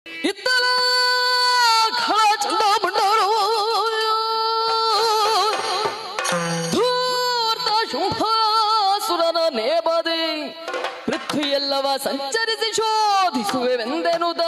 ಇತ್ತಲ ಖಳ ಚಂದ ಬಂಡರು ಧೂರ್ತ ಶುಂಭಾಸುರನ ನೇಬದೆ ಪೃಥ್ವಿಯೆಲ್ಲವ ಸಂಚರಿಸಿ ಶೋಧಿಸುವೆವೆಂದೆನುದ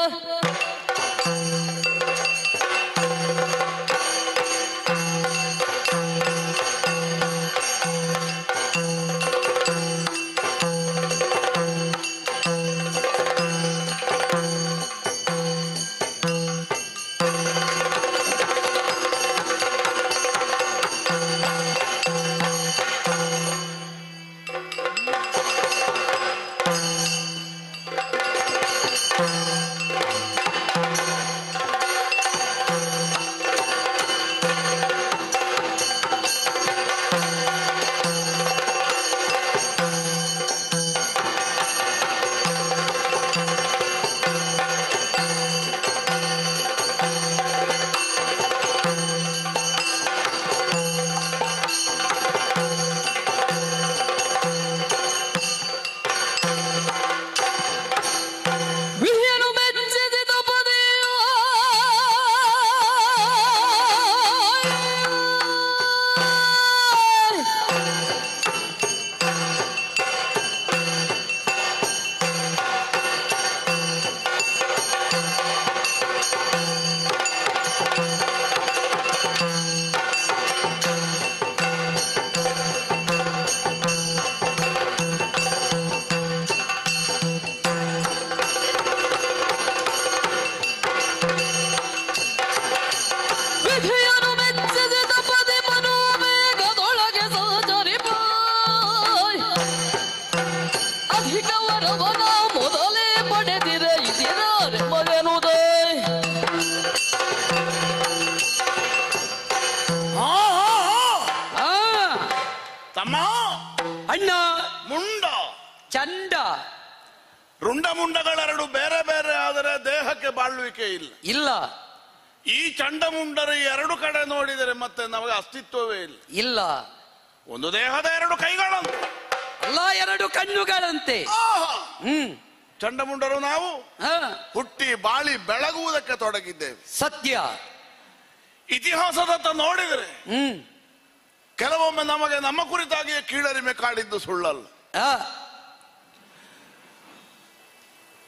ರುಂಡಮುಂಡಗಳೆರಡು ಬೇರೆ ಬೇರೆ ಆದರೆ ದೇಹಕ್ಕೆ ಬಾಳುವಿಕೆ ಇಲ್ಲ. ಈ ಚಂಡಮುಂಡರು ಎರಡು ಕಡೆ ನೋಡಿದರೆ ಮತ್ತೆ ನಮಗೆ ಅಸ್ತಿತ್ವವೇ ಇಲ್ಲ. ಒಂದು ದೇಹದ ಎರಡು ಕೈಗಳಂತೆ ಅಲ್ಲ, ಎರಡು ಕಣ್ಣುಗಳಂತೆ. ಚಂಡಮುಂಡರು ನಾವು ಹುಟ್ಟಿ ಬಾಳಿ ಬೆಳಗುವುದಕ್ಕೆ ತೊಡಗಿದ್ದೇವೆ. ಸತ್ಯ. ಇತಿಹಾಸದತ್ತ ನೋಡಿದರೆ ಕೆಲವೊಮ್ಮೆ ನಮಗೆ ನಮ್ಮ ಕುರಿತಾಗಿಯೇ ಕೀಳರಿಮೆ ಕಾಡಿದ್ದು ಸುಳ್ಳಲ್ಲ.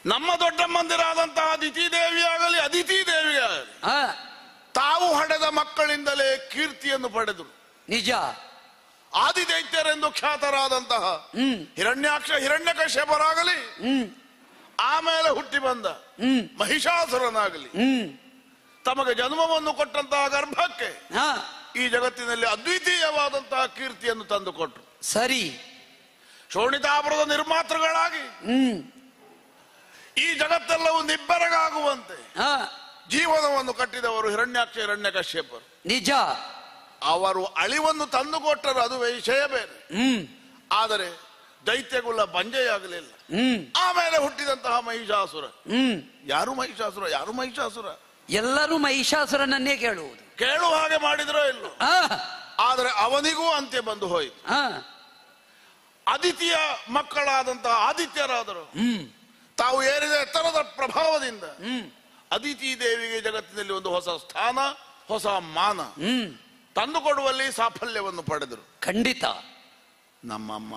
ನಮ್ಮ ದೊಡ್ಡ ಮಂದಿರಾದಂತಹ ಅದಿತಿ ದೇವಿಯಾಗಲಿ ಅದಿತಿ ದೇವಿಯಾಗಲಿ ತಾವು ಹಡೆದ ಮಕ್ಕಳಿಂದಲೇ ಕೀರ್ತಿಯನ್ನು ಪಡೆದರು. ನಿಜ. ಆದಿದೈತ್ಯರೆಂದು ಖ್ಯಾತರಾದಂತಹ ಹಿರಣ್ಯಾಕ್ಷ ಹಿರಣ್ಯಕಶ್ಯಪರಾಗಲಿ ಆಮೇಲೆ ಹುಟ್ಟಿ ಬಂದ ಮಹಿಷಾಸುರನಾಗಲಿ ತಮಗೆ ಜನ್ಮವನ್ನು ಕೊಟ್ಟಂತಹ ಗರ್ಭಕ್ಕೆ ಈ ಜಗತ್ತಿನಲ್ಲಿ ಅದ್ವಿತೀಯವಾದಂತಹ ಕೀರ್ತಿಯನ್ನು ತಂದುಕೊಟ್ರು. ಸರಿ. ಶೋಣಿತಾಪುರದ ನಿರ್ಮಾತೃಗಳಾಗಿ ಈ ಜಗತ್ತೆಲ್ಲವೂ ನಿಬ್ಬೆರಗಾಗುವಂತೆ ಜೀವನವನ್ನು ಕಟ್ಟಿದವರು ಹಿರಣ್ಯಾಕ್ಷ ಹಿರಣ್ಯಕಶ್ಯಪರು. ನಿಜ. ಅವರು ಅಳಿವನ್ನು ತಂದುಕೊಟ್ಟರು, ಅದು ವಿಷಯ ಬೇರೆ. ಆದರೆ ದೈತ್ಯಗುಲ ಬಂಜೆಯಾಗಲಿಲ್ಲ. ಆಮೇಲೆ ಹುಟ್ಟಿದಂತಹ ಮಹಿಷಾಸುರ. ಯಾರು ಮಹಿಷಾಸುರ? ಯಾರು ಮಹಿಷಾಸುರ? ಎಲ್ಲರೂ ಮಹಿಷಾಸುರನನ್ನೇ ಕೇಳುವುದು. ಕೇಳುವ ಹಾಗೆ ಮಾಡಿದ್ರೋ ಇಲ್ಲೋ, ಆದರೆ ಅವನಿಗೂ ಅಂತ್ಯ ಬಂದು ಹೋಯಿತು. ಅದಿತಿಯ ಮಕ್ಕಳಾದಂತಹ ಆದಿತ್ಯರಾದರು ತಾವು ಏರಿದ ಎತ್ತರದ ಪ್ರಭಾವದಿಂದ ಅದಿತಿ ದೇವಿಗೆ ಜಗತ್ತಿನಲ್ಲಿ ಒಂದು ಹೊಸ ಸ್ಥಾನ, ಹೊಸ ಮಾನ ತಂದುಕೊಡುವಲ್ಲಿ ಸಾಫಲ್ಯವನ್ನು ಪಡೆದರು. ಖಂಡಿತ. ನಮ್ಮಮ್ಮ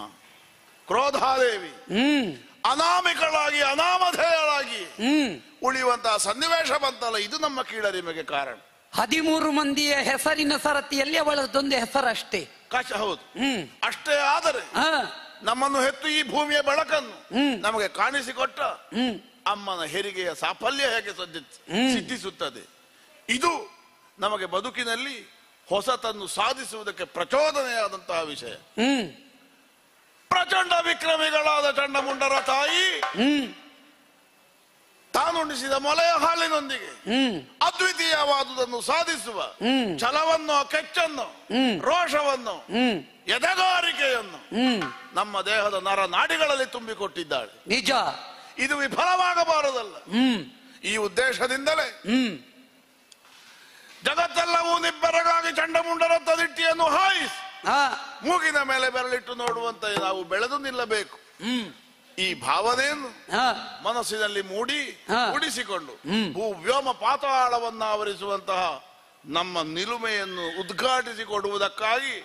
ಕ್ರೋಧಾದೇವಿ ಅನಾಮಿಕಳಾಗಿ ಅನಾಮಧೇಯಳಾಗಿ ಉಳಿಯುವಂತಹ ಸನ್ನಿವೇಶ ಬಂತಲ್ಲ, ಇದು ನಮ್ಮ ಕೀಳರಿಮೆಗೆ ಕಾರಣ. 13 ಮಂದಿಯ ಹೆಸರಿನ ಸರತಿಯಲ್ಲಿ ಅವಳದೊಂದು ಹೆಸರಷ್ಟೇ. ಹೌದು. ಅಷ್ಟೇ ಆದರೆ ನಮ್ಮನ್ನು ಹೆತ್ತು ಈ ಭೂಮಿಯ ಬೆಳಕನ್ನು ನಮಗೆ ಕಾಣಿಸಿಕೊಟ್ಟ ಅಮ್ಮನ ಹೆರಿಗೆಯ ಸಾಫಲ್ಯ ಹೇಗೆ ಸಿದ್ಧಿಸುತ್ತದೆ, ಇದು ನಮಗೆ ಬದುಕಿನಲ್ಲಿ ಹೊಸತನ್ನು ಸಾಧಿಸುವುದಕ್ಕೆ ಪ್ರಚೋದನೆಯಾದಂತಹ ವಿಷಯ. ಪ್ರಚಂಡ ವಿಕ್ರಮಿಗಳಾದ ಚಂಡಮುಂಡರ ತಾಯಿ ತಾನುಣಿಸಿದ ಮೊಲೆಯ ಹಾಲಿನೊಂದಿಗೆ ಅದ್ವಿತೀಯವಾದುದನ್ನು ಸಾಧಿಸುವ ಛಲವನ್ನು, ಕೆಚ್ಚನ್ನು, ರೋಷವನ್ನು, ಎದೆಗಾರಿಕೆಯನ್ನು ನಮ್ಮ ದೇಹದ ನರ ನಾಡಿಗಳಲ್ಲಿ ತುಂಬಿಕೊಟ್ಟಿದ್ದಾಳೆ. ನಿಜ. ಇದು ವಿಫಲವಾಗಬಾರದಲ್ಲ. ಈ ಉದ್ದೇಶದಿಂದಲೇ ಜಗತ್ತೆಲ್ಲವೂ ನಿಬ್ಬೆರಗಾಗಿ ಚಂಡಮುಂಡರ ತದಿಟ್ಟಿಯನ್ನು ಹಾಯಿಸಿ ಮೂಗಿನ ಮೇಲೆ ಬೆರಳಿಟ್ಟು ನೋಡುವಂತೆ ನಾವು ಬೆಳೆದು ನಿಲ್ಲಬೇಕು. ಈ ಭಾವನೆಯನ್ನು ಮನಸ್ಸಿನಲ್ಲಿ ಮೂಡಿಸಿಕೊಂಡು ವ್ಯೋಮ ಪಾತಾಳವನ್ನ ಆವರಿಸುವಂತಹ ನಮ್ಮ ನಿಲುಮೆಯನ್ನು ಉದ್ಘಾಟಿಸಿಕೊಡುವುದಕ್ಕಾಗಿ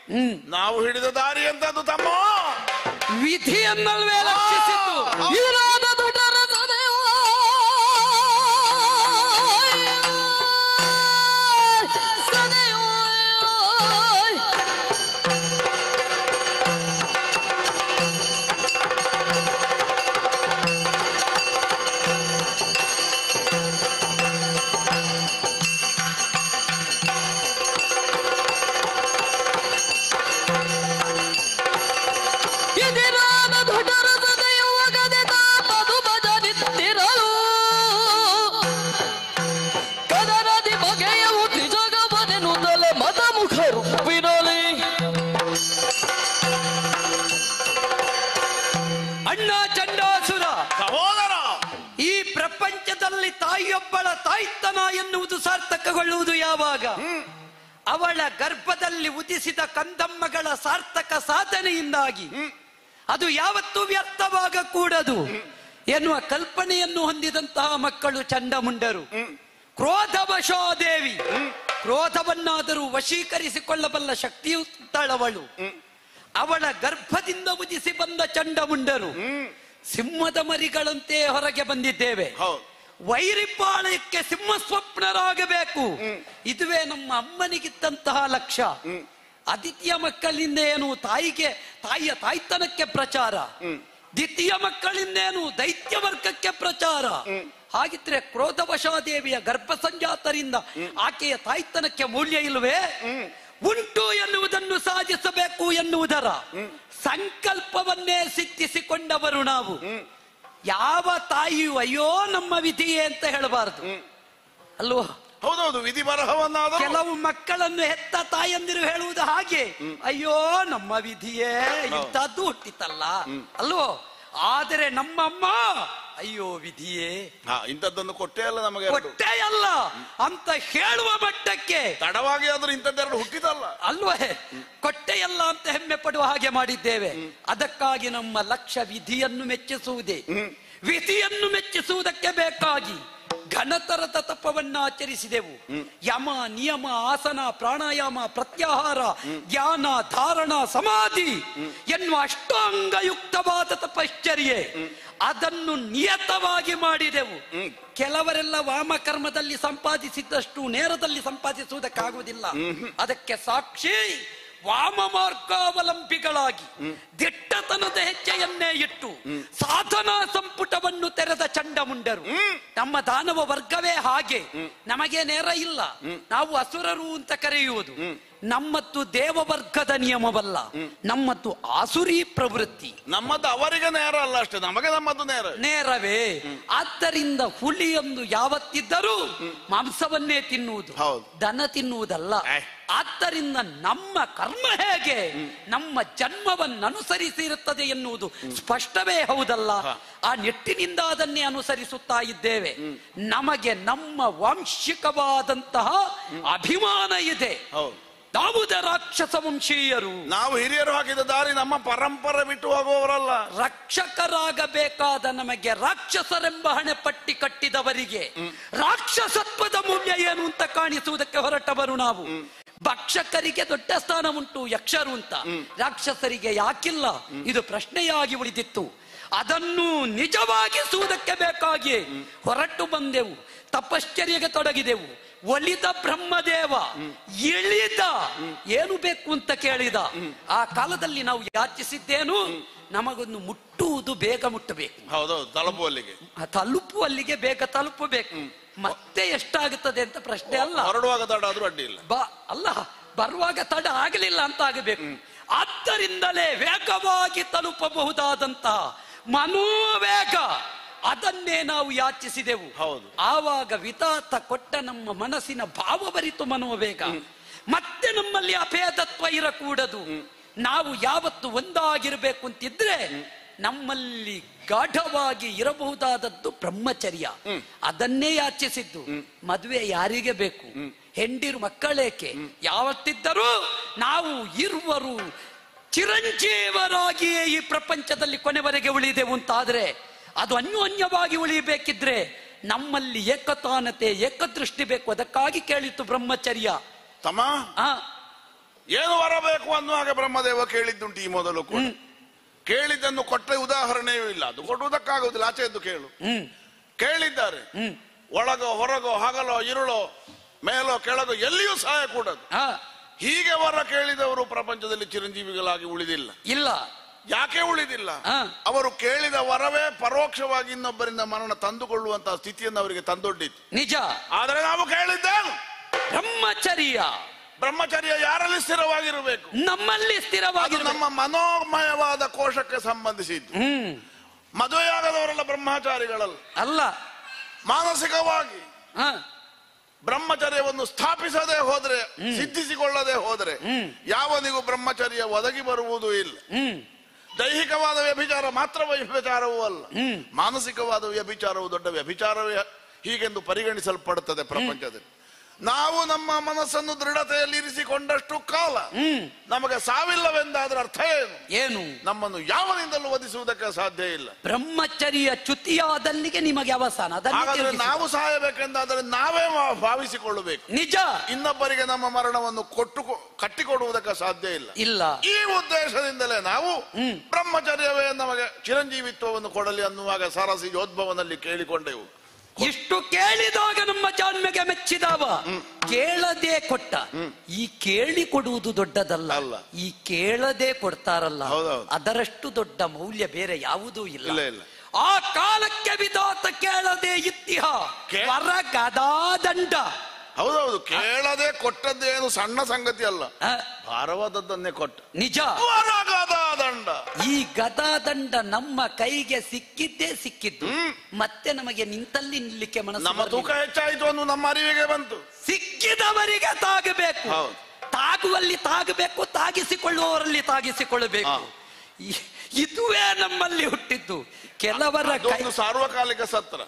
ನಾವು ಹಿಡಿದ ದಾರಿ ಅಂತದ್ದು ತಮ್ಮ ವಿಧಿಯನ್ನಲ್ವೇ ತಾಯಿಯೊಬ್ಬಳ ತಾಯ್ತನ ಎನ್ನುವುದು ಸಾರ್ಥಕಗೊಳ್ಳುವುದು ಯಾವಾಗ ಅವಳ ಗರ್ಭದಲ್ಲಿ ಉದಿಸಿದ ಕಂದಮ್ಮಗಳ ಸಾರ್ಥಕ ಸಾಧನೆಯಿಂದಾಗಿ ಅದು ಯಾವತ್ತೂ ವ್ಯರ್ಥವಾಗಕೂಡದು ಎನ್ನುವ ಕಲ್ಪನೆಯನ್ನು ಹೊಂದಿದಂತಹ ಮಕ್ಕಳು ಚಂಡಮುಂಡರು. ಕ್ರೋಧವಶೋದೇವಿ, ಕ್ರೋಧವನ್ನಾದರೂ ವಶೀಕರಿಸಿಕೊಳ್ಳಬಲ್ಲ ಶಕ್ತಿಯುತ್ತಳವಳು. ಅವಳ ಗರ್ಭದಿಂದ ಉದಿಸಿ ಬಂದ ಚಂಡಮುಂಡರು ಸಿಂಹದ ಮರಿಗಳಂತೆ ಹೊರಗೆ ಬಂದಿದ್ದೇವೆ. ವೈರಿಪಾಳಯಕ್ಕೆ ಸಿಂಹ ಸ್ವಪ್ನರಾಗಬೇಕು. ಇದುವೇ ನಮ್ಮ ಅಮ್ಮನಿಗಿದ್ದಂತಹ ಲಕ್ಷ್ಯ. ಅದಿತಿಯ ಮಕ್ಕಳಿಂದ ಏನು ತಾಯಿಯ ತಾಯ್ತನಕ್ಕೆ ಪ್ರಚಾರ, ದ್ವಿತೀಯ ಮಕ್ಕಳಿಂದೇನು ದೈತ್ಯ ವರ್ಗಕ್ಕೆ ಪ್ರಚಾರ. ಹಾಗಿದ್ರೆ ಕ್ರೋಧವಶಾದೇವಿಯ ಗರ್ಭ ಸಂಜಾತರಿಂದ ಆಕೆಯ ತಾಯ್ತನಕ್ಕೆ ಮೂಲ್ಯ ಇಲ್ವೇ? ಉಂಟು ಎನ್ನುವುದನ್ನು ಸಾಧಿಸಬೇಕು ಎನ್ನುವುದರ ಸಂಕಲ್ಪವನ್ನೇ ಸಿದ್ಧಿಸಿಕೊಂಡವರು ನಾವು. ಯಾವ ತಾಯಿಯು ಅಯ್ಯೋ ನಮ್ಮ ವಿಧಿಯೇ ಅಂತ ಹೇಳಬಾರದು ಅಲ್ವಾ? ಹೌದೌದು, ವಿಧಿ ಬರಹವನ್ನಾದರೂ ಕೆಲವು ಮಕ್ಕಳನ್ನು ಹೆತ್ತ ತಾಯಂದಿರು ಹೇಳುವುದು ಹಾಗೆ, ಅಯ್ಯೋ ನಮ್ಮ ವಿಧಿಯೇ ಇಂಥದ್ದು ಹುಟ್ಟಿತಲ್ಲ ಅಲ್ವೋ. ಆದರೆ ನಮ್ಮಮ್ಮ ಅಯ್ಯೋ ವಿಧಿಯೇ ಇಂಥದ್ದನ್ನು ಕೊಟ್ಟೇ ಅಲ್ಲ, ನಮಗೆ ಕೊಟ್ಟೇ ಅಲ್ಲ ಅಂತ ಹೇಳುವ ಮಟ್ಟಕ್ಕೆ ತಡವಾಗಿ ಆದ್ರೂ ಇಂಥದ್ದೆರಡು ಹುಟ್ಟಿದಲ್ಲ ಅಲ್ವೇ, ಕೊಟ್ಟೆಯಲ್ಲ ಅಂತ ಹೆಮ್ಮೆ ಪಡುವ ಹಾಗೆ ಮಾಡಿದ್ದೇವೆ. ಅದಕ್ಕಾಗಿ ನಮ್ಮ ಲಕ್ಷ್ಯ ವಿಧಿಯನ್ನು ಮೆಚ್ಚಿಸುವುದೇ. ವಿಧಿಯನ್ನು ಮೆಚ್ಚಿಸುವುದಕ್ಕೆ ಬೇಕಾಗಿ ಘನತರದ ತಪವನ್ನ ಆಚರಿಸಿದೆವು. ಯಮ, ನಿಯಮ, ಆಸನ, ಪ್ರಾಣಾಯಾಮ, ಪ್ರತ್ಯಾಹಾರ, ಧ್ಯಾನ, ಧಾರಣ, ಸಮಾಧಿ ಎನ್ನುವ ಅಷ್ಟಾಂಗಯುಕ್ತವಾದ ತಪಶ್ಚರ್ಯೆ ಅದನ್ನು ನಿಯತವಾಗಿ ಮಾಡಿದೆವು. ಕೆಲವರೆಲ್ಲ ವಾಮಕರ್ಮದಲ್ಲಿ ಸಂಪಾದಿಸಿದ್ದಷ್ಟು ನೇರದಲ್ಲಿ ಸಂಪಾದಿಸುವುದಕ್ಕಾಗುವುದಿಲ್ಲ. ಅದಕ್ಕೆ ಸಾಕ್ಷಿ ವಾಮ ಮಾರ್ಗಾವಲಂಬಿಗಳಾಗಿ ದಿಟ್ಟತನದ ಹೆಜ್ಜೆಯನ್ನೇ ಇಟ್ಟು ಸಾಧನಾ ಸಂಪುಟವನ್ನು ತೆರೆದ ಚಂಡಮುಂಡರು. ನಮ್ಮ ದಾನವ ವರ್ಗವೇ ಹಾಗೆ. ನಮಗೆ ನೇರ ಇಲ್ಲ, ನಾವು ಅಸುರರು ಅಂತ ಕರೆಯುವುದು. ನಮ್ಮತ್ತು ದೇವವರ್ಗದ ನಿಯಮವಲ್ಲ, ನಮ್ಮತ್ತು ಆಸುರಿ ಪ್ರವೃತ್ತಿ. ನಮ್ಮದು ಅವರಿಗೆ ನೇರ ಅಲ್ಲ ಅಷ್ಟೇ, ನಮಗೆ ನಮ್ಮದು ನೇರವೇ. ಆದ್ದರಿಂದ ಹುಲಿಯೊಂದು ಯಾವತ್ತಿದ್ದರೂ ಮಾಂಸವನ್ನೇ ತಿನ್ನುವುದು, ದನ ತಿನ್ನುವುದಲ್ಲ. ಆದ್ದರಿಂದ ನಮ್ಮ ಕರ್ಮ ಹೇಗೆ ನಮ್ಮ ಜನ್ಮವನ್ನು ಅನುಸರಿಸಿರುತ್ತದೆ ಎನ್ನುವುದು ಸ್ಪಷ್ಟವೇ ಹೌದಲ್ಲ. ಆ ನಿಟ್ಟಿನಿಂದ ಅದನ್ನೇ ಅನುಸರಿಸುತ್ತಾ ಇದ್ದೇವೆ. ನಮಗೆ ನಮ್ಮ ವಾಂಶಿಕವಾದಂತಹ ಅಭಿಮಾನ ಇದೆ. ಯಾವುದೇ ರಾಕ್ಷಸ ವಂಶೀಯರು, ನಾವು ಹಿರಿಯರು ಹಾಕಿದ ದಾರಿ ನಮ್ಮ ಪರಂಪರೆ ಬಿಟ್ಟು ಹೋಗುವವರಲ್ಲ. ರಕ್ಷಕರಾಗಬೇಕಾದ ನಮಗೆ ರಾಕ್ಷಸರೆಂಬ ಹಣೆ ಪಟ್ಟಿ ಕಟ್ಟಿದವರಿಗೆ ರಾಕ್ಷಸತ್ವದ ಮೂಲ್ಯ ಏನು ಅಂತ ಕಾಣಿಸುವುದಕ್ಕೆ ಹೊರಟವರು ನಾವು. ಭಕ್ಷಕರಿಗೆ ದೊಡ್ಡ ಸ್ಥಾನ ಉಂಟು ಯಕ್ಷರು ಅಂತ, ರಾಕ್ಷಸರಿಗೆ ಯಾಕಿಲ್ಲ? ಇದು ಪ್ರಶ್ನೆಯಾಗಿ ಉಳಿದಿತ್ತು. ಅದನ್ನು ನಿಜವಾಗಿಸುವುದಕ್ಕೆ ಬೇಕಾಗಿ ಹೊರಟು ಬಂದೆವು, ತಪಶ್ಚರ್ಯೆಗೆ ತೊಡಗಿದೆವು. ಒಲಿದ ಬ್ರಹ್ಮದೇವ ಇಳಿದ ಏನು ಬೇಕು ಅಂತ ಕೇಳಿದ. ಆ ಕಾಲದಲ್ಲಿ ನಾವು ಯಾಚಿಸಿದ್ದೇನು, ನಮಗೊಂದು ಮುಟ್ಟುವುದು ಬೇಗ ಮುಟ್ಟಬೇಕು. ಹೌದೌದು, ತಲುಪುವಲ್ಲಿಗೆ ಬೇಗ ತಲುಪಬೇಕು. ಮತ್ತೆ ಎಷ್ಟಾಗುತ್ತದೆ ಅಂತ ಪ್ರಶ್ನೆ ಅಲ್ಲ. ಹೊರಡುವಾಗ ತಡ ಆದ್ರೂ ಅಡ್ಡಿ ಇಲ್ಲ ಅಲ್ಲ, ಬರುವಾಗ ತಡ ಆಗಲಿಲ್ಲ ಅಂತ ಆಗಬೇಕು. ಆದ್ದರಿಂದಲೇ ವೇಗವಾಗಿ ತಲುಪಬಹುದಾದಂತಹ ಮನೋವೇಗ ಅದನ್ನೇ ನಾವು ಯಾಚಿಸಿದೆವು. ಆವಾಗ ವಿಧಾತ ಕೊಟ್ಟ ನಮ್ಮ ಮನಸ್ಸಿನ ಭಾವಭರಿತು ಮನೋವೇಗ. ಮತ್ತೆ ನಮ್ಮಲ್ಲಿ ಅಭೇದತ್ವ ಇರಕೂಡದು. ನಾವು ಯಾವತ್ತು ಒಂದಾಗಿರ್ಬೇಕು ಅಂತಿದ್ರೆ ನಮ್ಮಲ್ಲಿ ಗಾಢವಾಗಿ ಇರಬಹುದಾದದ್ದು ಬ್ರಹ್ಮಚರ್ಯ. ಅದನ್ನೇ ಯಾಚಿಸಿದ್ದು. ಮದುವೆ ಯಾರಿಗೆ ಬೇಕು? ಹೆಂಡಿರು ಮಕ್ಕಳೇಕೆ? ಯಾವತ್ತಿದ್ದರೂ ನಾವು ಇರುವರು ಚಿರಂಜೀವರಾಗಿಯೇ ಈ ಪ್ರಪಂಚದಲ್ಲಿ ಕೊನೆವರೆಗೆ ಉಳಿದೆವು ಅಂತಾದ್ರೆ ಅದು ಅನ್ಯೋನ್ಯವಾಗಿ ಉಳಿಯಬೇಕಿದ್ರೆ ನಮ್ಮಲ್ಲಿ ಏಕತಾನತೆ ಏಕದೃಷ್ಟಿ ಬೇಕು. ಅದಕ್ಕಾಗಿ ಕೇಳಿತ್ತು ಬ್ರಹ್ಮಚರ್ಯ. ತಮ್ಮ ಏನು ಬರಬೇಕು ಅನ್ನುವಾಗ ಬ್ರಹ್ಮದೇವ ಕೇಳಿದ್ದುಂಟು. ಈ ಮೊದಲು ಕೂಡ ಕೇಳಿದ್ದನ್ನು ಕೊಟ್ಟ ಉದಾಹರಣೆಯೂ ಇಲ್ಲ. ಅದು ಕೊಡುವುದಕ್ಕಾಗುವುದಿಲ್ಲ. ಆಚೆ ಎದ್ದು ಕೇಳು. ಕೇಳಿದ್ದಾರೆ. ಒಳಗೋ ಹೊರಗೋ ಹಗಲೋ ಇರುಳೋ ಮೇಲೋ ಕೆಳಗೋ ಎಲ್ಲಿಯೂ ಸಹಾಯ ಕೂಡದು. ಹೀಗೆ ವರ ಕೇಳಿದವರು ಪ್ರಪಂಚದಲ್ಲಿ ಚಿರಂಜೀವಿಗಳಾಗಿ ಉಳಿದಿಲ್ಲ. ಇಲ್ಲ. ಯಾಕೆ ಉಳಿದಿಲ್ಲ? ಅವರು ಕೇಳಿದ ವರವೇ ಪರೋಕ್ಷವಾಗಿ ಇನ್ನೊಬ್ಬರಿಂದ ಮರಣ ತಂದುಕೊಳ್ಳುವಂತಹ ಸ್ಥಿತಿಯನ್ನು ಅವರಿಗೆ ತಂದೊಡ್ಡಿತ್ತು. ನಿಜ. ಆದರೆ ನಾವು ಕೇಳಿದ್ದೇನು? ಬ್ರಹ್ಮಚರ್ಯ. ಬ್ರಹ್ಮಚರ್ಯ ಯಾರಲ್ಲಿ ಸ್ಥಿರವಾಗಿರಬೇಕು? ನಮ್ಮಲ್ಲಿ ಸ್ಥಿರವಾಗಿ. ನಮ್ಮ ಮನೋಮಯವಾದ ಕೋಶಕ್ಕೆ ಸಂಬಂಧಿಸಿದ್ದು. ಮದುವೆಯಾಗದವರೆಲ್ಲ ಬ್ರಹ್ಮಚಾರಿಗಳಲ್ಲ ಅಲ್ಲ. ಮಾನಸಿಕವಾಗಿ ಬ್ರಹ್ಮಚರ್ಯವನ್ನು ಸ್ಥಾಪಿಸದೆ ಹೋದ್ರೆ, ಸಿದ್ಧಿಸಿಕೊಳ್ಳದೆ ಹೋದ್ರೆ ಯಾವನಿಗೂ ಬ್ರಹ್ಮಚರ್ಯ ಒದಗಿ ಬರುವುದೂ ಇಲ್ಲ. ದೈಹಿಕವಾದ ವ್ಯಭಿಚಾರ ಮಾತ್ರ ವ್ಯಭಿಚಾರವೂ ಅಲ್ಲ, ಮಾನಸಿಕವಾದ ವ್ಯಭಿಚಾರವು ದೊಡ್ಡ ವ್ಯಭಿಚಾರವೇ ಹೀಗೆಂದು ಪರಿಗಣಿಸಲ್ಪಡುತ್ತದೆ ಪ್ರಪಂಚದಲ್ಲಿ. ನಾವು ನಮ್ಮ ಮನಸ್ಸನ್ನು ದೃಢತೆಯಲ್ಲಿ ಇರಿಸಿಕೊಂಡಷ್ಟು ಕಾಲ ನಮಗೆ ಸಾವಿಲ್ಲವೆಂದಾದ್ರೆ ಅರ್ಥ ಏನು? ನಮ್ಮನ್ನು ಯಾವನಿಂದಲೂ ವಧಿಸುವುದಕ್ಕೆ ಸಾಧ್ಯ ಇಲ್ಲ. ಬ್ರಹ್ಮಚರ್ಯ ಚ್ಯುತಿಯಾದಲ್ಲಿಗೆ ನಿಮಗೆ ಅವಸಾನ. ಹಾಗಾದ್ರೆ ನಾವು ಸಾಯಬೇಕೆಂದಾದ್ರೆ ನಾವೇ ಭಾವಿಸಿಕೊಳ್ಳಬೇಕು. ನಿಜ. ಇನ್ನೊಬ್ಬರಿಗೆ ನಮ್ಮ ಮರಣವನ್ನು ಕಟ್ಟಿಕೊಡುವುದಕ್ಕೆ ಸಾಧ್ಯ ಇಲ್ಲ. ಇಲ್ಲ. ಈ ಉದ್ದೇಶದಿಂದಲೇ ನಾವು ಬ್ರಹ್ಮಚರ್ಯವೇ ನಮಗೆ ಚಿರಂಜೀವಿತ್ವವನ್ನು ಕೊಡಲಿ ಅನ್ನುವಾಗ ಸರಸಿ ಯೋದ್ಭವನಲ್ಲಿ ಕೇಳಿಕೊಂಡೆವು. ಇಷ್ಟು ಕೇಳಿದಾಗ ನಮ್ಮ ಜಾನ್ಮೆಗೆ ಮೆಚ್ಚಿದವ ಕೇಳದೆ ಕೊಟ್ಟ. ಈ ಕೇಳಿ ಕೊಡುವುದು ದೊಡ್ಡದಲ್ಲ, ಈ ಕೇಳದೆ ಕೊಡ್ತಾರಲ್ಲ ಅದರಷ್ಟು ದೊಡ್ಡ ಮೌಲ್ಯ ಬೇರೆ ಯಾವುದೂ ಇಲ್ಲ. ಆ ಕಾಲಕ್ಕೆ ವಿಧಾತ ಕೇಳದೆ ಇತ್ತಿಹ ವರ ಗದಾದಂಡ. ಹೌದೌದು, ಕೇಳದೆ ಕೊಟ್ಟದ್ದೇನು ಸಣ್ಣ ಸಂಗತಿ ಅಲ್ಲ, ಭಾರವಾದದ್ದನ್ನೇ ಕೊಟ್ಟ. ನಿಜ. ಗದಾದಂಡ. ಈ ಗದಾದಂಡ ನಮ್ಮ ಕೈಗೆ ಸಿಕ್ಕಿದ್ದೇ ಸಿಕ್ಕಿದ್ದು. ಮತ್ತೆ ನಮಗೆ ನಿಂತಲ್ಲಿ ನಿಲ್ಲಿಕ್ಕೆ ಮನಸ್ಸು. ನಮ್ಮ ತೂಕ ಹೆಚ್ಚಾಯಿತು ಅನ್ನೋ ನಮ್ಮ ಅರಿವಿಗೆ ಬಂತು. ಸಿಕ್ಕಿದವರಿಗೆ ತಾಗಬೇಕು, ತಾಗುವಲ್ಲಿ ತಾಗಬೇಕು, ತಾಗಿಸಿಕೊಳ್ಳುವವರಲ್ಲಿ ತಾಗಿಸಿಕೊಳ್ಳಬೇಕು. ಇದುವೇ ನಮ್ಮಲ್ಲಿ ಹುಟ್ಟಿದ್ದು. ಕೆಲವರ ಸಾರ್ವಕಾಲಿಕ ಸತ್ರ.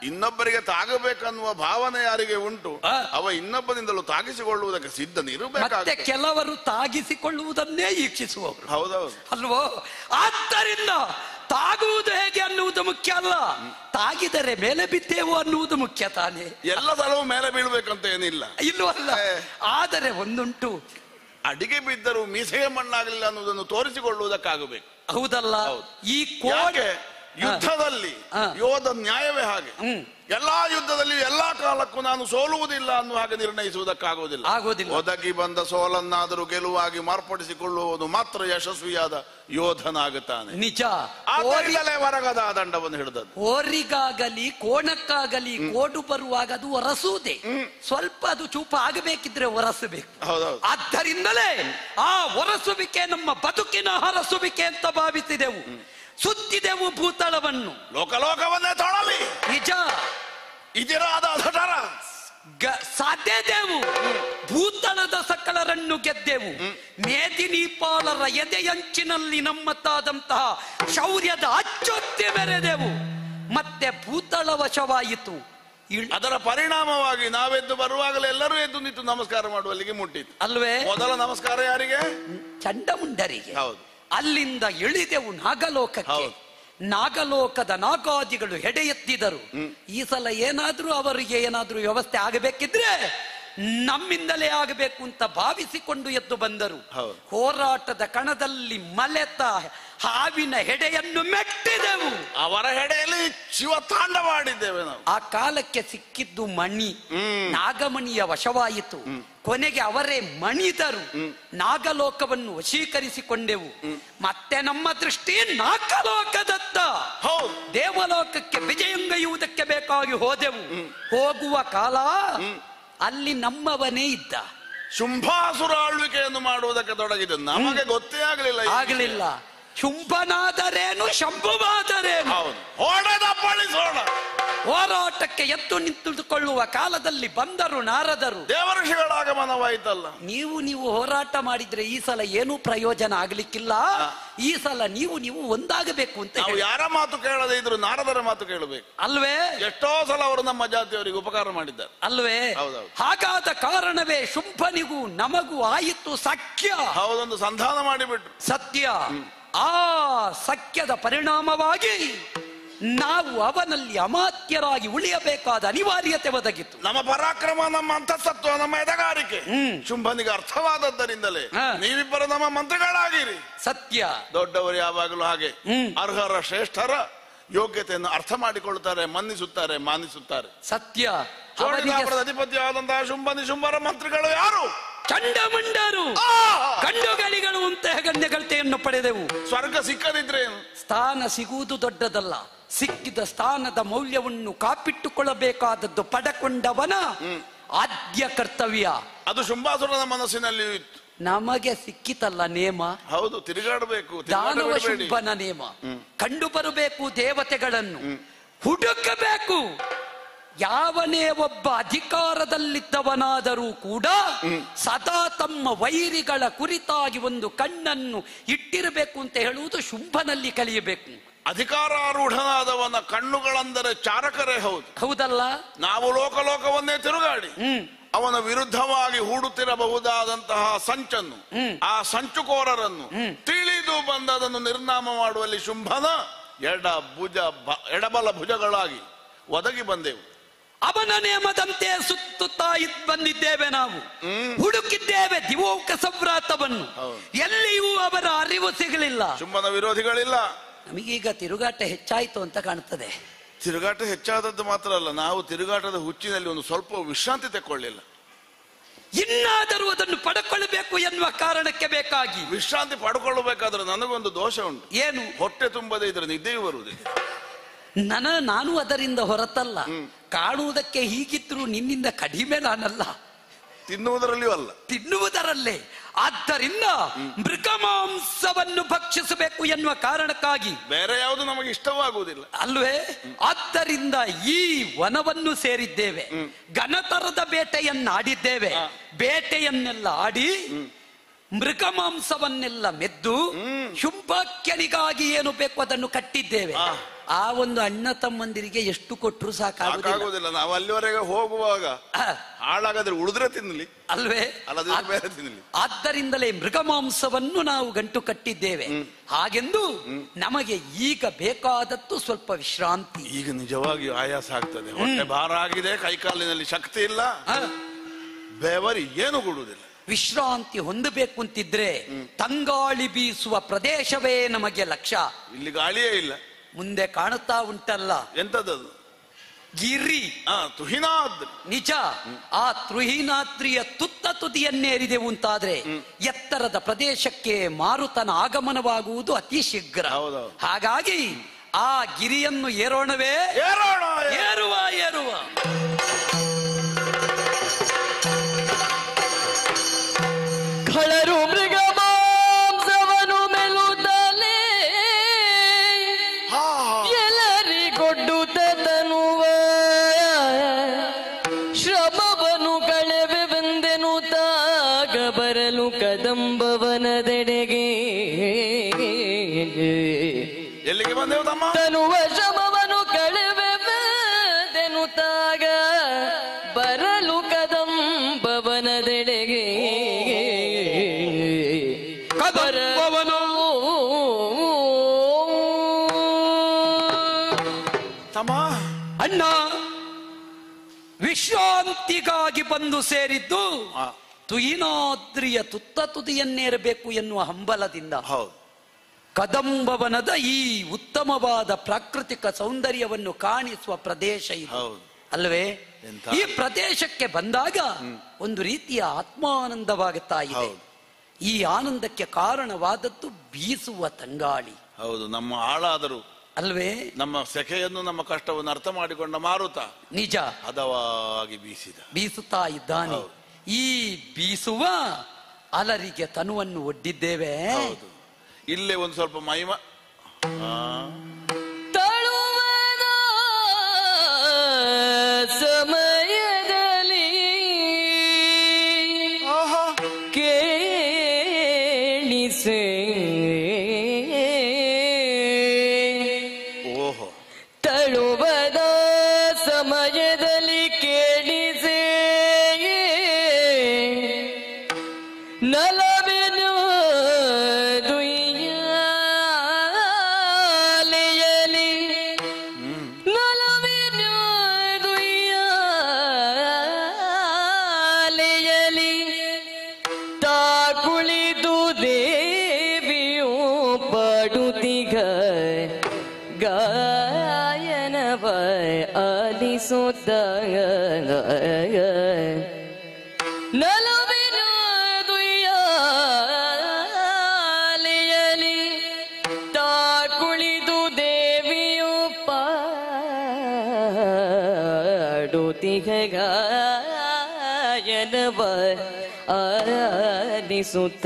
ಇನ್ನೊಬ್ಬರಿಗೆ ತಾಗಬೇಕನ್ನುವ ಭಾವನೆ ಯಾರಿಗೆ ಉಂಟು ಅವ ಇನ್ನೊಬ್ಬರಿಂದಲೂ ತಾಗಿಸಿಕೊಳ್ಳುವುದಕ್ಕೆ ಸಿದ್ಧನಿರಬೇಕು. ಕೆಲವರು ತಾಗಿಸಿಕೊಳ್ಳುವುದನ್ನೇ ಈಕ್ಷಿಸುವವರು. ಹೌದೌದು ಅಲ್ವೋ? ಆದ್ದರಿಂದ ತಾಗುವುದು ಹೇಗೆ ಅನ್ನುವುದು ಮುಖ್ಯ ಅಲ್ಲ, ತಾಗಿದರೆ ಮೇಲೆ ಬಿದ್ದೇವು ಅನ್ನುವುದು ಮುಖ್ಯ ತಾನೇ. ಎಲ್ಲ ಸಲವೂ ಮೇಲೆ ಬೀಳ್ಬೇಕಂತ ಏನಿಲ್ಲ, ಇಲ್ವಲ್ಲ. ಆದರೆ ಒಂದುಂಟು, ಅಡಿಗೆ ಬಿದ್ದರೂ ಮೀಸೆಗೆ ಮಣ್ಣಾಗಲಿಲ್ಲ ಅನ್ನುವುದನ್ನು ತೋರಿಸಿಕೊಳ್ಳುವುದಕ್ಕಾಗಬೇಕು. ಹೌದಲ್ಲ? ಈ ಕೋಟೆ ಯುದ್ಧದಲ್ಲಿ ಯೋಧ ನ್ಯಾಯವೇ ಹಾಗೆ. ಎಲ್ಲಾ ಯುದ್ಧದಲ್ಲಿ ಎಲ್ಲಾ ಕಾಲಕ್ಕೂ ನಾನು ಸೋಲುವುದಿಲ್ಲ ಅನ್ನುವ ಹಾಗೆ ನಿರ್ಣಯಿಸುವುದಕ್ಕಾಗುವುದಿಲ್ಲ. ಒದಗಿ ಬಂದ ಸೋಲನ್ನಾದರೂ ಗೆಲುವಾಗಿ ಮಾರ್ಪಡಿಸಿಕೊಳ್ಳುವುದು ಮಾತ್ರ ಯಶಸ್ವಿಯಾದ ಯೋಧನಾಗುತ್ತಾನೆ. ನಿಜ. ವರಗದ ದಂಡವನ್ನು ಹಿಡಿದದ್ದು. ಓರಿಗಾಗಲಿ ಕೋಣಕ್ಕಾಗಲಿ ಕೋಡು ಬರುವಾಗ ಅದು ಒರಸುವುದೇ. ಸ್ವಲ್ಪ ಅದು ಚೂಪ ಆಗಬೇಕಿದ್ರೆ ಒರಸಬೇಕು. ಆದ್ದರಿಂದಲೇ ಆ ಒರಸುವಿಕೆ ನಮ್ಮ ಬದುಕಿನ ಹರಸುವಿಕೆ ಅಂತ ಭಾವಿಸಿದೆವು. ಸುತ್ತಿದೆವು ಭೂತಳವನ್ನು, ಲೋಕಲೋಕವನ್ನೇ ತೊಳಲಿ. ನಿಜ. ಇದರಾದ ಸಾಧ್ಯದೆವು ಭೂತಳದ ಸಕಲರನ್ನು ಗೆದ್ದೆವು. ಮೇದಿನೀಪಾಲರ ಎದೆಯಂಚಿನಲ್ಲಿ ನಮ್ಮತ್ತಾದಂತಹ ಶೌರ್ಯದ ಅಚ್ಚೊತ್ತಿ ಮೆರೆದೆವು. ಮತ್ತೆ ಭೂತಳ ವಶವಾಯಿತು. ಅದರ ಪರಿಣಾಮವಾಗಿ ನಾವೆದ್ದು ಬರುವಾಗಲೇ ಎಲ್ಲರೂ ಎದ್ದು ನಿಂತು ನಮಸ್ಕಾರ ಮಾಡುವಲ್ಲಿಗೆ ಮುಟ್ಟಿತ್ತು ಅಲ್ವೇ? ಮೊದಲ ನಮಸ್ಕಾರ ಯಾರಿಗೆ? ಚಂಡಮುಂಡರಿಗೆ. ಹೌದು. ಅಲ್ಲಿಂದ ಇಳಿದೆವು ನಾಗಲೋಕಕ್ಕೆ. ನಾಗಲೋಕದ ನಾಗಾದಿಗಳು ಹೆಡೆ ಎತ್ತಿದರು. ಈ ಸಲ ಏನಾದ್ರೂ ಅವರಿಗೆ ಏನಾದ್ರೂ ವ್ಯವಸ್ಥೆ ಆಗಬೇಕಿದ್ರೆ ನಮ್ಮಿಂದಲೇ ಆಗಬೇಕು ಅಂತ ಭಾವಿಸಿಕೊಂಡು ಎದ್ದು ಬಂದರು. ಹೋರಾಟದ ಕಣದಲ್ಲಿ ಮಲೆತ ಹಾವಿನ ಹೆಡೆಯನ್ನು ಮೆಟ್ಟಿದೆವು. ಅವರ ಹೆಡೆಯಲ್ಲಿ ಶಿವ ತಾಂಡವಾಡಿದ್ದೇವೆ ನಾವು. ಆ ಕಾಲಕ್ಕೆ ಸಿಕ್ಕಿದ್ದು ಮಣಿ, ನಾಗಮಣಿಯ ವಶವಾಯಿತು. ಕೊನೆಗೆ ಅವರೇ ಮಣಿದರು. ನಾಗಲೋಕವನ್ನು ವಶೀಕರಿಸಿಕೊಂಡೆವು. ಮತ್ತೆ ನಮ್ಮ ದೃಷ್ಟಿ ನಾಗಲೋಕದತ್ತ. ದೇವಲೋಕಕ್ಕೆ ವಿಜಯಂಗೈಯುವುದಕ್ಕೆ ಬೇಕಾಗಿ ಹೋದೆವು. ಹೋಗುವ ಕಾಲ ಅಲ್ಲಿ ನಮ್ಮವನೇ ಇದ್ದ. ಶುಂಭಾಸುರ ಆಳ್ವಿಕೆಯನ್ನು ಮಾಡುವುದಕ್ಕೆ ತೊಡಗಿದ. ನಮಗೆ ಗೊತ್ತೇ ಆಗಲಿಲ್ಲ. ಶುಂಭನಾದರೇನು ಶಂಭುವಾದರೇನು ಹೊಡೆದ ಪಳಿಸೋಣ. ಹೋರಾಟಕ್ಕೆ ಎದ್ದು ನಿಂತುಕೊಳ್ಳುವ ಕಾಲದಲ್ಲಿ ಬಂದರು ನಾರದರು. ದೇವಋಷಿಗಳ ಆಗಮನವಾಯ್ತಲ್ಲ. ನೀವು ಹೋರಾಟ ಮಾಡಿದ್ರೆ ಈ ಸಲ ಏನೂ ಪ್ರಯೋಜನ ಆಗ್ಲಿಕ್ಕಿಲ್ಲ. ಈ ಸಲ ನೀವು ಒಂದಾಗಬೇಕು ಅಂತ. ನಾವು ಯಾರ ಮಾತು ಕೇಳದೆ ಇದ್ರು ನಾರದರ ಮಾತು ಕೇಳಬೇಕು ಅಲ್ವೇ? ಎಷ್ಟೋ ಸಲ ಅವರು ನಮ್ಮ ಜಾತಿಯವರಿಗೆ ಉಪಕಾರ ಮಾಡಿದ್ದಾರೆ ಅಲ್ವೇ? ಹಾಗಾದ ಕಾರಣವೇ ಶುಂಭನಿಗೂ ನಮಗೂ ಆಯಿತು ಸಖ್ಯ. ಹೌದೊಂದು ಸಂಧಾನ ಮಾಡಿಬಿಟ್ರು. ಸತ್ಯ. ಆ ಸಖ್ಯದ ಪರಿಣಾಮವಾಗಿ ನಾವು ಅವನಲ್ಲಿ ಅಮಾತ್ಯರಾಗಿ ಉಳಿಯಬೇಕಾದ ಅನಿವಾರ್ಯತೆ ಒದಗಿತು. ನಮ್ಮ ಪರಾಕ್ರಮ, ನಮ್ಮ ಅಂತಸತ್ವ, ನಮ್ಮ ಎದಗಾರಿಕೆ ಶುಂಭನಿಗೆ ಅರ್ಥವಾದದ್ದರಿಂದಲೇ ನೀವಿಬ್ಬರು ನಮ್ಮ ಮಂತ್ರಿಗಳಾಗಿರಿ. ಸತ್ಯ. ದೊಡ್ಡವರು ಯಾವಾಗಲೂ ಹಾಗೆ ಅರ್ಹರ ಶ್ರೇಷ್ಠರ ಯೋಗ್ಯತೆಯನ್ನು ಅರ್ಥ ಮಾಡಿಕೊಳ್ಳುತ್ತಾರೆ, ಮನ್ನಿಸುತ್ತಾರೆ, ಮಾನಿಸುತ್ತಾರೆ. ಸತ್ಯ. ಅಧಿಪತಿಯಾದಂತಹ ಶುಂಭರ ಮಂತ್ರಿಗಳು ಯಾರು? ಚಂಡಮಂಡರು, ಕಂಡುಗಳಿಗಳು ಅಂತ ಗಣ್ಯಗಳ್ತೆಯನ್ನು ಪಡೆದೆವು. ಸ್ವರ್ಗ ಸಿಕ್ಕದಿದ್ರೆ ಸ್ಥಾನ ಸಿಗುವುದು ದೊಡ್ಡದಲ್ಲ, ಸಿಕ್ಕಿದ ಸ್ಥಾನದ ಮೌಲ್ಯವನ್ನು ಕಾಪಿಟ್ಟುಕೊಳ್ಳಬೇಕಾದದ್ದು ಪಡಕೊಂಡವನ ಆದ್ಯ ಕರ್ತವ್ಯ. ಅದು ಶುಂಭಾಸುರನ ಮನಸ್ಸಿನಲ್ಲಿ ಇತ್ತು. ನಮಗೆ ಸಿಕ್ಕಿತಲ್ಲ ನೇಮ. ಹೌದು, ತಿರುಗಾಡಬೇಕು. ದಾನವ ಶುಂಭನ ನೇಮ. ಕಂಡು ಬರಬೇಕು ದೇವತೆಗಳನ್ನು, ಹುಡುಕಬೇಕು. ಯಾವನೇ ಒಬ್ಬ ಅಧಿಕಾರದಲ್ಲಿದ್ದವನಾದರೂ ಕೂಡ ಸದಾ ತಮ್ಮ ವೈರಿಗಳ ಕುರಿತಾಗಿ ಒಂದು ಕಣ್ಣನ್ನು ಇಟ್ಟಿರಬೇಕು ಅಂತ ಹೇಳುವುದು ಶುಂಭನಲ್ಲಿ ಕಲಿಯಬೇಕು. ಅಧಿಕಾರಾರೂಢನಾದವನ ಕಣ್ಣುಗಳೆಂದರೆ ಚಾರಕರೇ. ಹೌದಲ್ಲ? ನಾವು ಲೋಕವನ್ನೇ ತಿರುಗಾಡಿ ಅವನ ವಿರುದ್ಧವಾಗಿ ಹೂಡುತ್ತಿರಬಹುದಾದಂತಹ ಸಂಚನ್ನು, ಆ ಸಂಚುಕೋರರನ್ನು ತಿಳಿದು ಬಂದದನ್ನು ನಿರ್ನಾಮ ಮಾಡುವಲ್ಲಿ ಶುಂಭನ ಎಡಬಲ ಭುಜಗಳಾಗಿ ಒದಗಿ ಬಂದೆವು. ಅವನ ನೇಮದಂತೆ ಸುತ್ತುತ್ತಾ ಬಂದಿದ್ದೇವೆ. ನಾವು ಹುಡುಕಿದ್ದೇವೆ ದಿವೋಕ ಸಂವ್ರಾತವನ್ನು. ಎಲ್ಲಿಯೂ ಅವರ ಅರಿವು ಸಿಗಲಿಲ್ಲ. ಶುಂಭನ ವಿರೋಧಿಗಳಿಲ್ಲ. ನಮಗೀಗ ತಿರುಗಾಟ ಹೆಚ್ಚಾಯಿತು ಅಂತ ಕಾಣುತ್ತದೆ. ತಿರುಗಾಟ ಹೆಚ್ಚಾದದ್ದು ಮಾತ್ರ ಅಲ್ಲ, ನಾವು ತಿರುಗಾಟದ ಹುಚ್ಚಿನಲ್ಲಿ ಒಂದು ಸ್ವಲ್ಪ ವಿಶ್ರಾಂತಿ ತಗೊಳ್ಳಿಲ್ಲ. ಇನ್ನಾದರೂ ಅದನ್ನು ಪಡ್ಕೊಳ್ಬೇಕು ಎನ್ನುವ ಕಾರಣಕ್ಕೆ ಬೇಕಾಗಿ ವಿಶ್ರಾಂತಿ ಪಡ್ಕೊಳ್ಳಬೇಕಾದ್ರೆ ನನಗೊಂದು ದೋಷ ಉಂಟು. ಏನು? ಹೊಟ್ಟೆ ತುಂಬದೇ ಇದ್ರೆ ನಿದ್ದೆಯೂ ಬರುವುದಿಲ್ಲ. ನಾನು ಅದರಿಂದ ಹೊರತಲ್ಲ, ಕಾಣುವುದಕ್ಕೆ ಹೀಗಿದ್ರು ನಿನ್ನಿಂದ ಕಡಿಮೆ ನಾನಲ್ಲ, ತಿನ್ನುವುದರಲ್ಲಿಯೂ ಅಲ್ಲ, ತಿನ್ನುವುದರಲ್ಲೇ. ಆದ್ದರಿಂದ ಮೃಗಮಾಂಸವನ್ನು ಭಕ್ಷಿಸಬೇಕು ಎನ್ನುವ ಕಾರಣಕ್ಕಾಗಿ ಬೇರೆ ಯಾವುದು ನಮಗೆ ಇಷ್ಟವಾಗುವುದಿಲ್ಲ ಅಲ್ವೇ? ಆದ್ದರಿಂದ ಈ ವನವನ್ನು ಸೇರಿದ್ದೇವೆ, ಘನತರದ ಬೇಟೆಯನ್ನಾಡಿದ್ದೇವೆ. ಬೇಟೆಯನ್ನೆಲ್ಲ ಆಡಿ ಮೃಗಮಾಂಸವನ್ನೆಲ್ಲ ಮೆದ್ದು ಶುಂಭಾಖ್ಯನಿಗಾಗಿ ಏನು ಬೇಕು ಅದನ್ನು ಕಟ್ಟಿದ್ದೇವೆ. ಆ ಒಂದು ಅಣ್ಣ ತಮ್ಮಂದಿರಿಗೆ ಎಷ್ಟು ಕೊಟ್ಟರು ಸಾಕಾಗುವುದಿಲ್ಲ. ನಾವು ಅಲ್ಲಿವರೆಗೆ ಹೋಗುವಾಗ ಹಾಳಾಗಾದ್ರೆ ಉಳಿದ್ರೆ ತಿನ್ನಲಿ ಅಲ್ವೇ? ಬೇರೆ ತಿನ್ನಲಿ. ಆದ್ದರಿಂದಲೇ ಮೃಗಮಾಂಸವನ್ನು ನಾವು ಗಂಟು ಕಟ್ಟಿದ್ದೇವೆ. ಹಾಗೆಂದು ನಮಗೆ ಈಗ ಬೇಕಾದದ್ದು ಸ್ವಲ್ಪ ವಿಶ್ರಾಂತಿ. ಈಗ ನಿಜವಾಗಿ ಆಯಾಸ ಆಗ್ತದೆ, ಹೊಟ್ಟೆ ಭಾರ ಆಗಿದೆ, ಕೈಕಾಲಿನಲ್ಲಿ ಶಕ್ತಿ ಇಲ್ಲ, ಬೆವರಿ ಏನು ಕೊಡುವುದಿಲ್ಲ. ವಿಶ್ರಾಂತಿ ಹೊಂದಬೇಕು ಅಂತಿದ್ರೆ ತಂಗಾಳಿ ಬೀಸುವ ಪ್ರದೇಶವೇ ನಮಗೆ ಲಕ್ಷ್ಯ. ಇಲ್ಲಿ ಗಾಳಿಯೇ ಇಲ್ಲ. ಮುಂದೆ ಕಾಣುತ್ತಾ ಉಂಟಲ್ಲ, ಎಂತದದು? ಗಿರಿ, ತುಹಿನಾದ್ರಿ. ನಿಜ. ಆ ತುಹಿನಾದ್ರಿಯ ತುದಿಯನ್ನೇರಿದೆವು ಅಂತಾದ್ರೆ ಎತ್ತರದ ಪ್ರದೇಶಕ್ಕೆ ಮಾರುತನ ಆಗಮನವಾಗುವುದು ಅತಿ ಶೀಘ್ರ. ಹಾಗಾಗಿ ಆ ಗಿರಿಯನ್ನು ಏರೋಣವೇ? ಏರುವ ಏರುವ ಖಳರು ಮೃಗಮಾಂಸವನು ಮೆಲುತ್ತಲೇ ಎಲ್ಲರಿಗೊಡ್ಡುತ್ತನುವ ಶ್ರಮವನು ಕಳೆವೆ ಬಂದೆನು ತಾಗ ಬರಲು ಕದಂಬವನದೆಡೆಗೆ. ಎಲ್ಲಿಗೆ ಬಂದೆವು ತಮ್ಮ? ತನುವ ಶ್ರಮವನು ಕಳೆವೆ ಬಂದೆನು ತಾಗ ಬರಲು ಕದಂಬವನದೆಡೆಗೆ. ಅಣ್ಣ, ವಿಶ್ರಾಂತಿಗಾಗಿ ಬಂದು ಸೇರಿದ್ದು ತುಹಿನಾದ್ರಿಯ ತುದಿಯನ್ನೇರಬೇಕು ಎನ್ನುವ ಹಂಬಲದಿಂದ. ಕದಂಬವನದ ಈ ಉತ್ತಮವಾದ ಪ್ರಾಕೃತಿಕ ಸೌಂದರ್ಯವನ್ನು ಕಾಣಿಸುವ ಪ್ರದೇಶ ಇದು ಅಲ್ವೇ? ಈ ಪ್ರದೇಶಕ್ಕೆ ಬಂದಾಗ ಒಂದು ರೀತಿಯ ಆತ್ಮಾನಂದವಾಗುತ್ತಾ ಇದೆ. ಈ ಆನಂದಕ್ಕೆ ಕಾರಣವಾದದ್ದು ಬೀಸುವ ತಂಗಾಳಿ. ಹೌದು, ನಮ್ಮ ಆಳಾದರು ಅಲ್ವೇ? ನಮ್ಮ ಸೆಖೆಯನ್ನು, ನಮ್ಮ ಕಷ್ಟವನ್ನು ಅರ್ಥ ಮಾಡಿಕೊಂಡ ಮಾರುತ ನಿಜ ಹದವಾಗಿ ಬೀಸುತ್ತಾ ಇದ್ದಾನೆ. ಈ ಬೀಸುವ ಅಲರಿಗೆ ತನುವನ್ನು ಒಡ್ಡಿದ್ದೇವೆ. ಇಲ್ಲೇ ಒಂದು ಸ್ವಲ್ಪ ಮೈಮ ಸುತ್ತ ನಲುವಿನ ದುಯ್ಯಾಲೆಯಲಿ ತಾ ಕುಳಿದು ದೇವಿಯು ಪಾಡುತ್ತಿಗ ಗಾಯನವ ಆಲಿಸುತ್ತ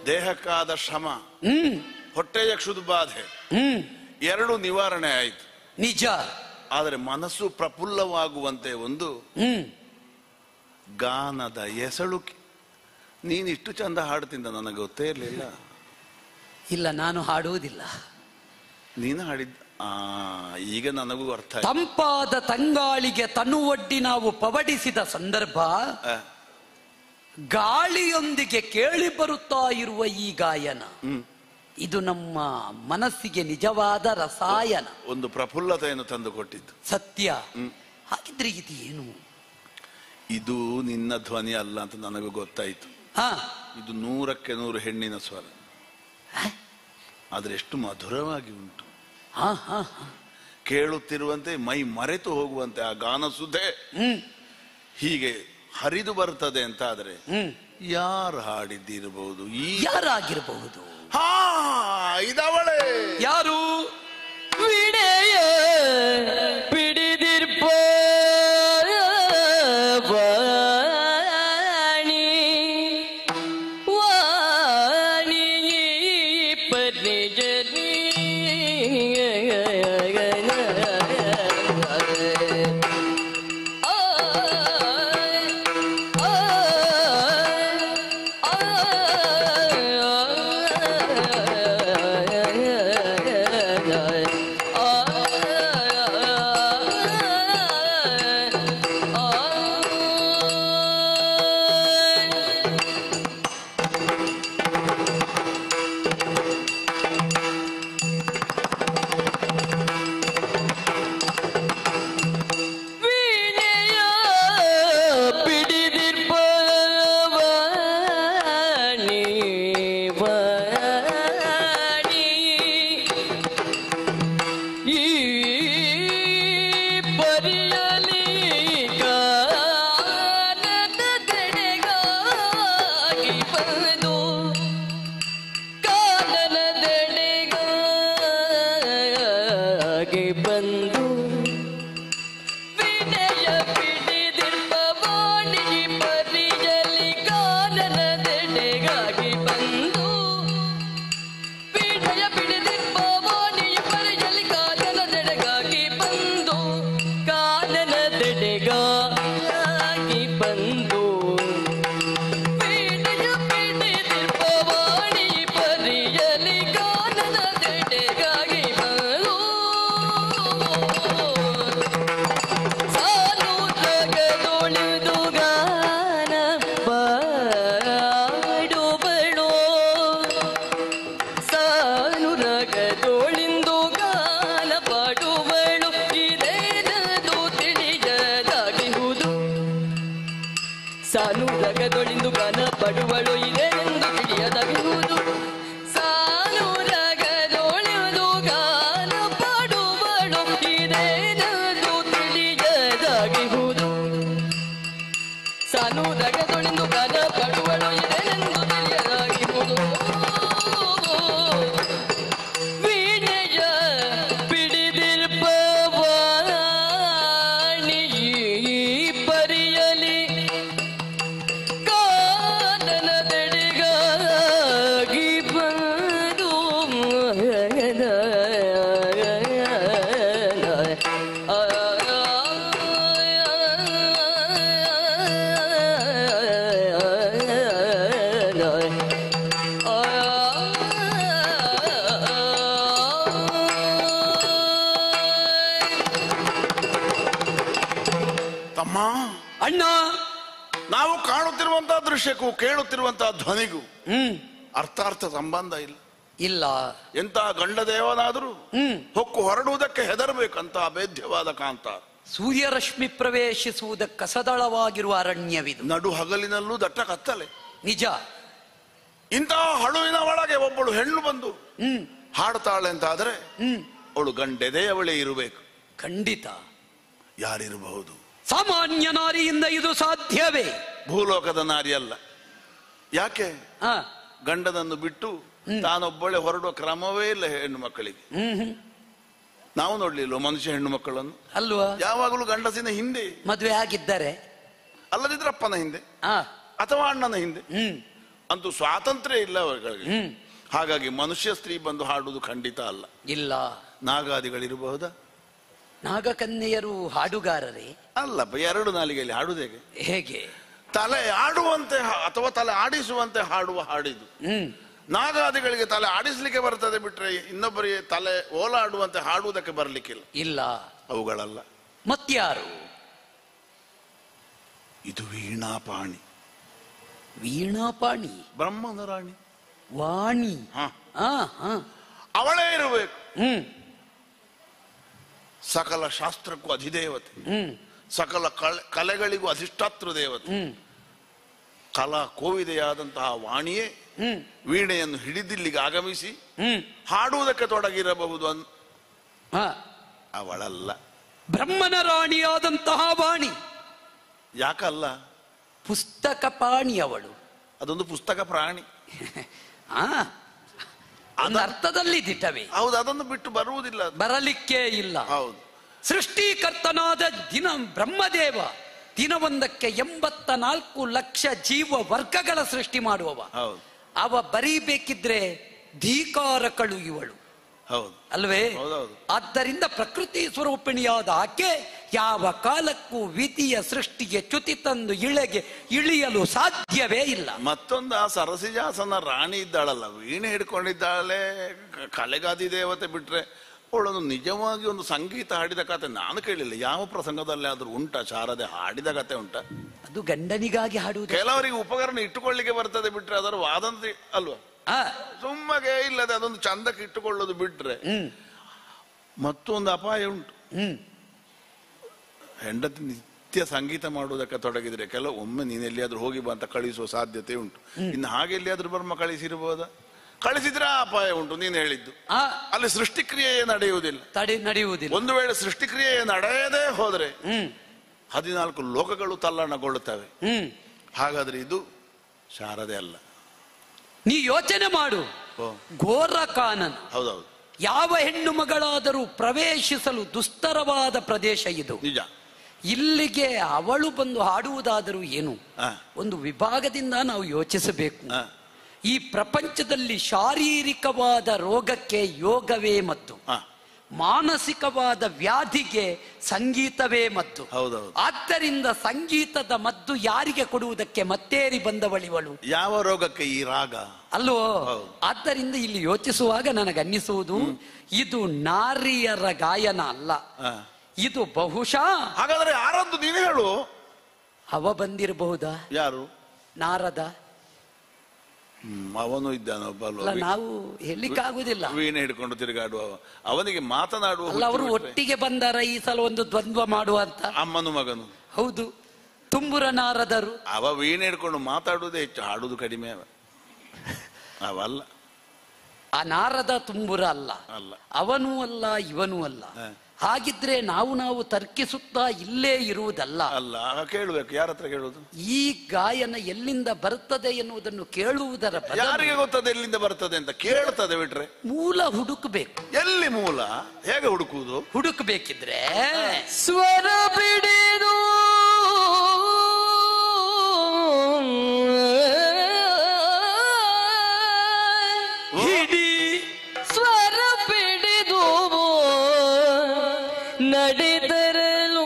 ದೇಹಕ್ಕಾದ ಶ್ರಮ, ಹೊಟ್ಟೆಯ ಕ್ಷುದ್ ಬಾಧೆ ಎರಡು ನಿವಾರಣೆ ಆಯಿತು ನಿಜ. ಆದರೆ ಮನಸ್ಸು ಪ್ರಫುಲ್ಲವಾಗುವಂತೆ ಒಂದು ಗಾನದ ಎಸಳುಕೆ. ನೀನಿಷ್ಟು ಚಂದ ಹಾಡ್ತಿದ್ದ ನನಗೆ ಗೊತ್ತೇ ಇರಲಿಲ್ಲ. ಇಲ್ಲ, ನಾನು ಹಾಡುವುದಿಲ್ಲ. ನೀನು ಹಾಡಿದ್ದ ಈಗ ನನಗೂ ಅರ್ಥ. ತಂಪಾದ ತಂಗಾಳಿಗೆ ತನುವೊಡ್ಡಿ ನಾವು ಪವಡಿಸಿದ ಸಂದರ್ಭ, ಗಾಳಿಯೊಂದಿಗೆ ಕೇಳಿ ಬರುತ್ತಾ ಇರುವ ಈ ಗಾಯನ, ಇದು ನಮ್ಮ ಮನಸ್ಸಿಗೆ ನಿಜವಾದ ರಸಾಯನ, ಒಂದು ಪ್ರಫುಲ್ಲತೆಯನ್ನು ತಂದು ಕೊಟ್ಟಿದ್ದು ಸತ್ಯ. ಹಾಗಿದ್ರೆ ಇದು ಏನು? ಇದು ನಿನ್ನ ಧ್ವನಿ ಅಲ್ಲ ಅಂತ ನನಗೂ ಗೊತ್ತಾಯಿತು. ಇದು 100ಕ್ಕೆ 100 ಹೆಣ್ಣಿನ ಸ್ವರ. ಆದ್ರೆ ಎಷ್ಟು ಮಧುರವಾಗಿ ಉಂಟು. ಕೇಳುತ್ತಿರುವಂತೆ ಮೈ ಮರೆತು ಹೋಗುವಂತೆ ಆ ಗಾನ ಸುಧೆ ಹೀಗೆ ಹರಿದು ಬರ್ತದೆ ಅಂತ ಆದ್ರೆ ಯಾರು ಹಾಡಿದ್ದಿರಬಹುದು? ಯಾರಾಗಿರಬಹುದು? ಇದವಳೆ. ಯಾರು? ವಿಡೆಯ ಪಿಡಿದಿರ್ಪ ವಾಣಿ ವಾಣಿ ಪರಿಜನಿ ಸಾನುರಗದೊಳಿಂದು ಗಾನ ಪಡುವಳು ಇದೆಂದು ತಿಳಿಯದಗುವುದು. ಸಾನುರಗದೊಳಿಂದು ಗಾನ ಪಡುವಳು ಇದೆಂದು ತಿಳಿಯದಗುವುದು. ಸಾನುರಗದೊಳಿಂದು ಗಾನ ಪಡುವಳು ಇದೆಂದು ತಿಳಿಯದಾಗುವುದು. ವೀಣೆಯ ಪಿಡಿದಿರ್ಪ ವಾಣಿ ಪರಿಯಲಿ ಕಾನನದ ಅಣ್ಣ, ನಾವು ಕಾಣುತ್ತಿರುವಂತಹ ದೃಶ್ಯಕ್ಕೂ ಕೇಳುತ್ತಿರುವಂತಹ ಧ್ವನಿಗೂ ಅರ್ಥಾರ್ಥ ಸಂಬಂಧ ಇಲ್ಲ. ಇಲ್ಲ. ಎಂತ ಗಂಡ ದೇವನಾದರೂ ಹೊಕ್ಕು ಹೊರಡುವುದಕ್ಕೆ ಹೆದರಬೇಕಂತ ಅಭೇದ್ಯವಾದ ಕಾಂತ. ಸೂರ್ಯರಶ್ಮಿ ಪ್ರವೇಶಿಸುವುದ ಕಸದಳವಾಗಿರುವ ಅರಣ್ಯವಿದು. ನಡು ಹಗಲಿನಲ್ಲೂ ದಟ್ಟ ಕತ್ತಲೆ. ನಿಜ. ಇಂತಹ ಹಳುವಿನ ಒಳಗೆ ಒಬ್ಬಳು ಹೆಣ್ಣು ಬಂದು ಹಾಡ್ತಾಳೆ ಅಂತ ಆದ್ರೆ ಅವಳು ಗಂಡೆದೆಯವಳೇ ಇರಬೇಕು. ಖಂಡಿತ. ಯಾರಿರಬಹುದು? ಸಾಮಾನ್ಯ ನಾರಿಯಿಂದ ಇದು ಸಾಧ್ಯವೇ? ಭೂಲೋಕದ ನಾರಿ ಅಲ್ಲ. ಯಾಕೆ? ಗಂಡನನ್ನು ಬಿಟ್ಟು ತಾನೊಬ್ಬಳೆ ಹೊರಡುವ ಕ್ರಮವೇ ಇಲ್ಲ ಹೆಣ್ಣು ಮಕ್ಕಳಿಗೆ. ನಾವು ನೋಡ್ಲಿಲ್ಲ ಮನುಷ್ಯ ಹೆಣ್ಣು ಮಕ್ಕಳನ್ನು ಅಲ್ವಾ? ಯಾವಾಗಲೂ ಗಂಡಸಿನ ಹಿಂದೆ ಮದುವೆ ಆಗಿದ್ದಾರೆ, ಅಲ್ಲದಿದ್ರೆ ಅಪ್ಪನ ಹಿಂದೆ ಅಥವಾ ಅಣ್ಣನ ಹಿಂದೆ. ಅಂತೂ ಸ್ವಾತಂತ್ರ್ಯ ಇಲ್ಲ ಅವಗಳಿಗೆ. ಹಾಗಾಗಿ ಮನುಷ್ಯ ಸ್ತ್ರೀ ಬಂದು ಹಾಡುವುದು ಖಂಡಿತ ಅಲ್ಲ. ಇಲ್ಲ. ನಾಗಾದಿಗಳಿರಬಹುದಾ? ನಾಗಕನ್ಯೆಯರು ಹಾಡುಗಾರರೇ? ಅಲ್ಲಪ್ಪ, ಎರಡು ನಾಲಿಗೆಯಲ್ಲಿ ಹಾಡುವುದು ಹೇಗೆ? ಹೇಗೆ? ತಲೆ ಆಡುವಂತೆ ಅಥವಾ ತಲೆ ಆಡಿಸುವಂತೆ ಹಾಡುವ ಹಾಡಿದು. ನಾಗಾದಿಗಳಿಗೆ ತಲೆ ಆಡಿಸ್ಲಿಕ್ಕೆ ಬರ್ತದೆ ಬಿಟ್ರೆ ಇನ್ನೊಬ್ಬರಿಗೆ ತಲೆ ಓಲಾಡುವಂತೆ ಹಾಡುವುದಕ್ಕೆ ಬರ್ಲಿಕ್ಕಿಲ್ಲ. ಇಲ್ಲ, ಅವುಗಳಲ್ಲ. ಮತ್ಯಾರು? ಇದು ವೀಣಾಪಾಣಿ. ವೀಣಾಪಾಣಿ? ಬ್ರಹ್ಮನ ರಾಣಿ ವಾಣಿ. ಅವಳೇ ಇರಬೇಕು. ಸಕಲ ಶಾಸ್ತ್ರಕ್ಕೂ ಅಧಿದೇವತೆ, ಸಕಲ ಕಲೆಗಳಿಗೂ ಅಧಿಷ್ಠಾತೃ ದೇವತೆ, ಕಲಾ ಕೋವಿದೆಯಾದಂತಹ ವಾಣಿಯೇ ವೀಣೆಯನ್ನು ಹಿಡಿದಿಲ್ಲಿಗೆ ಆಗಮಿಸಿ ಹಾಡುವುದಕ್ಕೆ ತೊಡಗಿರಬಹುದು. ಅವಳಲ್ಲ. ಬ್ರಹ್ಮನ ರಾಣಿಯಾದಂತಹ ವಾಣಿ. ಯಾಕಲ್ಲ? ಪುಸ್ತಕ ಪಾಣಿ ಅವಳು. ಅದೊಂದು ಪುಸ್ತಕ ಪ್ರಾಣಿ. ಅರ್ಥದಲ್ಲಿ ದಿಟ್ಟವೇ. ಹೌದು, ಅದನ್ನು ಬಿಟ್ಟು ಬರುವುದಿಲ್ಲ, ಬರಲಿಕ್ಕೆ ಇಲ್ಲ. ಹೌದು. ಸೃಷ್ಟಿಕರ್ತನಾದ ಬ್ರಹ್ಮದೇವ ದಿನವೊಂದಕ್ಕೆ 84 ಲಕ್ಷ ಜೀವ ವರ್ಗಗಳ ಸೃಷ್ಟಿ ಮಾಡುವವ. ಅವ ಬರೀಬೇಕಿದ್ರೆ ಧೀಕಾರಕಳು ಇವಳು. ಹೌದು ಅಲ್ವೇ? ಆದ್ದರಿಂದ ಪ್ರಕೃತಿ ಸ್ವರೂಪಿಣಿಯಾದ ಆಕೆ ಯಾವ ಕಾಲಕ್ಕೂ ವಿಧಿಯ ಸೃಷ್ಟಿಗೆ ಚ್ಯುತಿ ತಂದು ಇಳಿಯಲು ಸಾಧ್ಯವೇ ಇಲ್ಲ. ಮತ್ತೊಂದು ಆ ಸರಸಿಜಾಸನ ರಾಣಿ ಇದ್ದಾಳಲ್ಲ, ವೀಣೆ ಹಿಡ್ಕೊಂಡಿದ್ದಾಳೆ, ಕಲೆಗಾದಿ ದೇವತೆ ಬಿಟ್ರೆ ಅವಳನ್ನು ನಿಜವಾಗಿ ಒಂದು ಸಂಗೀತ ಹಾಡಿದ ಕತೆ ನಾನು ಕೇಳಿಲ್ಲ. ಯಾವ ಪ್ರಸಂಗದಲ್ಲಿ ಆದ್ರೂ ಉಂಟಾ ಶಾರದೆ ಹಾಡಿದ ಕತೆ ಉಂಟಾ? ಅದು ಗಂಡನಿಗಾಗಿ ಹಾಡುವುದು. ಕೆಲವರಿಗೆ ಉಪಕರಣ ಇಟ್ಟುಕೊಳ್ಳಿಕ್ಕೆ ಬರ್ತದೆ ಬಿಟ್ರೆ ಅದರ ವಾದಂತಿ ಅಲ್ವಾ, ಸುಮ್ಮಗೆ ಇಲ್ಲದೆ ಅದೊಂದು ಚಂದಕ್ಕೆ ಇಟ್ಟುಕೊಳ್ಳೋದು ಬಿಟ್ರೆ ಮತ್ತೊಂದು ಅಪಾಯ ಉಂಟು. ಹೆಂಡತಿ ನಿತ್ಯ ಸಂಗೀತ ಮಾಡುವುದಕ್ಕೆ ತೊಡಗಿದ್ರೆ ಒಮ್ಮೆ ನೀನೆಲ್ಲಿಯಾದ್ರೂ ಹೋಗಿ ಬಾ ಅಂತ ಕಳಿಸುವ ಸಾಧ್ಯತೆ ಉಂಟು. ಇನ್ನು ಹಾಗೆ ಎಲ್ಲಿಯಾದ್ರೂ ಬರ್ಮ ಕಳಿಸಿರ್ಬೋದಾ? ಕಳಿಸಿದ್ರೆ ಅಪಾಯ ಉಂಟು. ನೀನು ಹೇಳಿದ್ದು ಅಲ್ಲಿ ಸೃಷ್ಟಿಕ್ರಿಯೆ ನಡೆಯುವುದಿಲ್ಲ. ಒಂದು ವೇಳೆ ಸೃಷ್ಟಿಕ್ರಿಯೆ ನಡೆಯದೇ ಹೋದ್ರೆ 14 ಲೋಕಗಳು ತಲ್ಲಣಗೊಳ್ಳುತ್ತವೆ. ಹಾಗಾದ್ರೆ ಇದು ಶಾರದೆ ಅಲ್ಲ. ನೀ ಯೋಚನೆ ಮಾಡು. ಘೋರ ಕಾನನ. ಹೌದೌದು. ಯಾವ ಹೆಣ್ಣು ಮಗಳಾದರೂ ಪ್ರವೇಶಿಸಲು ದುಸ್ತರವಾದ ಪ್ರದೇಶ ಇದು. ನಿಜ. ಇಲ್ಲಿಗೆ ಅವಳು ಬಂದು ಹಾಡುವುದಾದರೂ ಏನು? ಒಂದು ವಿಭಾಗದಿಂದ ನಾವು ಯೋಚಿಸಬೇಕು. ಈ ಪ್ರಪಂಚದಲ್ಲಿ ಶಾರೀರಿಕವಾದ ರೋಗಕ್ಕೆ ಯೋಗವೇ ಮದ್ದು, ಮಾನಸಿಕವಾದ ವ್ಯಾಧಿಗೆ ಸಂಗೀತವೇ ಮದ್ದು. ಆದ್ದರಿಂದ ಸಂಗೀತದ ಮದ್ದು ಯಾರಿಗೆ ಕೊಡುವುದಕ್ಕೆ ಮತ್ತೇರಿ ಬಂದವಳಿವಳು? ಯಾವ ರೋಗಕ್ಕೆ ಈ ರಾಗ ಅಲ್ವೋ? ಆದ್ದರಿಂದ ಇಲ್ಲಿ ಯೋಚಿಸುವಾಗ ನನಗನ್ನಿಸುವುದು ಇದು ನಾರಿಯರ ಗಾಯನ ಅಲ್ಲ, ಇದು ಬಹುಶಃ. ಹಾಗಾದ್ರೆ ಯಾರದ್ದು ನೀನು ಹೇಳು. ಅವ ಬಂದಿರಬಹುದಾ? ಯಾರು? ನಾರದ. ಅವನು ಇದ್ದಾನೊಬ್ಬ. ನಾವು ಹೇಳಲಿಕ್ಕಾಗುದಿಲ್ಲ. ವೀಣೆ ಹಿಡ್ಕೊಂಡು ತಿರುಗಾಡುವ ಅವನಿಗೆ ಮಾತನಾಡುವ. ಅವರು ಒಟ್ಟಿಗೆ ಬಂದಾರ ಈ ಸಲ ಒಂದು ದ್ವಂದ್ವ ಮಾಡುವ ಅಂತ. ಅಮ್ಮನು ಮಗನು. ಹೌದು, ತುಂಬುರ ನಾರದರು. ಅವ ವೀಣೆ ಹಿಡ್ಕೊಂಡು ಮಾತಾಡುವುದೇ ಹೆಚ್ಚು, ಹಾಡುವುದು ಕಡಿಮೆ. ಅವಲ್ಲ, ಆ ನಾರದ ತುಂಬುರ ಅಲ್ಲ, ಅವನೂ ಅಲ್ಲ ಇವನೂ ಅಲ್ಲ. ಹಾಗಿದ್ರೆ ನಾವು ತರ್ಕಿಸುತ್ತಾ ಇಲ್ಲೇ ಇರುವುದಲ್ಲ. ಅಲ್ಲ, ಕೇಳಬೇಕು. ಯಾರ ಹತ್ರ ಕೇಳುವುದು? ಈ ಗಾಯನ ಎಲ್ಲಿಂದ ಬರ್ತದೆ ಎನ್ನುವುದನ್ನು ಕೇಳುವುದರ ಯಾರಿಗೆ ಗೊತ್ತದೆ ಎಲ್ಲಿಂದ ಬರ್ತದೆ ಅಂತ? ಕೇಳ್ತದೆ ಬಿಟ್ರೆ ಮೂಲ ಹುಡುಕಬೇಕು. ಎಲ್ಲಿ ಮೂಲ? ಹೇಗೆ ಹುಡುಕುವುದು? ಹುಡುಕಬೇಕಿದ್ರೆ ಸ್ವರ ಬಿಡಿದು ನಡೆದರಲು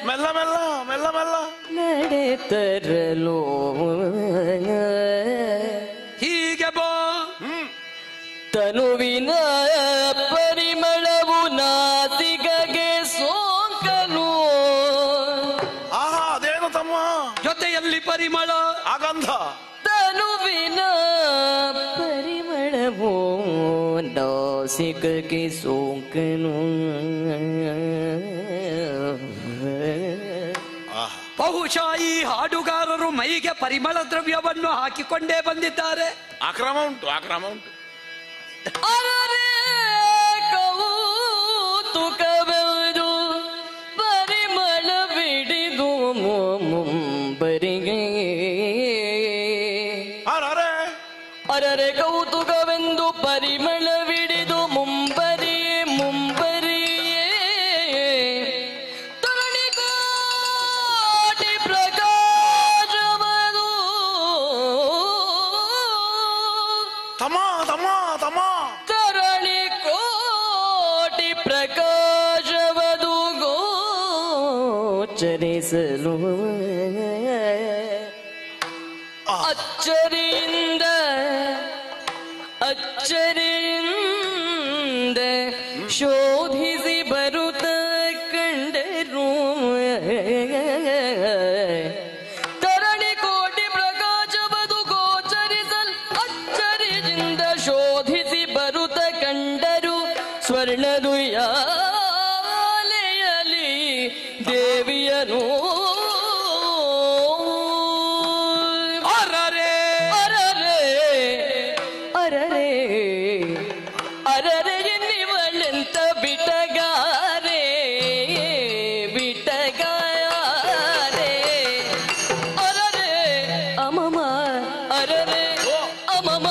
ಮೆಲ್ಲ ಮೆಲ್ಲ ಮೆಲ್ಲ ಮೆಲ್ಲ ನಡೆದರಲು ಹೀಗೆ ಬಾ ತನುವಿನ ಪರಿಮಳ ಪರಿಮಳ ಆಗಂಧ ತನುವಿನ ಪರಿಮಳವೋ ನಾಸಿಕಕ್ಕೆ ಸೋಂಕನು ಬಹುಶಃ ಈ ಹಾಡುಗಾರರು ಮೈಗೆ ಪರಿಮಳ ದ್ರವ್ಯವನ್ನು ಹಾಕಿಕೊಂಡೇ ಬಂದಿದ್ದಾರೆ. ಆಕ್ರಮ ಉಂಟು, ಆಕ್ರಮ ಉಂಟು. ಕೌತುಕವೆಂದು ಪರಿಮಳ ಬಿಡಿದು ಮುಂಬರಿಗೆ ಅರರೆ ಕೌತುಕವೆಂದು ಪರಿಮಳ ಬಿಡಿದು ಮುಂಬರಿಯೇ ಮುಂಬರಿಯೇ ತರಣಿ ಕೋಟಿ ಪ್ರಕಾಶವದು ತಮ ತಮ ತಮ ತರಣಿ ಕೋಟಿ ಪ್ರಕಾಶವದು ಗೋಚರಿಸಲು ಅಚ್ಚರಿಯಿಂದ ಅಚ್ಚರಿಯಿಂದ ಶೋಧಿಸಿ ಬರುತ್ತ ಕಂಡರು ತರಣಿ ಕೋಟಿ ಪ್ರಕಾಶವದು ಗೋಚರಿಸಲ್ ಅಚ್ಚರಿಯಿಂದ ಶೋಧಿಸಿ ಬರುತ್ತ ಕಂಡರು ಸ್ವರ್ಣದು ಯಾಲೆಯಲಿ ದೇವಿಯನು ಅರರೆ ಎನ್ನಿವಳೆಂತ ಬಿಟಗಾರೆ ಬಿಟಗಾರೆ ಅರರೆ ಅಮಮ ಅರರೆ ಅಮಮ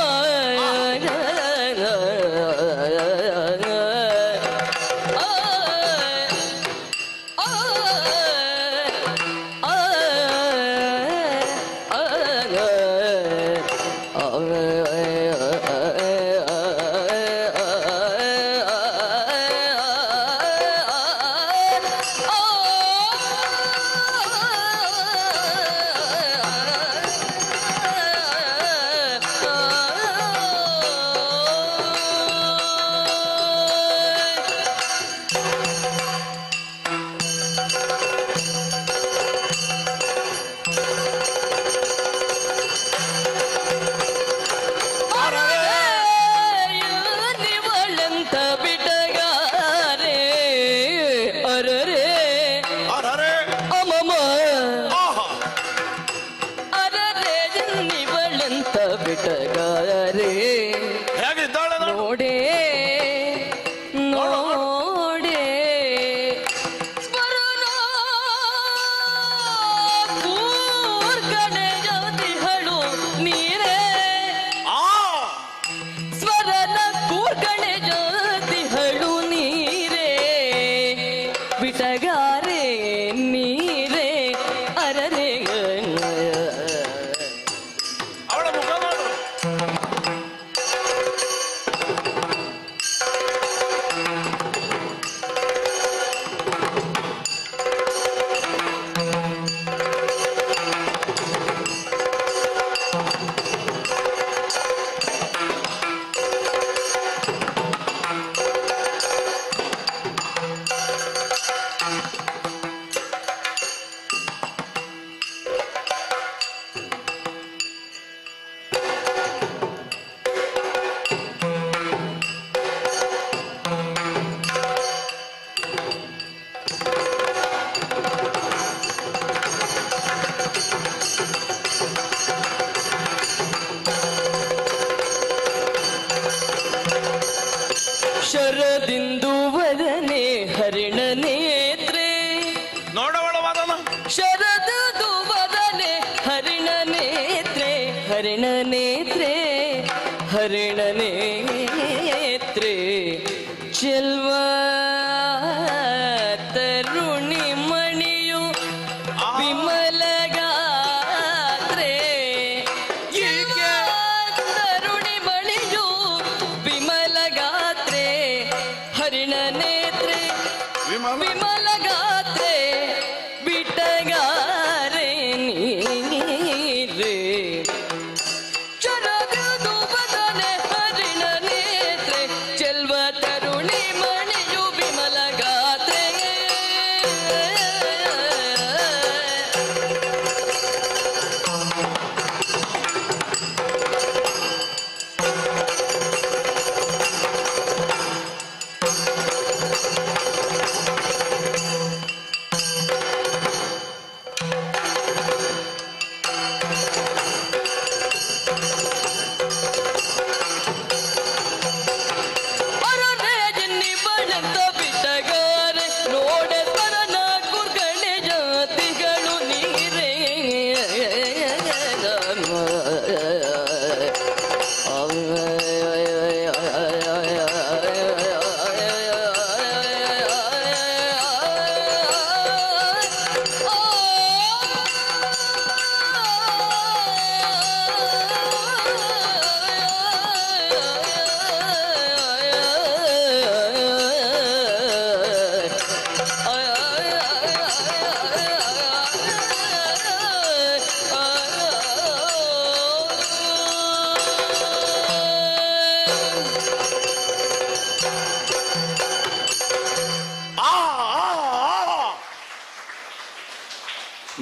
ಶರದಿಂದು ವದನೆ ಹರಿಣ ನೇತ್ರೆ ನೋಡವಳ ವದನ ಶರದು ವದನೆ ಹರಿಣ ನೇತ್ರೆ ಹರಿಣ ನೇತ್ರೆ ಹರಿಣ ನೇತ್ರೆ ಚೆಲ್ವ ತರುಣಿ ಮಣಿಯು ವಿಮಲ ಗಾತ್ರೆ ತರುಣಿ ಮಣಿಯು ವಿಮಲ ಗಾತ್ರೆ ಹರಿಣ ನೇತ್ರೆ ವಿಮಲ ಗಾತ್ರೆ ಬಿಟ್ಟಗಾರೆ ನೀರೇ ಶರದು ವದನೆ ಹರಿಣ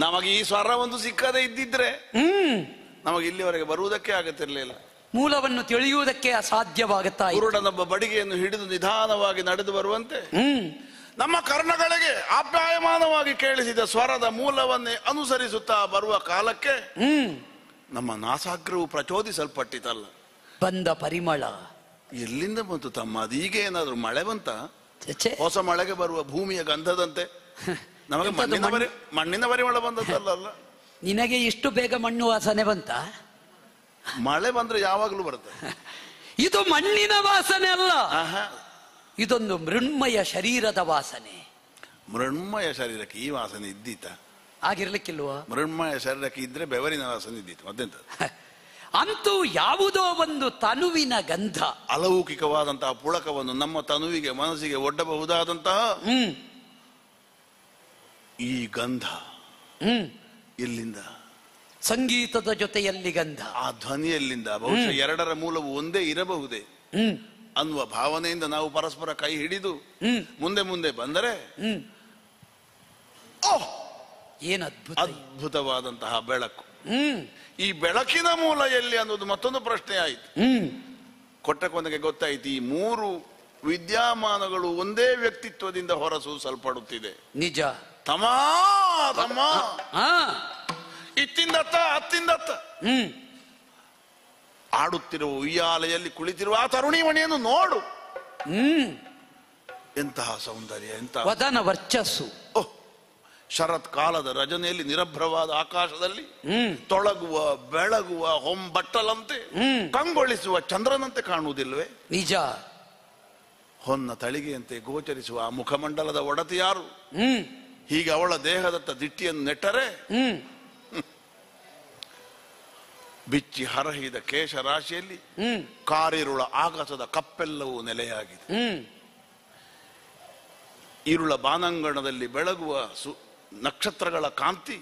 ನಮಗೆ ಈ ಸ್ವರ ಒಂದು ಸಿಕ್ಕದೇ ಇದ್ದಿದ್ರೆ ನಮಗೆ ಇಲ್ಲಿವರೆಗೆ ಬರುವುದಕ್ಕೆ ಆಗುತ್ತಿರಲಿಲ್ಲ. ಮೂಲವನ್ನು ತಿಳಿಯುವುದಕ್ಕೆ ಅಸಾಧ್ಯವಾಗುತ್ತಾ ಕುರುಡನೊಬ್ಬ ಬಡಿಗೆಯನ್ನು ಹಿಡಿದು ನಿಧಾನವಾಗಿ ನಡೆದು ಬರುವಂತೆ ನಮ್ಮ ಕರ್ಣಗಳಿಗೆ ಆಪ್ಯಾಯಮಾನವಾಗಿ ಕೇಳಿಸಿದ ಸ್ವರದ ಮೂಲವನ್ನೇ ಅನುಸರಿಸುತ್ತಾ ಬರುವ ಕಾಲಕ್ಕೆ ನಮ್ಮ ನಾಸಾಗ್ರವು ಪ್ರಚೋದಿಸಲ್ಪಟ್ಟಿತಲ್ಲ. ಬಂದ ಪರಿಮಳ ಎಲ್ಲಿಂದ ಬಂತು ತಮ್ಮ? ಅದೀಗ ಏನಾದ್ರು ಮಳೆ ಬಂತ? ಹೊಸ ಮಳೆಗೆ ಬರುವ ಭೂಮಿಯ ಗಂಧದಂತೆ ನಮಗೆ ಮಣ್ಣಿನ ಪರಿಮಳ ಬಂದದ್ದಲ್ಲ. ನಿನಗೆ ಇಷ್ಟು ಬೇಗ ಮಣ್ಣು ವಾಸನೆ ಬಂತ? ಮಳೆ ಬಂದ್ರೆ ಯಾವಾಗ್ಲೂ ಬರುತ್ತೆ. ಇದು ಮಣ್ಣಿನ ವಾಸನೆ ಅಲ್ಲ, ಇದೊಂದು ಮೃಣ್ಮಯ ಶರೀರದ ವಾಸನೆ. ಮೃಣ್ಮಯ ಶರೀರಕ್ಕೆ ಈ ವಾಸನೆ ಇದ್ದೀತ? ಆಗಿರ್ಲಿಕ್ಕಿಲ್ವಾ? ಮೃಣ್ಮಯ ಶರೀರಕ್ಕೆ ಇದ್ರೆ ಬೆವರಿನ ವಾಸನೆ ಇದ್ದೀತು, ಮತ್ತೆಂತ? ಅಂತೂ ಯಾವುದೋ ಒಂದು ತನುವಿನ ಗಂಧ, ಅಲೌಕಿಕವಾದಂತಹ ಪುಳಕವನ್ನು ನಮ್ಮ ತನುವಿಗೆ ಮನಸ್ಸಿಗೆ ಒಡ್ಡಬಹುದಾದಂತಹ ಈ ಗಂಧ ಎಲ್ಲಿಂದ? ಸಂಗೀತದ ಜೊತೆಯಲ್ಲಿ ಗಂಧ, ಆ ಧ್ವನಿಯಲ್ಲಿಂದ. ಬಹುಶಃ ಎರಡರ ಮೂಲವು ಒಂದೇ ಇರಬಹುದೇ ಅನ್ನುವ ಭಾವನೆಯಿಂದ ನಾವು ಪರಸ್ಪರ ಕೈ ಹಿಡಿದು ಮುಂದೆ ಮುಂದೆ ಬಂದರೆ ಏನು ಅದ್ಭುತವಾದಂತಹ ಬೆಳಕು. ಈ ಬೆಳಕಿನ ಮೂಲ ಎಲ್ಲಿ ಅನ್ನೋದು ಮತ್ತೊಂದು ಪ್ರಶ್ನೆ ಆಯಿತು. ಕೊಟ್ಟಕೊಂದಗೆ ಗೊತ್ತಾಯ್ತು, ಈ ಮೂರು ವಿದ್ಯಮಾನಗಳು ಒಂದೇ ವ್ಯಕ್ತಿತ್ವದಿಂದ ಹೊರಸೂಸಲ್ಪಡುತ್ತಿದೆ. ನಿಜ. ತಮಾ ತಮ್ಮ ಇತ್ತಿಂದತ್ತ ಅತ್ತಿಂದತ್ತ ಆಡುತ್ತಿರುವ ಉಯ್ಯಾಲೆಯಲ್ಲಿ ಕುಳಿತಿರುವ ಆ ತರುಣಿಮಣಿಯನ್ನು ನೋಡು. ಎಂತಹ ಸೌಂದರ್ಯ, ಎಂತಹ ವದನ ವರ್ಚಸ್ಸು. ಶರತ್ ಕಾಲದ ರಜನೆಯಲ್ಲಿ ನಿರಭ್ರವಾದ ಆಕಾಶದಲ್ಲಿ ತೊಳಗುವ ಬೆಳಗುವ ಹೊಂಬಟ್ಟಲಂತೆ ಕಂಗೊಳಿಸುವ ಚಂದ್ರನಂತೆ ಕಾಣುವುದಿಲ್ವೇ? ನಿಜ. ಹೊನ್ನ ತಳಿಗೆಯಂತೆ ಗೋಚರಿಸುವ ಆ ಮುಖಮಂಡಲದ ಒಡತಿ ಯಾರು? ಹೀಗೆ ಅವಳ ದೇಹದತ್ತ ದಿಟ್ಟಿಯನ್ನು ನೆಟ್ಟರೆ ಬಿಚ್ಚಿ ಹರಹಿದ ಕೇಶ ರಾಶಿಯಲ್ಲಿ ಕಾರಿರುಳ ಆಗಸದ ಕಪ್ಪೆಲ್ಲವೂ ನೆಲೆಯಾಗಿದೆ. ಇರುಳ ಬಾನಂಗಣದಲ್ಲಿ ಬೆಳಗುವ ನಕ್ಷತ್ರಗಳ ಕಾಂತಿ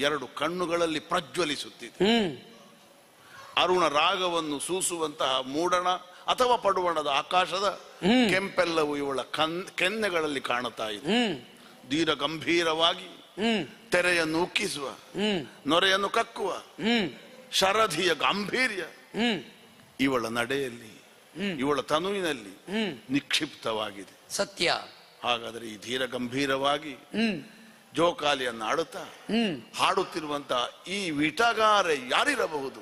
ಎರಡು ಕಣ್ಣುಗಳಲ್ಲಿ ಪ್ರಜ್ವಲಿಸುತ್ತಿದೆ. ಅರುಣ ರಾಗವನ್ನು ಸೂಸುವಂತಹ ಮೂಡಣ ಅಥವಾ ಪಡುವಣದ ಆಕಾಶದ ಕೆಂಪೆಲ್ಲವೂ ಇವಳ ಕೆನ್ನೆಗಳಲ್ಲಿ ಕಾಣುತ್ತಾ ಇದೆ. ಧೀರ ಗಂಭೀರವಾಗಿ ತೆರೆಯನ್ನು ಉಕ್ಕಿಸುವ, ನೊರೆಯನ್ನು ಕಕ್ಕುವ ಶರಧಿಯ ಗಾಂಭೀರ್ಯ ಇವಳ ನಡೆಯಲ್ಲಿ, ಇವಳ ತನುವಿನಲ್ಲಿ ನಿಕ್ಷಿಪ್ತವಾಗಿದೆ. ಸತ್ಯ. ಹಾಗಾದರೆ ಈ ಧೀರ ಗಂಭೀರವಾಗಿ ಜೋಕಾಲಿಯನ್ನು ಆಡುತ್ತಾ ಹಾಡುತ್ತಿರುವಂತಹ ಈ ವಿಟಗಾರೆ ಯಾರಿರಬಹುದು?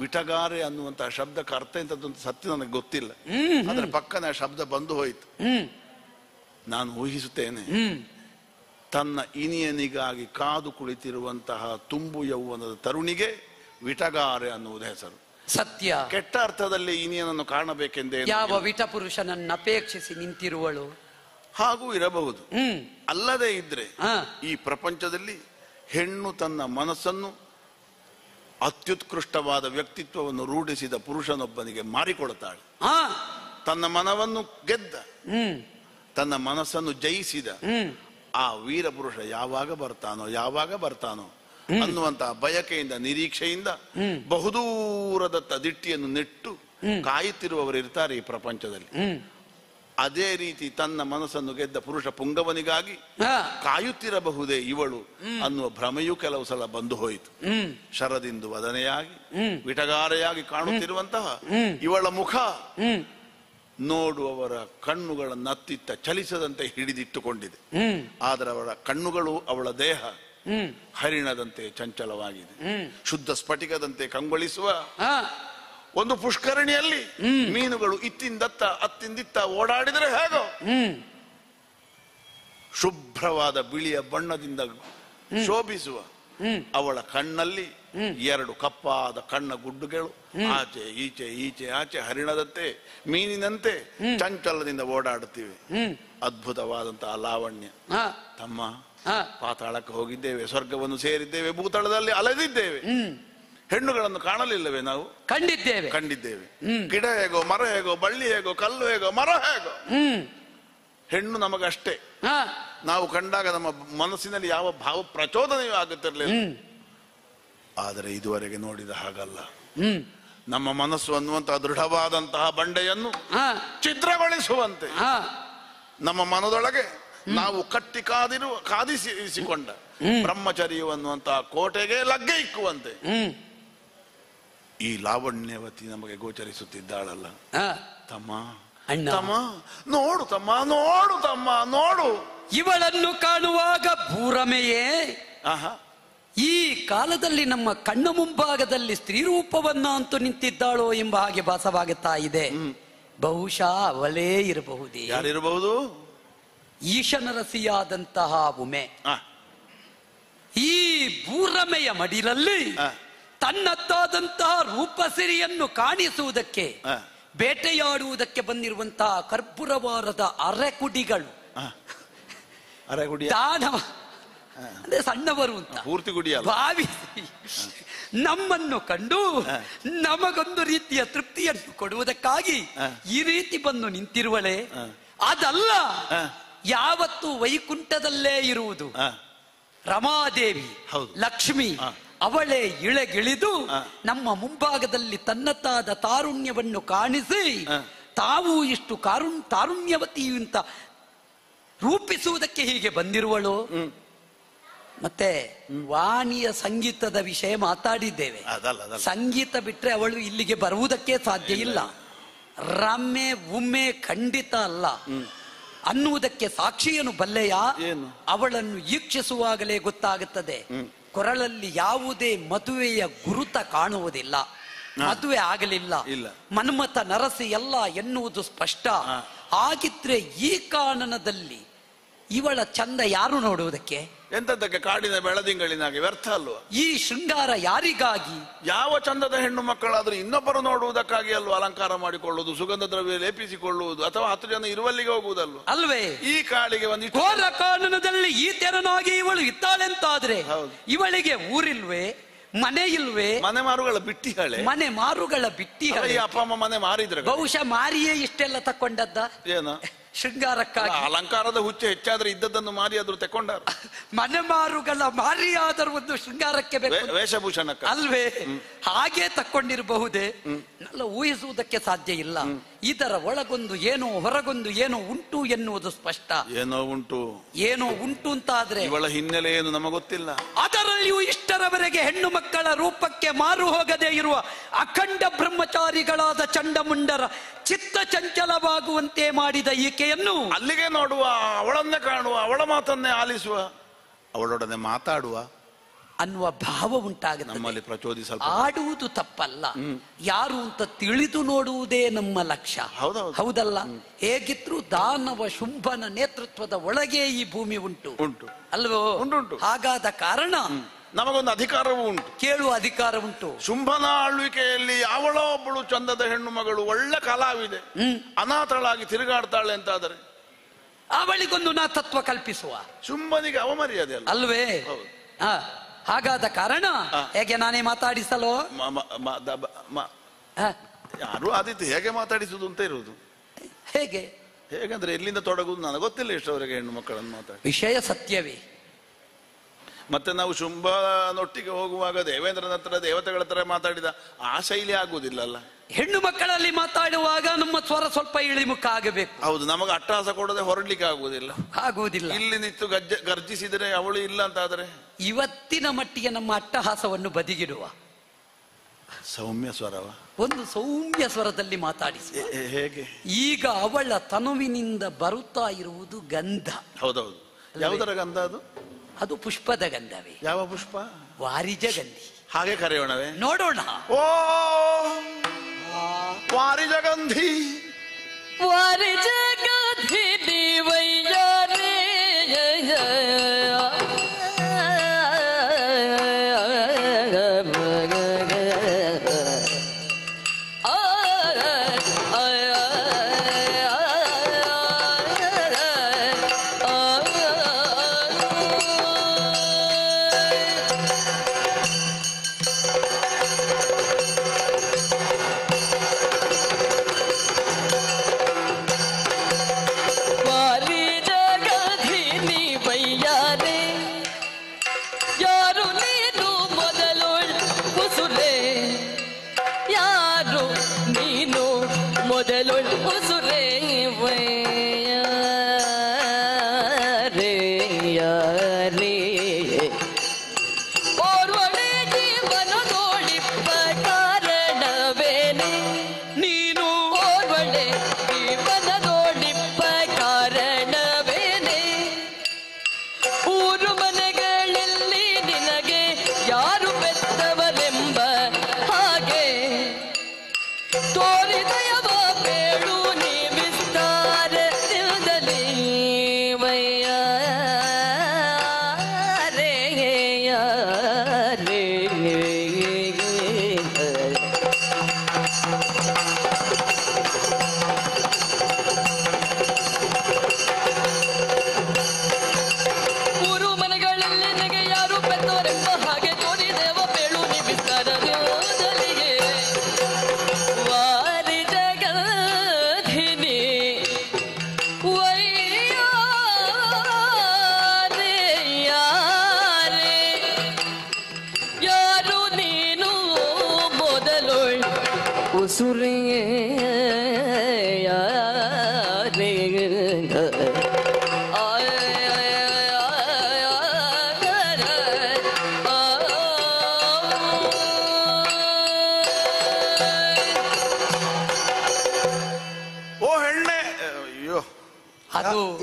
ವಿಟಗಾರೆ ಅನ್ನುವಂತಹ ಶಬ್ದಕ್ಕೆ ಅರ್ಥ ಎಂತದ್ದು ಸತ್ಯ ನನಗೆ ಗೊತ್ತಿಲ್ಲ. ಅದರ ಪಕ್ಕನೆ ಶಬ್ದ ಬಂದು ಹೋಯಿತು. ನಾನು ಊಹಿಸುತ್ತೇನೆ, ತನ್ನ ಇನಿಯನಿಗಾಗಿ ಕಾದು ಕುಳಿತಿರುವಂತಹ ತುಂಬು ಯೌವನದ ತರುಣಿಗೆ ವಿಟಗಾರೆ ಅನ್ನುವುದು ಹೆಸರು. ಸತ್ಯ. ಕೆಟ್ಟ ಅರ್ಥದಲ್ಲಿ ಇನಿಯನನ್ನು ಕಾಣಬೇಕೆಂದೇ ಯಾವ ವಿಟ ಪುರುಷನನ್ನು ಅಪೇಕ್ಷಿಸಿ ನಿಂತಿರುವಳು ಹಾಗೂ ಇರಬಹುದು. ಅಲ್ಲದೆ ಇದ್ರೆ ಈ ಪ್ರಪಂಚದಲ್ಲಿ ಹೆಣ್ಣು ತನ್ನ ಮನಸ್ಸನ್ನು ಅತ್ಯುತ್ಕೃಷ್ಟವಾದ ವ್ಯಕ್ತಿತ್ವವನ್ನು ರೂಢಿಸಿದ ಪುರುಷನೊಬ್ಬನಿಗೆ ಮಾರಿಕೊಳ್ತಾಳೆ. ತನ್ನ ಮನವನ್ನು ಗೆದ್ದ, ತನ್ನ ಮನಸ್ಸನ್ನು ಜಯಿಸಿದ ಆ ವೀರ ಪುರುಷ ಯಾವಾಗ ಬರ್ತಾನೋ ಅನ್ನುವಂತಹ ಬಯಕೆಯಿಂದ, ನಿರೀಕ್ಷೆಯಿಂದ ಬಹುದೂರದತ್ತ ದಿಟ್ಟಿಯನ್ನು ನೆಟ್ಟು ಕಾಯುತ್ತಿರುವವರು ಇರ್ತಾರೆ ಈ ಪ್ರಪಂಚದಲ್ಲಿ. ಅದೇ ರೀತಿ ತನ್ನ ಮನಸ್ಸನ್ನು ಗೆದ್ದ ಪುರುಷ ಪುಂಗವನಿಗಾಗಿ ಕಾಯುತ್ತಿರಬಹುದೇ ಇವಳು ಅನ್ನುವ ಭ್ರಮೆಯೂ ಕೆಲವು ಸಲ ಬಂದು ಹೋಯಿತು. ಶರದಿಂದು ವದನೆಯಾಗಿ ವಿಟಗಾರೆಯಾಗಿ ಕಾಣುತ್ತಿರುವಂತಹ ಇವಳ ಮುಖ ನೋಡುವವರ ಕಣ್ಣುಗಳನ್ನತ್ತಿತ್ತ ಚಲಿಸದಂತೆ ಹಿಡಿದಿಟ್ಟುಕೊಂಡಿದೆ. ಆದರೆ ಅವಳ ಕಣ್ಣುಗಳು, ಅವಳ ದೇಹ ಹರಿಣದಂತೆ ಚಂಚಲವಾಗಿದೆ. ಶುದ್ಧ ಸ್ಫಟಿಕದಂತೆ ಕಂಗೊಳಿಸುವ ಒಂದು ಪುಷ್ಕರಣಿಯಲ್ಲಿ ಮೀನುಗಳು ಇತ್ತಿಂದತ್ತ ಅತ್ತಿಂದಿತ್ತ ಓಡಾಡಿದರೆ ಹೇಗೋ ಶುಭ್ರವಾದ ಬಿಳಿಯ ಬಣ್ಣದಿಂದ ಶೋಭಿಸುವ ಅವಳ ಕಣ್ಣಲ್ಲಿ ಎರಡು ಕಪ್ಪಾದ ಕಣ್ಣ ಗುಡ್ಡುಗಳು ಆಚೆ ಈಚೆ ಈಚೆ ಆಚೆ ಹರಿಣದಂತೆ ಮೀನಿನಂತೆ ಚಂಚಲದಿಂದ ಓಡಾಡುತ್ತಿವೆ. ಅದ್ಭುತವಾದಂತಹ ಲಾವಣ್ಯ. ತಮ್ಮ, ಪಾತಾಳಕ್ಕೆ ಹೋಗಿದ್ದೇವೆ, ಸ್ವರ್ಗವನ್ನು ಸೇರಿದ್ದೇವೆ, ಭೂತಳದಲ್ಲಿ ಅಲೆದಿದ್ದೇವೆ, ಹೆಣ್ಣುಗಳನ್ನು ಕಾಣಲಿಲ್ಲವೇ ನಾವು? ಕಂಡಿದ್ದೇವೆ. ಗಿಡ ಹೇಗೋ, ಮರ ಹೇಗೋ, ಬಳ್ಳಿ ಹೇಗೋ, ಕಲ್ಲು ಹೇಗೋ, ಮರ ಹೇಗೋ, ಹೆಣ್ಣು ನಮಗಷ್ಟೇ. ನಾವು ಕಂಡಾಗ ನಮ್ಮ ಮನಸ್ಸಿನಲ್ಲಿ ಯಾವ ಭಾವ ಪ್ರಚೋದನೆಯೂ ಆಗುತ್ತಿರಲಿಲ್ಲ. ಆದರೆ ಇದುವರೆಗೆ ನೋಡಿದ ಹಾಗಲ್ಲ. ನಮ್ಮ ಮನಸ್ಸು ಅನ್ನುವಂತಹ ದೃಢವಾದಂತಹ ಬಂಡೆಯನ್ನು ಛಿದ್ರಗೊಳಿಸುವಂತೆ, ನಮ್ಮ ಮನದೊಳಗೆ ನಾವು ಕಟ್ಟಿ ಕಾದಿಸಿಕೊಂಡ ಬ್ರಹ್ಮಚರ್ಯ ಅನ್ನುವಂತಹ ಕೋಟೆಗೆ ಲಗ್ಗೆ ಇಕ್ಕುವಂತೆ ಈ ಲಾವಣ್ಯವತಿ ನಮಗೆ ಗೋಚರಿಸುತ್ತಿದ್ದಾಳಲ್ಲ. ತಮ್ಮ, ತಮ್ಮ ನೋಡು, ತಮ್ಮ ನೋಡು, ತಮ್ಮ ನೋಡು. ಇವಳನ್ನು ಕಾಣುವಾಗ ಭೂರಮೆಯೇ, ಈ ಕಾಲದಲ್ಲಿ ನಮ್ಮ ಕಣ್ಣ ಮುಂಭಾಗದಲ್ಲಿ ಸ್ತ್ರೀ ರೂಪವನ್ನ ಅಂತೂ ನಿಂತಿದ್ದಾಳೋ ಎಂಬ ಹಾಗೆ ಭಾಸವಾಗುತ್ತಾ ಇದೆ. ಬಹುಶಃ ಅವಳೇ ಇರಬಹುದೇ. ಯಾರಿರಬಹುದು? ಈಶನರಸಿಯಾದಂತಹ ಉಮೆ. ಈ ಭೂರಮೆಯ ಮಡಿಲಲ್ಲಿ ತನ್ನದ್ದಾದಂತಹ ರೂಪಸಿರಿಯನ್ನು ಕಾಣಿಸುವುದಕ್ಕೆ ಬೇಟೆಯಾಡುವುದಕ್ಕೆ ಬಂದಿರುವಂತಹ ಕರ್ಪೂರವಾರದ ಅರೆಕುಡಿಗಳು, ದಾನವ ಅಂದ್ರೆ ಸಣ್ಣವರು ಅಂತ ಪೂರ್ತಿ ಗುಡಿ ಭಾವಿಸಿ ನಮ್ಮನ್ನು ಕಂಡು ನಮಗೊಂದು ರೀತಿಯ ತೃಪ್ತಿಯನ್ನು ಕೊಡುವುದಕ್ಕಾಗಿ ಈ ರೀತಿ ಬಂದು ನಿಂತಿರುವಳೆ. ಅದಲ್ಲ, ಯಾವತ್ತು ವೈಕುಂಠದಲ್ಲೇ ಇರುವುದು ರಮಾದೇವಿ, ಲಕ್ಷ್ಮಿ, ಅವಳೇ ಇಳೆಗಿಳಿದು ನಮ್ಮ ಮುಂಭಾಗದಲ್ಲಿ ತನ್ನತ್ತಾದ ತಾರುಣ್ಯವನ್ನು ಕಾಣಿಸಿ ತಾವು ಇಷ್ಟು ತಾರುಣ್ಯವತಿ ಅಂತ ರೂಪಿಸುವುದಕ್ಕೆ ಹೀಗೆ ಬಂದಿರುವಳು. ಮತ್ತೆ ವಾಣಿಯ ಸಂಗೀತದ ವಿಷಯ ಮಾತಾಡಿದ್ದೇವೆ. ಸಂಗೀತ ಬಿಟ್ರೆ ಅವಳು ಇಲ್ಲಿಗೆ ಬರುವುದಕ್ಕೆ ಸಾಧ್ಯ ಇಲ್ಲ. ರಮ್ಮೆ ಉಮ್ಮೆ ಖಂಡಿತ ಅಲ್ಲ ಅನ್ನುವುದಕ್ಕೆ ಸಾಕ್ಷಿಯನ್ನು ಬಲ್ಲೆಯ? ಅವಳನ್ನು ಈಕ್ಷಿಸುವಾಗಲೇ ಗೊತ್ತಾಗುತ್ತದೆ. ಕೊರಳಲ್ಲಿ ಯಾವುದೇ ಮದುವೆಯ ಗುರುತ ಕಾಣುವುದಿಲ್ಲ. ಮದುವೆ ಆಗಲಿಲ್ಲ, ಮನ್ಮಥ ನರಸಿ ಎಲ್ಲ ಎನ್ನುವುದು ಸ್ಪಷ್ಟ. ಆಗಿದ್ರೆ ಈ ಕಾನನದಲ್ಲಿ ಇವಳ ಚಂದ ಯಾರು ನೋಡುವುದಕ್ಕೆ? ಎಂತದಕ್ಕೆ ಕಾಡಿನ ಬೆಳದಿಂಗಳಿನಾಗಿ ವ್ಯರ್ಥ ಅಲ್ವಾ? ಈ ಶೃಂಗಾರ ಯಾರಿಗಾಗಿ? ಯಾವ ಚಂದದ ಹೆಣ್ಣು ಮಕ್ಕಳಾದ್ರೂ ಇನ್ನೊಬ್ಬರು ನೋಡುವುದಕ್ಕಾಗಿ ಅಲ್ವಾ ಅಲಂಕಾರ ಮಾಡಿಕೊಳ್ಳುವುದು, ಸುಗಂಧ ದ್ರವ್ಯ ಲೇಪಿಸಿಕೊಳ್ಳುವುದು, ಅಥವಾ 10 ಜನ ಇರುವಲ್ಲಿಗೆ ಹೋಗುವುದಲ್ವ ಅಲ್ವೇ? ಈ ಕಾಡಿಗೆ ಒಂದು ಘೋರ ಕಾನನದಲ್ಲಿ ಈ ತೆರನಾಗಿ ಇವಳು ಇದ್ದಾಳೆಂತಾದ್ರೆ ಇವಳಿಗೆ ಊರಿಲ್ವೇ, ಮನೆ ಇಲ್ವೇ? ಮನೆ ಮಾರುಗಳ ಬಿಟ್ಟಿಹಳೆ. ಮನೆ ಮಾರುಗಳ ಬಿಟ್ಟಿಹಳೆ. ಅಪ್ಪ ಅಮ್ಮ ಮನೆ ಮಾರಿದ್ರೆ ಬಹುಶಃ ಮಾರಿಯೇ ಇಷ್ಟೆಲ್ಲ ತಕೊಂಡದ್ದ ಏನ ಶೃಂಗಾರಕ್ಕಾಗಿ. ಅಲಂಕಾರದ ಹುಚ್ಚು ಹೆಚ್ಚಾದ್ರೆ ಇದ್ದದ್ದನ್ನು ಮಾರಿ ಆದ್ರೂ ತಕೊಂಡಾರ. ಮನೆ ಮಾರುಗಳ ಮಾರಿಯಾದರೂ ಒಂದು ಶೃಂಗಾರಕ್ಕೆ ಬೇಕು, ವೇಷಭೂಷಣಕ್ಕೆ ಅಲ್ವೇ? ಹಾಗೆ ತಕ್ಕೊಂಡಿರಬಹುದೇ? ಎಲ್ಲ ಊಹಿಸುವುದಕ್ಕೆ ಸಾಧ್ಯ ಇಲ್ಲ. ಇದರ ಒಳಗೊಂದು ಏನೋ ಹೊರಗೊಂದು ಏನೋ ಉಂಟು ಎನ್ನುವುದು ಸ್ಪಷ್ಟ. ಏನೋ ಉಂಟು ಅಂತಾದ್ರೆ ಇವಳ ಹಿನ್ನೆಲೆ ಏನು ನಮಗೆ ಗೊತ್ತಿಲ್ಲ. ಅದರಲ್ಲಿಯೂ ಇಷ್ಟರವರೆಗೆ ಹೆಣ್ಣು ಮಕ್ಕಳ ರೂಪಕ್ಕೆ ಮಾರು ಹೋಗದೆ ಇರುವ ಅಖಂಡ ಬ್ರಹ್ಮಚಾರಿಗಳಾದ ಚಂಡಮುಂಡರ ಚಿತ್ತ ಚಂಚಲವಾಗುವಂತೆ ಮಾಡಿದ ಈಕೆಯನ್ನು ಅಲ್ಲಿಗೆ ನೋಡುವ, ಅವಳನ್ನೇ ಕಾಣುವ, ಅವಳ ಮಾತನ್ನೇ ಆಲಿಸುವ, ಅವಳೊಡನೆ ಮಾತಾಡುವ ಅನ್ನುವ ಭಾವ ಉಂಟಾಗುತ್ತೆ ನಮ್ಮಲ್ಲಿ. ಪ್ರಚೋದಿಸಲ್ಪ ಆಡುವುದು ತಪ್ಪಲ್ಲ, ಯಾರು ಅಂತ ತಿಳಿದು ನೋಡುವುದೇ ನಮ್ಮ ಲಕ್ಷ್ಯ. ಹೌದಲ್ಲ? ಹೇಗಿದ್ರು ದಾನವ ಶುಂಭನ ನೇತೃತ್ವದ ಒಳಗೆ ಈ ಭೂಮಿ ಉಂಟು ಅಲ್ವೋ? ಹಾಗಾದ ಕಾರಣ ನಮಗೊಂದು ಅಧಿಕಾರವೂ ಉಂಟು, ಕೇಳುವ ಅಧಿಕಾರ ಉಂಟು. ಶುಂಭನ ಆಳ್ವಿಕೆಯಲ್ಲಿ ಯಾವಳೋ ಒಬ್ಬಳು ಚಂದದ ಹೆಣ್ಣು ಮಗಳು ಒಳ್ಳೆ ಕಲಾವಿದೆ ಅನಾಥಳಾಗಿ ತಿರುಗಾಡ್ತಾಳೆ ಅಂತಾದರೆ ಅವಳಿಗೊಂದು ನಾ ತತ್ವ ಕಲ್ಪಿಸುವ. ಶುಂಭನಿಗೆ ಅವಮರ್ಯಾದೆ ಅಲ್ವೇ? ಹಾಗಾದ ಕಾರಣ ಹೇಗೆ ನಾನೇ ಮಾತಾಡಿಸಲು ಯಾರು ಆದಿತ್ತು ಹೇಗೆ ಮಾತಾಡಿಸುದು ಅಂತ ಇರುವುದು. ಹೇಗಂದ್ರೆ ಎಲ್ಲಿಂದ ತೊಡಗುದು ನನಗೆ ಗೊತ್ತಿಲ್ಲ. ಎಷ್ಟವರೆಗೆ ಹೆಣ್ಣು ಮಕ್ಕಳನ್ನು ಮಾತಾಡಿ ವಿಷಯ ಸತ್ಯವೇ. ಮತ್ತೆ ನಾವು ಶುಂಭನೊಟ್ಟಿಗೆ ಹೋಗುವಾಗ ದೇವೇಂದ್ರನ ಹತ್ರ ದೇವತೆಗಳ ಹತ್ರ ಮಾತಾಡಿದ ಆ ಶೈಲಿ ಆಗುವುದಿಲ್ಲಲ್ಲ. ಹೆಣ್ಣು ಮಕ್ಕಳಲ್ಲಿ ಮಾತಾಡುವಾಗ ನಮ್ಮ ಸ್ವರ ಸ್ವಲ್ಪ ಇಳಿಮುಖ ಆಗಬೇಕು. ಹೌದು, ನಮಗೆ ಅಟ್ಟಹಾಸ ಕೊಡದೆ ಹೊರಡ್ಲಿಕ್ಕೆ ಆಗುವುದಿಲ್ಲ. ಇಲ್ಲಿ ನಿಂತು ಗರ್ಜಿಸಿದರೆ ಅವಳು ಇಲ್ಲ ಅಂತಾದರೆ ಇವತ್ತಿನ ಮಟ್ಟಿಗೆ ನಮ್ಮ ಅಟ್ಟಹಾಸವನ್ನು ಬದಿಗಿಡುವ. ಸೌಮ್ಯ ಸ್ವರವ, ಒಂದು ಸೌಮ್ಯ ಸ್ವರದಲ್ಲಿ ಮಾತಾಡಿಸಿ. ಹೇಗೆ? ಈಗ ಅವಳ ತನುವಿನಿಂದ ಬರುತ್ತಾ ಇರುವುದು ಗಂಧ. ಹೌದೌದು. ಯಾವುದರ ಗಂಧ ಅದು? ಅದು ಪುಷ್ಪದ ಗಂಧವೇ. ಯಾವ ಪುಷ್ಪ? ವಾರಿಜಗಂಧಿ. ಹಾಗೆ ಕರೆಯೋಣವೇ? ನೋಡೋಣ. ಓ ವಾರಿಜಗಂಧಿ, ವಾರಿಜಗಂಧಿ ದೇವಯ್ಯ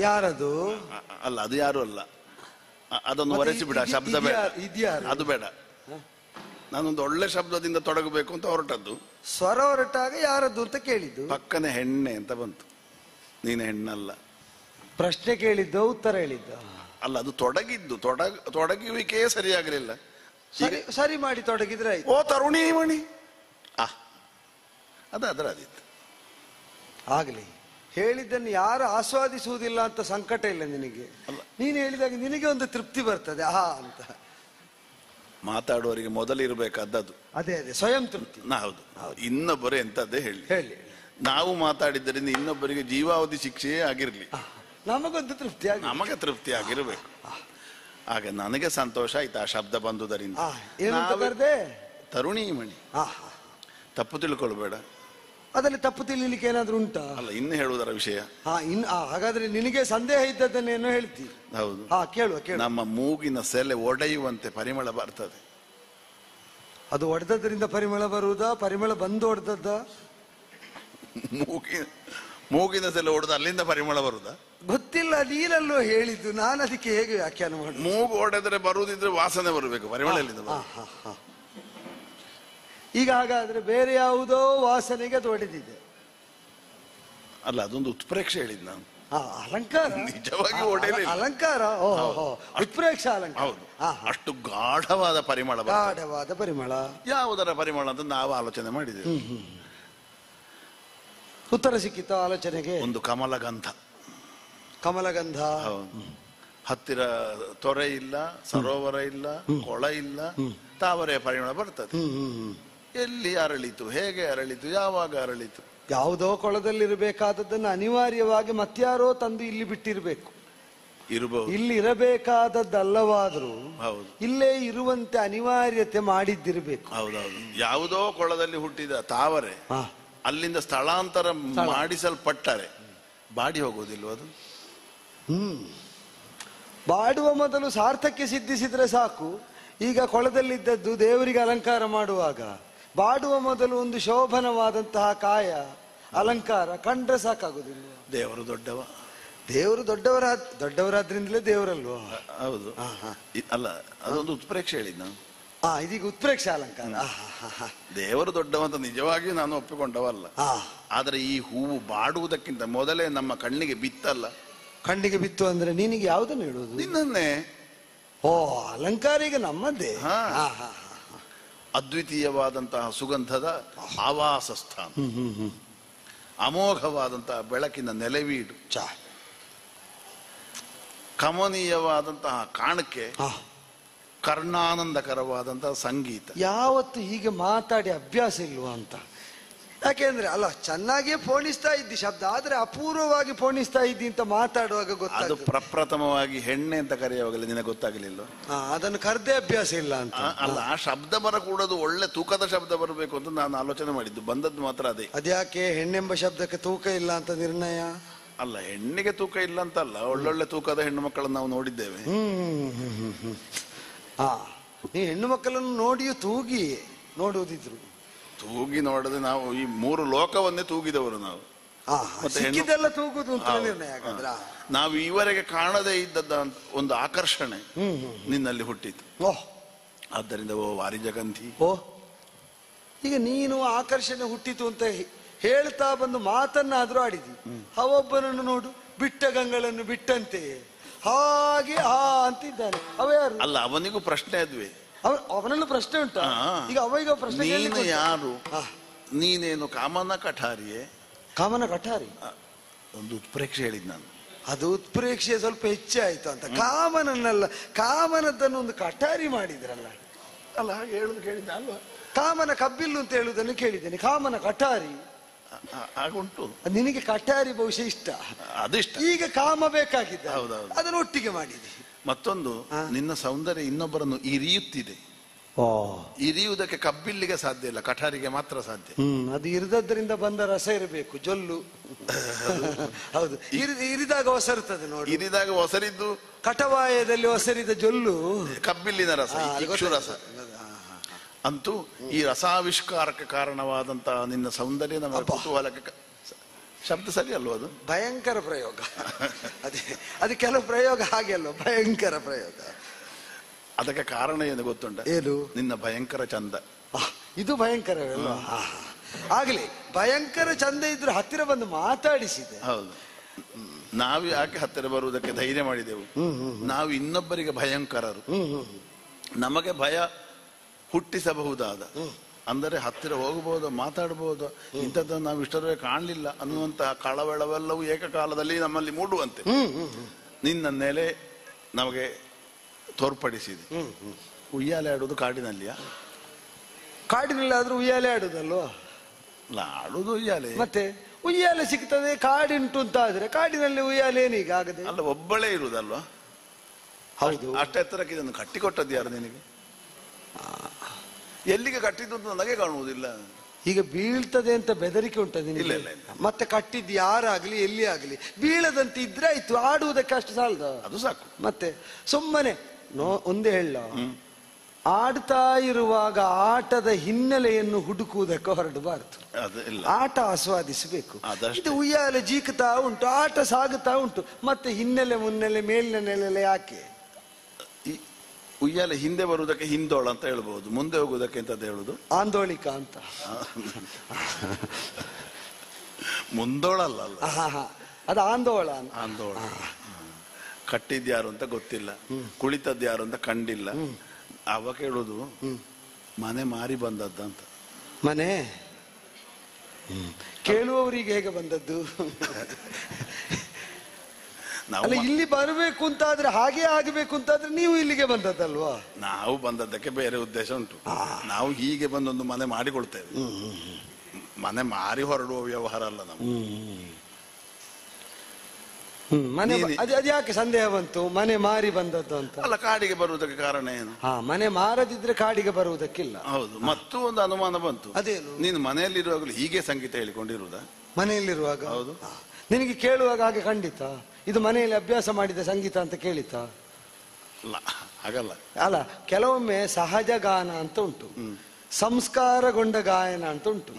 ಯಾರದು? ಅಲ್ಲ, ಅದು ಯಾರು ಅಲ್ಲ. ಅದನ್ನು ಒರೆಸಿ ಬಿಡ, ಶಬ್ದ ಬೇಡ, ಅದು ಬೇಡ. ನಾನೊಂದು ಒಳ್ಳೆ ಶಬ್ದದಿಂದ ತೊಡಗಬೇಕು ಅಂತ ಹೊರಟದ್ದು. ಸ್ವರ ಹೊರಟಾಗ ಯಾರದ್ದು ಅಂತ ಕೇಳಿದ್ದು. ಪಕ್ಕನೆ ಹೆಣ್ಣೆ ಅಂತ ಬಂತು. ನೀನು ಹೆಣ್ಣಲ್ಲ. ಪ್ರಶ್ನೆ ಕೇಳಿದ್ದು, ಉತ್ತರ ಹೇಳಿದ್ದ. ಅಲ್ಲ, ಅದು ತೊಡಗಿದ್ದು. ತೊಡಗುವಿಕೆ ಸರಿಯಾಗಲಿಲ್ಲ. ಸರಿ ಮಾಡಿ ತೊಡಗಿದ್ರೆ ಓ ತರುಣಿ ಮಣಿ, ಅದರದಿತ್ತು. ಆಗ್ಲಿ, ಹೇಳಿದ್ದನ್ನು ಯಾರು ಆಸ್ವಾದಿಸುವುದಿಲ್ಲ ಅಂತ ಸಂಕಟ ಇಲ್ಲ ನಿನಗೆ. ನೀನು ಹೇಳಿದಾಗ ನಿನಗೆ ಒಂದು ತೃಪ್ತಿ ಬರ್ತದೆ ಅಂತ. ಮಾತಾಡುವವರಿಗೆ ಮೊದಲಿರಬೇಕಾದದ್ದು ಅದೇ ಸ್ವಯಂ ತೃಪ್ತಿ. ಹೌದು. ಇನ್ನೊಬ್ಬರು ಎಂತದ್ದೇ ಹೇಳಿ, ನಾವು ಮಾತಾಡಿದ್ದರಿಂದ ಇನ್ನೊಬ್ಬರಿಗೆ ಜೀವಾವಧಿ ಶಿಕ್ಷೆಯೇ ಆಗಿರ್ಲಿ, ನಮಗೊಂದು ತೃಪ್ತಿ, ನಮಗೆ ತೃಪ್ತಿ ಆಗಿರಬೇಕು. ಆಗ ನನಗೆ ಸಂತೋಷ ಆಯ್ತು ಆ ಶಬ್ದ ಬಂದುದರಿಂದ. ತರುಣಿ ಮಣಿ, ತಪ್ಪು ತಿಳ್ಕೊಳ್ಬೇಡ. ಅದರಲ್ಲಿ ತಪ್ಪು ತಿಳಿಲಿಕ್ಕೆ ಏನಾದ್ರೂ ಉಂಟಾ? ಅಲ್ಲ, ಇನ್ನು ಹೇಳುವುದರ ವಿಷಯ. ಹಾಗಾದ್ರೆ ನಿನಗೆ ಸಂದೇಹ ಇದ್ದದ್ದನ್ನೇನೋ ಹೇಳ್ತಿ. ಹೌದು, ಕೇಳುವ. ನಮ್ಮ ಮೂಗಿನ ಸೆಲೆ ಒಡೆಯುವಂತೆ ಪರಿಮಳ ಬರ್ತದೆ. ಅದು ಒಡೆದದ್ರಿಂದ ಪರಿಮಳ ಬರುವುದಾ, ಪರಿಮಳ ಬಂದು ಒಡೆದದ್ದ? ಮೂಗಿನ ಸೆಲೆ ಒಡೆದ ಅಲ್ಲಿಂದ ಪರಿಮಳ ಬರುದಾ ಗೊತ್ತಿಲ್ಲ. ನೀನಲ್ಲೋ ಹೇಳಿದ್ದು, ನಾನು ಅದಕ್ಕೆ ಹೇಗೆ ವ್ಯಾಖ್ಯಾನ ಮಾಡ. ಮೂಗು ಒಡೆದ್ರೆ ಬರುವುದಿದ್ರೆ ವಾಸನೆ ಬರಬೇಕು, ಪರಿಮಳ ಎಲ್ಲಿಂದ? ಈಗ ಹಾಗಾದ್ರೆ ಬೇರೆ ಯಾವುದೋ ವಾಸನೆಗೆ ಅದು ಒಡೆದಿದೆ. ಅಲ್ಲ, ಅದೊಂದು ಉತ್ಪ್ರೇಕ್ಷೆ ಹೇಳಿದ್ ನಾನು. ಅಲಂಕಾರ, ನಿಜವಾಗಿ ಒಡೆಯಲಿಲ್ಲ. ಅಲಂಕಾರ, ಉತ್ಪ್ರೇಕ್ಷ ಅಲಂಕಾರ. ಹೌದು, ಅಷ್ಟು ಗಾಢವಾದ ಪರಿಮಳ. ಗಾಢವಾದ ಪರಿಮಳ. ಯಾವುದರ ಪರಿಮಳ ಅಂತ ನಾವು ಆಲೋಚನೆ ಮಾಡಿದ್ದೇವೆ. ಉತ್ತರ ಸಿಕ್ಕಿತ ಆಲೋಚನೆಗೆ. ಒಂದು ಕಮಲಗಂಧ. ಕಮಲಗಂಧ. ಹತ್ತಿರ ತೊರೆ ಇಲ್ಲ, ಸರೋವರ ಇಲ್ಲ, ಕೊಳ ಇಲ್ಲ, ತಾವರೆಯ ಪರಿಮಳ ಬರ್ತದೆ. ಎಲ್ಲಿ ಅರಳಿತು, ಹೇಗೆ ಅರಳಿತು, ಯಾವಾಗ ಅರಳಿತು? ಯಾವುದೋ ಕೊಳದಲ್ಲಿರಬೇಕಾದದ್ದನ್ನು ಅನಿವಾರ್ಯವಾಗಿ ಮತ್ಯಾರೋ ತಂದು ಇಲ್ಲಿ ಬಿಟ್ಟಿರ್ಬೇಕು. ಇರಬಹುದು. ಇಲ್ಲಿ ಇರಬೇಕಾದದ್ದಲ್ಲವಾದ್ರೂ ಹೌದು, ಇಲ್ಲೇ ಇರುವಂತೆ ಅನಿವಾರ್ಯತೆ ಮಾಡಿದ್ದಿರ್ಬೇಕು. ಹೌದೌದು. ಯಾವುದೋ ಕೊಳದಲ್ಲಿ ಹುಟ್ಟಿದ ತಾವರೆ ಅಲ್ಲಿಂದ ಸ್ಥಳಾಂತರ ಮಾಡಿಸಲ್ಪಟ್ಟರೆ ಬಾಡಿ ಹೋಗುವುದಿಲ್ವ ಅದು? ಬಾಡುವ ಮೊದಲು ಸಾರ್ಥಕ್ಯ ಸಿದ್ಧಿಸಿದ್ರೆ ಸಾಕು. ಈಗ ಕೊಳದಲ್ಲಿದ್ದದ್ದು ದೇವರಿಗೆ ಅಲಂಕಾರ ಮಾಡುವಾಗ ಬಾಡುವ ಮೊದಲು ಒಂದು ಶೋಭನವಾದಂತಹ ಕಾಯ ಅಲಂಕಾರ ಕಂಡ್ರೆ ಸಾಕಾಗುದಿಲ್ಲ. ದೇವರು ದೊಡ್ಡವ. ದೇವರು ದೊಡ್ಡವರಾದ್ರಿಂದಲೇ ದೇವರಲ್ವ? ಹೌದು. ಅಲ್ಲ, ಅದೊಂದು ಉತ್ಪ್ರೇಕ್ಷೆ ಹೇಳಿದ್ ನಾನು. ಇದೀಗ ಉತ್ಪ್ರೇಕ್ಷ ಅಲಂಕಾರ. ದೇವರು ದೊಡ್ಡವಂತ ನಿಜವಾಗಿಯೂ ನಾನು ಒಪ್ಪಿಕೊಂಡವಲ್ಲ. ಆದ್ರೆ ಈ ಹೂವು ಬಾಡುವುದಕ್ಕಿಂತ ಮೊದಲೇ ನಮ್ಮ ಕಣ್ಣಿಗೆ ಬಿತ್ತಲ್ಲ. ಕಣ್ಣಿಗೆ ಬಿತ್ತು ಅಂದ್ರೆ ನಿನಗೆ ಯಾವುದನ್ನು ಹೇಳುವುದು? ನಿನ್ನೇ. ಅಲಂಕಾರ ಈಗ ನಮ್ಮದೇ. ಅದ್ವಿತೀಯವಾದಂತಹ ಸುಗಂಧದ ಆವಾಸ ಸ್ಥಾನ, ಅಮೋಘವಾದಂತಹ ಬೆಳಕಿನ ನೆಲೆವೀಡು, ಕಮನೀಯವಾದಂತಹ ಕಾಣಿಕೆ, ಕರ್ಣಾನಂದಕರವಾದಂತಹ ಸಂಗೀತ. ಯಾವತ್ತು ಹೀಗೆ ಮಾತಾಡಿ ಅಭ್ಯಾಸ ಇಲ್ವಾ ಅಂತ. ಯಾಕೆಂದ್ರೆ ಅಲ್ಲ, ಚೆನ್ನಾಗಿಯೇ ಫೋಣಿಸ್ತಾ ಇದ್ದಿ ಶಬ್ದ, ಆದ್ರೆ ಅಪೂರ್ವವಾಗಿ ಫೋಣಿಸ್ತಾ ಇದ್ದಿ ಅಂತ ಮಾತಾಡುವಾಗ ಅದು ಪ್ರಪ್ರಥಮವಾಗಿ ಹೆಣ್ಣೆ ಅಂತ ಕರೆಯುವಾಗಲೇ ನಿನಗೆ ಗೊತ್ತಾಗಲಿಲ್ಲ. ಅದನ್ನು ಕರೆದೇ ಅಭ್ಯಾಸ ಇಲ್ಲ ಅಂತ ಅಲ್ಲ, ಆ ಶಬ್ದ ಬರಕೂಡದು, ಒಳ್ಳೆ ತೂಕದ ಶಬ್ದ ಬರಬೇಕು ಅಂತ ನಾನು ಆಲೋಚನೆ ಮಾಡಿದ್ದು. ಬಂದದ್ದು ಮಾತ್ರ ಅದೇ. ಅದ್ಯಾಕೆ ಹೆಣ್ಣೆಂಬ ಶಬ್ದಕ್ಕೆ ತೂಕ ಇಲ್ಲ ಅಂತ ನಿರ್ಣಯ? ಅಲ್ಲ, ಹೆಣ್ಣಿಗೆ ತೂಕ ಇಲ್ಲ ಅಂತಲ್ಲ, ಒಳ್ಳೊಳ್ಳೆ ತೂಕದ ಹೆಣ್ಣು ಮಕ್ಕಳನ್ನು ನಾವು ನೋಡಿದ್ದೇವೆ. ನೀವು ಹೆಣ್ಣು ಮಕ್ಕಳನ್ನು ನೋಡಿಯೂ ತೂಗಿ ನೋಡುವುದಿದ್ರು. ತೂಗಿ ನೋಡದೆ ನಾವು ಈ 3 ಲೋಕವನ್ನೇ ತೂಗಿದವರು ನಾವು. ಸಿಕ್ಕಿದ್ದೆಲ್ಲ ತೂಗುದು ಅಂತ ನಿರ್ಣಯ. ನಾವು ಈವರೆಗೆ ಕಾಣದೇ ಇದ್ದದ್ದ ಒಂದು ಆಕರ್ಷಣೆ ನಿನ್ನಲ್ಲಿ ಹುಟ್ಟಿತು. ಆದ್ದರಿಂದ ಓ ವಾರಿಜಗಂಧಿ, ಈಗ ನೀನು ಆಕರ್ಷಣೆ ಹುಟ್ಟಿತು ಅಂತ ಹೇಳ್ತಾ ಬಂದು ಮಾತನ್ನಾದ್ರೂ ಆಡಿದಿ. ಅವೊಬ್ಬನನ್ನು ನೋಡು, ಬಿಟ್ಟ ಗಂಗಳನ್ನು ಬಿಟ್ಟಂತೆ ಹಾಗೆ ಅಂತಿದ್ದಾನೆ. ಯಾರು? ಅಲ್ಲ, ಅವನಿಗೂ ಪ್ರಶ್ನೆ ಅದ್ವೇ. ಅವನಲ್ಲೂ ಪ್ರಶ್ನೆ ಉಂಟಾ? ಈಗ ಅವೀಗ ಪ್ರಶ್ನೆ, ನೀನು ಯಾರು? ನೀನೇನು ಕಾಮನ ಕಠಾರಿಯೇ? ಕಾಮನ ಕಠಾರಿ ಒಂದು ಉತ್ಪ್ರೇಕ್ಷೆ ಹೇಳಿದ್ ನಾನು. ಅದು ಉತ್ಪ್ರೇಕ್ಷೆ ಸ್ವಲ್ಪ ಹೆಚ್ಚೆ ಆಯ್ತು ಅಂತ. ಕಾಮನನ್ನಲ್ಲ, ಕಾಮನದ್ದನ್ನು ಒಂದು ಕಠಾರಿ ಮಾಡಿದ್ರಲ್ಲ. ಅಲ್ಲ, ಹಾಗೆ ಹೇಳುದು ಕೇಳಿದ್ದ ಅಲ್ವಾ? ಕಾಮನ ಕಬ್ಬಿಲ್ಲು ಅಂತ ಹೇಳುವುದನ್ನು ಕೇಳಿದ್ದೇನೆ. ಕಾಮನ ಕಠಾರಿ ಆಗುಂಟು. ನಿನಗೆ ಕಠಾರಿ ಬಹುಶಃ ಇಷ್ಟ, ಅದಿಷ್ಟ. ಈಗ ಕಾಮ ಬೇಕಾಗಿದ್ದ, ಅದನ್ನು ಒಟ್ಟಿಗೆ ಮಾಡಿದೆ. ಮತ್ತೊಂದು, ನಿನ್ನ ಸೌಂದರ್ಯ ಇನ್ನೊಬ್ಬರನ್ನು ಇರಿಯುತ್ತಿದೆ. ಇರಿಯುವುದಕ್ಕೆ ಕಬ್ಬಿಲ್ಲಿಗೆ ಸಾಧ್ಯ ಇಲ್ಲ, ಕಠಾರಿಗೆ ಮಾತ್ರ ಸಾಧ್ಯ. ಅದು ಇರಿದದ್ರಿಂದ ಬಂದ ರಸ ಇರಬೇಕು, ಜೊಲ್ಲು. ಹೌದು, ಇರಿದಾಗ ಒಸರುತ್ತದೆ ನೋಡಿ. ಇರಿದಾಗ ಒಸರಿದ್ದು ಕಟವಾಯದಲ್ಲಿ ಒಸರಿದ ಜೊಲ್ಲು ಕಬ್ಬಿಲ್ಲಿನ ರಸ, ಇಕ್ಷು ರಸ. ಅಂತೂ ಈ ರಸಾವಿಷ್ಕಾರಕ್ಕೆ ಕಾರಣವಾದಂತಹ ನಿನ್ನ ಸೌಂದರ್ಯ ನಮ್ಮ ಕುತೂಹಲಕ್ಕೆ. ಶಬ್ದ ಸರಿ ಅಲ್ವ? ಅದು ಭಯಂಕರ ಪ್ರಯೋಗ. ಅದು ಕೆಲವು ಪ್ರಯೋಗ ಹಾಗೆ ಅಲ್ವ, ಭಯಂಕರ ಪ್ರಯೋಗ. ಅದಕ್ಕೆ ಕಾರಣ ಏನು ಗೊತ್ತುಂಟ? ಏನು? ನಿನ್ನ ಭಯಂಕರ ಚಂದ. ಇದು ಭಯಂಕರವಲ್ವ? ಆಗ್ಲಿ, ಭಯಂಕರ ಚಂದ ಇದ್ರೆ ಹತ್ತಿರ ಬಂದು ಮಾತಾಡಿಸಿದೆ. ಹೌದು, ನಾವು ಯಾಕೆ ಹತ್ತಿರ ಬರುವುದಕ್ಕೆ ಧೈರ್ಯ ಮಾಡಿದೆವು? ನಾವು ಇನ್ನೊಬ್ಬರಿಗೆ ಭಯಂಕರರು. ನಮಗೆ ಭಯ ಹುಟ್ಟಿಸಬಹುದಾದ, ಅಂದರೆ ಹತ್ತಿರ ಹೋಗಬಹುದು, ಮಾತಾಡಬಹುದು, ಇಂಥದ್ದನ್ನು ನಾವು ಇಷ್ಟರವರೆಗೆ ಕಾಣಲಿಲ್ಲ ಅನ್ನುವಂತಹ ಕಳವಳವೆಲ್ಲವೂ ಏಕಕಾಲದಲ್ಲಿ ನಮ್ಮಲ್ಲಿ ಮೂಡುವಂತೆ ನಿನ್ನ ನೆಲೆ ನಮಗೆ ತೋರ್ಪಡಿಸಿದೆ. ಉಯ್ಯಾಲೆ ಆಡುವುದು ಕಾಡಿನಲ್ಲಿಯಾ? ಕಾಡಿನಲ್ಲಿ ಆದ್ರೂ ಉಯ್ಯಾಲೆ ಆಡುದಲ್ವಾ? ಆಡುವುದು ಉಯ್ಯಾಲೆ. ಮತ್ತೆ ಉಯ್ಯಾಲೆ ಸಿಗ್ತದೆ ಕಾಡುಂಟು ಅಂತ ಆದ್ರೆ ಕಾಡಿನಲ್ಲಿ ಉಯ್ಯಾಲೆ ಏನೀಗ ಆಗದೆ? ಅಲ್ಲ, ಒಬ್ಬಳೇ ಇರುವುದಲ್ವಾ? ಹೌದು. ಅಷ್ಟು ಎತ್ತರಕ್ಕೆ ಇದನ್ನು ಕಟ್ಟಿಕೊಟ್ಟದ್ದು ಯಾರು ನಿನಗೆ? ಎಲ್ಲಿಗೆ ಕಟ್ಟಿದ್ದು ಅಂತ ನನಗೆ ಕಾಣುವುದಿಲ್ಲ. ಈಗ ಬೀಳ್ತದೆ ಅಂತ ಬೆದರಿಕೆ ಉಂಟದೆ? ಇಲ್ಲ. ಮತ್ತೆ ಕಟ್ಟಿದ್ದು ಯಾರಾಗ್ಲಿ ಎಲ್ಲಿ ಆಗ್ಲಿ ಬೀಳದಂತೆ ಇದ್ರೆ ಆಯ್ತು. ಆಡುವುದಕ್ಕೆ ಅಷ್ಟು ಸಾಲದ? ಅದು ಸಾಕು. ಮತ್ತೆ ಸುಮ್ಮನೆ ಒಂದೇ ಹೇಳ, ಆಡ್ತಾ ಇರುವಾಗ ಆಟದ ಹಿನ್ನೆಲೆಯನ್ನು ಹುಡುಕುವುದಕ್ಕೆ ಹೊರಡಬಾರದು. ಆಟ ಆಸ್ವಾದಿಸಬೇಕು. ಇದು ಉಯ್ಯಾಲೆ ಜೀಕುತ್ತಾ ಉಂಟು, ಆಟ ಸಾಗುತ್ತಾ ಉಂಟು, ಮತ್ತೆ ಹಿನ್ನೆಲೆ ಮುನ್ನೆಲೆ ಮೇಲಿನ ನೆಲೆ ಯಾಕೆ? ಉಯ್ಯಾಲೆ ಹಿಂದೆ ಬರುವುದಕ್ಕೆ ಹಿಂದೋಳ ಅಂತ ಹೇಳ್ಬಹುದು, ಮುಂದೆ ಹೋಗುವುದಕ್ಕೆ ಎಂತದ್ದು ಹೇಳುದು? ಆಂದೋಳಿಕ ಅಂತ. ಮುಂದೋಳಲ್ಲ, ಅದು ಆಂದೋಳ. ಆಂದೋಳ. ಕಟ್ಟಿದ್ಯಾರು ಅಂತ ಗೊತ್ತಿಲ್ಲ, ಕುಳಿತದ್ಯಾರು ಅಂತ ಕಂಡಿಲ್ಲ. ಅವ ಕೇಳುದು ಮನೆ ಮಾರಿ ಬಂದದ್ದಂತ. ಮನೆ ಕೇಳುವವರಿಗೆ ಹೇಗೆ ಬಂದದ್ದು? ಅಲ್ಲ, ಇಲ್ಲಿ ಬರಬೇಕು ಅಂತಾದ್ರೆ, ಹಾಗೆ ಆಗಬೇಕು ಅಂತಾದ್ರೆ ನೀವು ಇಲ್ಲಿಗೆ ಬಂದದ್ದಲ್ವಾ? ನಾವು ಬಂದದ್ದಕ್ಕೆ ಬೇರೆ ಉದ್ದೇಶ ಉಂಟು. ನಾವು ಹೀಗೆ ಬಂದೊಂದು ಮನೆ ಮಾಡಿಕೊಳ್ತೇವೆ. ಮನೆ ಮಾರಿ ಹೊರಡುವ ವ್ಯವಹಾರ ಅಲ್ಲ ನಾವು. ಮನೆ ಅದ್ಯಾಕೆ ಸಂದೇಹ ಬಂತು ಮನೆ ಮಾರಿ ಬಂದದ್ದು ಅಂತ? ಅಲ್ಲ, ಕಾಡಿಗೆ ಬರುವುದಕ್ಕೆ ಕಾರಣ ಏನು? ಮನೆ ಮಾರದಿದ್ರೆ ಕಾಡಿಗೆ ಬರುವುದಕ್ಕಿಲ್ಲ. ಹೌದು. ಮತ್ತು ಒಂದು ಅನುಮಾನ ಬಂತು. ಅದೇನು? ನೀನು ಮನೆಯಲ್ಲಿರುವಾಗಲೂ ಹೀಗೆ ಸಂಗೀತ ಹೇಳಿಕೊಂಡಿರುವುದಾ? ಮನೆಯಲ್ಲಿರುವಾಗ? ಹೌದು. ನಿನಗೆ ಕೇಳುವಾಗ ಹಾಗೆ ಖಂಡಿತ ಇದು ಮನೆಯಲ್ಲಿ ಅಭ್ಯಾಸ ಮಾಡಿದ ಸಂಗೀತ ಅಂತ ಕೇಳಿತ? ಹಾಗಲ್ಲ. ಅಲ್ಲ, ಕೆಲವೊಮ್ಮೆ ಸಹಜ ಗಾನ ಅಂತ ಉಂಟು, ಸಂಸ್ಕಾರಗೊಂಡ ಗಾಯನ ಅಂತ ಉಂಟು.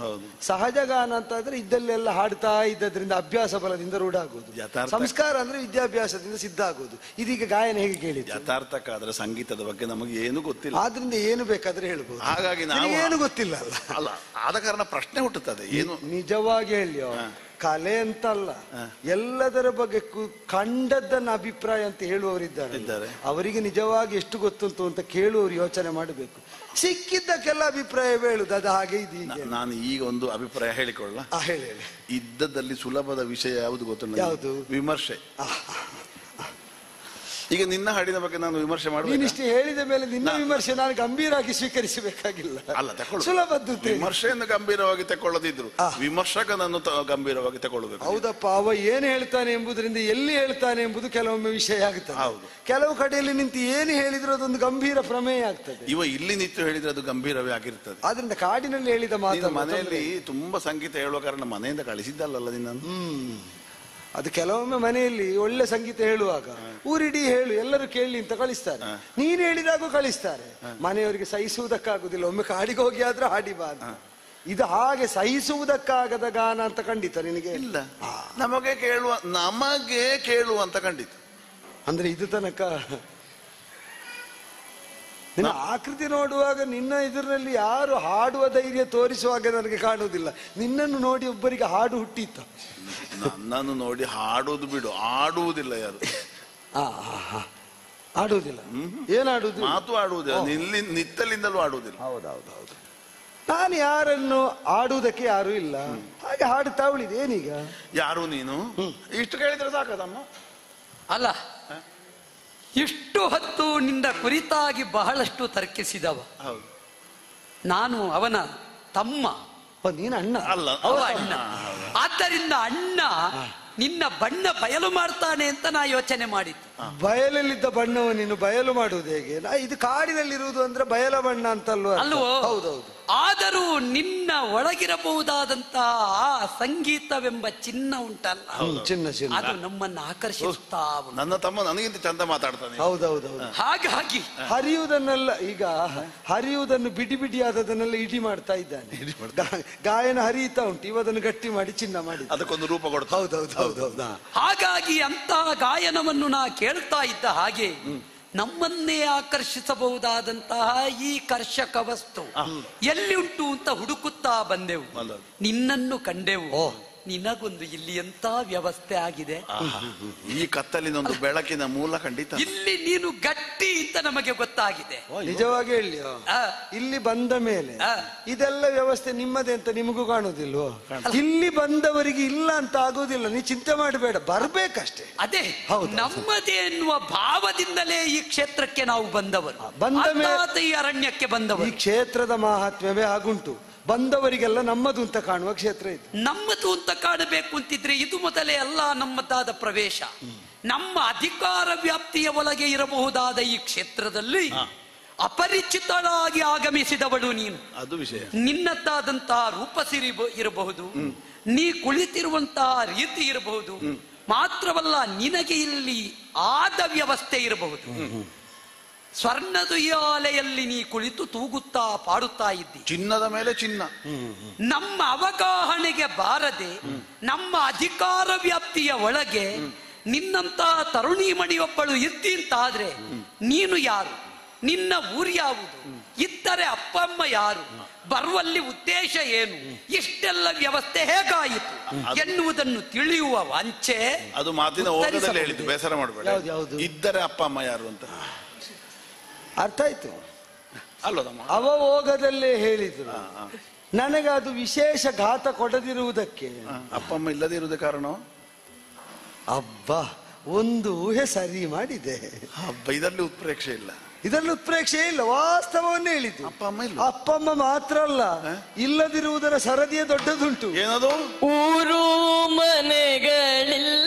ಸಹಜ ಗಾನ ಅಂತ ಆದ್ರೆ ಇದ್ದಲ್ಲೆಲ್ಲ ಹಾಡ್ತಾ ಇದ್ದದ್ರಿಂದ ಅಭ್ಯಾಸ ಬಲದಿಂದ ರೂಢ ಆಗುವುದು. ಸಂಸ್ಕಾರ ಅಂದ್ರೆ ವಿದ್ಯಾಭ್ಯಾಸದಿಂದ ಸಿದ್ಧ ಆಗುವುದು. ಇದೀಗ ಗಾಯನ ಹೇಗೆ ಕೇಳಿದ್ದು? ಯಥಾರ್ಥಕ್ಕಾದ್ರೆ ಸಂಗೀತದ ಬಗ್ಗೆ ನಮಗೆ ಏನು ಗೊತ್ತಿಲ್ಲ, ಆದ್ರಿಂದ ಏನು ಬೇಕಾದ್ರೆ ಹೇಳ್ಬೋದು. ಹಾಗಾಗಿ ನಾವು ಏನು ಗೊತ್ತಿಲ್ಲ ಅಲ್ಲ, ಆದ ಕಾರಣ ಪ್ರಶ್ನೆ ಹುಟ್ಟುತ್ತದೆ. ಏನು ನಿಜವಾಗಿ ಹೇಳಿಯೋ, ಕಲೆ ಅಂತಲ್ಲ, ಎಲ್ಲದರ ಬಗ್ಗೆ ಕಂಡದ್ದನ್ನ ಅಭಿಪ್ರಾಯ ಅಂತ ಹೇಳುವವರಿದ್ದಾರೆ. ಅವರಿಗೆ ನಿಜವಾಗಿ ಎಷ್ಟು ಗೊತ್ತುಂಟು ಅಂತ ಕೇಳುವವರು ಯೋಚನೆ ಮಾಡಬೇಕು. ಸಿಕ್ಕಿದ್ದಕ್ಕೆಲ್ಲ ಅಭಿಪ್ರಾಯ ಹೇಳುದು ಅದು ಹಾಗೆ ಇದೀಗ. ನಾನು ಈಗ ಒಂದು ಅಭಿಪ್ರಾಯ ಹೇಳಿಕೊಳ್ಳ. ಹೇಳಿ. ಇದ್ದದಲ್ಲಿ ಸುಲಭದ ವಿಷಯ ಯಾವುದು ಗೊತ್ತು? ಯಾವುದು? ವಿಮರ್ಶೆ. ಈಗ ನಿನ್ನ ಹಾಡಿನ ಬಗ್ಗೆ ನಾನು ವಿಮರ್ಶೆ ಮಾಡುವ. ನೀನಿಷ್ಟು ಹೇಳಿದ ಮೇಲೆ ನಿನ್ನ ವಿಮರ್ಶೆ ನಾನು ಗಂಭೀರವಾಗಿ ಸ್ವೀಕರಿಸಬೇಕಾಗಿಲ್ಲ. ಅಲ್ಲ, ಸುಲಭದ್ದು. ವಿಮರ್ಶೆಯನ್ನು ಗಂಭೀರವಾಗಿ ತಕೊಳ್ಳದಿದ್ರು ವಿಮರ್ಶಕನನ್ನು ಗಂಭೀರವಾಗಿ ತಗೊಳ್ಬೇಕು. ಹೌದಪ್ಪ, ಅವ ಏನು ಹೇಳ್ತಾನೆ ಎಂಬುದರಿಂದ ಎಲ್ಲಿ ಹೇಳ್ತಾನೆ ಎಂಬುದು ಕೆಲವೊಮ್ಮೆ ವಿಷಯ ಆಗುತ್ತದೆ. ಕೆಲವು ಕಡೆಯಲ್ಲಿ ನಿಂತು ಏನು ಹೇಳಿದ್ರು ಅದೊಂದು ಗಂಭೀರ ಪ್ರಮೇಯ ಆಗ್ತದೆ. ಇವ ಇಲ್ಲಿ ನಿಂತು ಹೇಳಿದ್ರೆ ಅದು ಗಂಭೀರವೇ ಆಗಿರ್ತದೆ. ಆದ್ರಿಂದ ಕಾಡಿನಲ್ಲಿ ಹೇಳಿದ ಮಾತು ಮನೆಯಲ್ಲಿ ತುಂಬಾ ಸಂಗೀತ ಹೇಳುವ ಕಾರಣ ಮನೆಯಿಂದ ಕಳಿಸಿದ್ದಲ್ಲ ನಿನ್ನನ್ನು. ಅದು ಕೆಲವೊಮ್ಮೆ ಮನೆಯಲ್ಲಿ ಒಳ್ಳೆ ಸಂಗೀತ ಹೇಳುವಾಗ ಊರಿಡೀ ಹೇಳು ಎಲ್ಲರೂ ಕೇಳಿ ಅಂತ ಕಳಿಸ್ತಾರೆ. ನೀನು ಹೇಳಿದಾಗೂ ಕಳಿಸ್ತಾರೆ. ಮನೆಯವರಿಗೆ ಸಹಿಸುವುದಕ್ಕಾಗುದಿಲ್ಲ. ಒಮ್ಮೆ ಕಾಡಿಗೆ ಹೋಗಿ ಆದ್ರೂ ಹಾಡಿ ಬಾ ಅಂತ. ಇದು ಹಾಗೆ ಸಹಿಸುವುದಕ್ಕಾಗದ ಗಾನ ಅಂತ ಖಂಡಿತ ನಿನಗೆ ಇಲ್ಲ. ನಮಗೆ ಕೇಳುವಂತ ಖಂಡಿತ. ಅಂದ್ರೆ ಇದು ತನಕ ನಿನ್ನ ಆಕೃತಿ ನೋಡುವಾಗ ನಿನ್ನ ಎದುರಿನಲ್ಲಿ ಯಾರು ಹಾಡುವ ಧೈರ್ಯ ತೋರಿಸುವಾಗ ನನಗೆ ಕಾಣುವುದಿಲ್ಲ. ನಿನ್ನನ್ನು ನೋಡಿ ಒಬ್ಬರಿಗೆ ಹಾಡು ಹುಟ್ಟಿತ್ತು. ನನ್ನನ್ನು ನೋಡಿ ಹಾಡುವುದು ಬಿಡು, ಆಡುವುದಿಲ್ಲ ಯಾರು. ಆಡುವುದಿಲ್ಲ. ಏನಾಡುವುದು? ಮಾತು ಆಡುವುದಿಲ್ಲ, ನಿತ್ತಲಿಂದಲೂ ಆಡುವುದಿಲ್ಲ. ಹೌದೌದೌದು. ನಾನು ಯಾರನ್ನು ಆಡುವುದಕ್ಕೆ ಯಾರು ಇಲ್ಲ, ಹಾಗೆ ಹಾಡುತ್ತಾ ಉಳಿದೆ. ಏನೀಗ ಯಾರು ನೀನು? ಇಷ್ಟು ಕೇಳಿದ್ರೆ ಸಾಕದಮ್ಮ. ಅಲ್ಲ, ಇಷ್ಟು ಹೊತ್ತು ನಿನ್ನ ಕುರಿತಾಗಿ ಬಹಳಷ್ಟು ತರ್ಕಿಸಿದವ. ನಾನು ಅವನ ತಮ್ಮ. ನೀನು ಅಣ್ಣ ಅಲ್ಲ? ಅಣ್ಣ. ಆದ್ದರಿಂದ ಅಣ್ಣ ನಿನ್ನ ಬಣ್ಣ ಬಯಲು ಮಾಡ್ತಾನೆ ಅಂತ ನಾ ಯೋಚನೆ ಮಾಡಿದ್ದು. ಬಯಲಲ್ಲಿದ್ದ ಬಣ್ಣವು ನೀನು ಬಯಲು ಮಾಡುವುದು ಹೇಗೆ? ಇದು ಕಾಡಿನಲ್ಲಿರುವುದು ಅಂದ್ರೆ ಬಯಲ ಬಣ್ಣ ಅಂತಲ್ವ? ಅಲ್ವೋ? ಹೌದೌದು. ಆದರೂ ನಿನ್ನ ಒಳಗಿರಬಹುದಾದಂತಹ ಆ ಸಂಗೀತವೆಂಬ ಚಿನ್ನ ಉಂಟಲ್ಲ, ಚಿನ್ನ ಅದು ನಮ್ಮನ್ನು ಆಕರ್ಷಿಸ್ತಾ. ನನ್ನ ತಮ್ಮ ನನಗಿಂತ ಚಂದ ಮಾತಾಡ್ತಾನೆ. ಹೌದೌದೌದು. ಹಾಗಾಗಿ ಹರಿಯುವುದನ್ನೆಲ್ಲ ಈಗ ಹರಿಯುವುದನ್ನು ಬಿಡಿ ಬಿಡಿಯಾದದನ್ನೆಲ್ಲ ಇಡಿ ಮಾಡ್ತಾ ಇದ್ದಾನೆ. ಗಾಯನ ಹರಿಯುತ್ತಾ ಉಂಟು, ಇವದನ್ನು ಗಟ್ಟಿ ಮಾಡಿ ಚಿನ್ನ ಮಾಡಿ ಅದಕ್ಕೊಂದು ರೂಪ ಕೊಡ್ತಾ. ಹೌದೌದೌದೌದು. ಹಾಗಾಗಿ ಅಂತಹ ಗಾಯನವನ್ನು ನಾ ಕೇಳ್ತಾ ಇದ್ದ ಹಾಗೆ ನಮ್ಮನ್ನೇ ಆಕರ್ಷಿಸಬಹುದಾದಂತಹ ಈ ಕರ್ಷಕ ವಸ್ತು ಎಲ್ಲಿ ಉಂಟು ಅಂತ ಹುಡುಕುತ್ತಾ ಬಂದೆವು. ನಿನ್ನನ್ನು ಕಂಡೆವು. ನಿನಗೊಂದು ಇಲ್ಲಿ ಎಂತ ವ್ಯವಸ್ಥೆ ಆಗಿದೆ. ಈ ಕತ್ತಲಿನೊಂದು ಬೆಳಕಿನ ಮೂಲ ಖಂಡಿತ. ಇಲ್ಲಿ ನೀನು ಗಟ್ಟಿ ಅಂತ ನಮಗೆ ಗೊತ್ತಾಗಿದೆ. ನಿಜವಾಗಿ ಹೇಳಿ, ಇಲ್ಲಿ ಬಂದ ಮೇಲೆ ಇದೆಲ್ಲ ವ್ಯವಸ್ಥೆ ನಿಮ್ಮದೇ ಅಂತ ನಿಮಗೂ ಕಾಣುವುದಿಲ್ವೋ? ಇಲ್ಲಿ ಬಂದವರಿಗೆ ಇಲ್ಲ ಅಂತ ಆಗೋದಿಲ್ಲ. ನೀ ಚಿಂತೆ ಮಾಡಬೇಡ, ಬರ್ಬೇಕಷ್ಟೇ. ಅದೇ ನಮ್ಮದೇ ಎನ್ನುವ ಭಾವದಿಂದಲೇ ಈ ಕ್ಷೇತ್ರಕ್ಕೆ ನಾವು ಬಂದವರು. ಬಂದ ಮೇಲೆ ಈ ಅರಣ್ಯಕ್ಕೆ ಬಂದವರು. ಈ ಕ್ಷೇತ್ರದ ಮಹಾತ್ಮ್ಯವೇ ಆಗುಂಟು. ಬಂದವರಿಗೆಲ್ಲ ನಮ್ಮದು ಅಂತ ಕಾಣುವ ಕ್ಷೇತ್ರ ಇದು. ನಮ್ಮದು ಅಂತ ಕಾಣಬೇಕು ಅಂತಿದ್ರೆ ಇದು ಮೊದಲೇ ಅಲ್ಲ ನಮ್ಮದಾದ ಪ್ರವೇಶ. ನಮ್ಮ ಅಧಿಕಾರ ವ್ಯಾಪ್ತಿಯ ಒಳಗೆ ಇರಬಹುದಾದ ಈ ಕ್ಷೇತ್ರದಲ್ಲಿ ಅಪರಿಚಿತರಾಗಿ ಆಗಮಿಸಿದವಳು ನೀನು. ಅದು ವಿಷಯ. ನಿನ್ನದ್ದಾದಂತಹ ರೂಪಸಿರಿ ಇರಬಹುದು, ನೀ ಕುಳಿತಿರುವಂತಹ ರೀತಿ ಇರಬಹುದು, ಮಾತ್ರವಲ್ಲ ನಿನಗೆ ಇಲ್ಲಿ ಆದ ವ್ಯವಸ್ಥೆ ಇರಬಹುದು. ಸ್ವರ್ಣದುಯಾಲೆಯಲ್ಲಿ ನೀ ಕುಳಿತು ತೂಗುತ್ತಾ ಪಾಡುತ್ತಾ ಇದ್ದಿ. ಚಿನ್ನದ ಮೇಲೆ ಚಿನ್ನ. ನಮ್ಮ ಅವಗಾಹನೆಗೆ ಬಾರದೆ ನಮ್ಮ ಅಧಿಕಾರ ವ್ಯಾಪ್ತಿಯ ಒಳಗೆ ನಿನ್ನಂತಹ ತರುಣಿಮಣಿಯೊಬ್ಬಳು ಇದ್ದಿ ಅಂತಾದ್ರೆ ನೀನು ಯಾರು? ನಿನ್ನ ಊರು ಯಾವುದು? ಇದ್ದರೆ ಅಪ್ಪಮ್ಮ ಯಾರು? ಬರುವಲ್ಲಿ ಉದ್ದೇಶ ಏನು? ಇಷ್ಟೆಲ್ಲ ವ್ಯವಸ್ಥೆ ಹೇಗಾಯಿತು ಎನ್ನುವುದನ್ನು ತಿಳಿಯುವ ವಂಚೆ. ಅದು ಮಾತಿನ ಓಟದಲ್ಲಿ ಹೇಳಿದ್ದು, ಬೇಸರ ಮಾಡಬೇಡ. ಇದ್ದರೆ ಅಪ್ಪ ಅಮ್ಮ ಯಾರು ಅಂತ ಅರ್ಥ ಆಯ್ತು ಅಲ್ಲೋದಮ್ಮ. ಅವ ಹೋಗದಲ್ಲೇ ಹೇಳಿದ್ರು. ನನಗೆ ಅದು ವಿಶೇಷ ಘಾತ ಕೊಡದಿರುವುದಕ್ಕೆ ಅಪ್ಪ ಅಮ್ಮ ಇಲ್ಲದೆ ಇರುವುದೇ ಕಾರಣ. ಅಬ್ಬಾ, ಒಂದು ಊಹೆ ಸರಿ ಮಾಡಿದೆ. ಇದರಲ್ಲಿ ಉತ್ಪ್ರೇಕ್ಷೆ ಇಲ್ಲ. ಇದರಲ್ಲಿ ಉತ್ಪ್ರೇಕ್ಷೆ ಇಲ್ಲ, ವಾಸ್ತವವನ್ನೇ ಹೇಳಿದ್ದು. ಅಪ್ಪ ಅಮ್ಮ ಇಲ್ಲ. ಅಪ್ಪ ಅಮ್ಮ ಮಾತ್ರ ಅಲ್ಲ, ಇಲ್ಲದಿರುವುದರ ಸರದಿಯೇ ದೊಡ್ಡದುಂಟು. ಏನದು? ಊರು ಮನೆಗಳಿಲ್ಲ,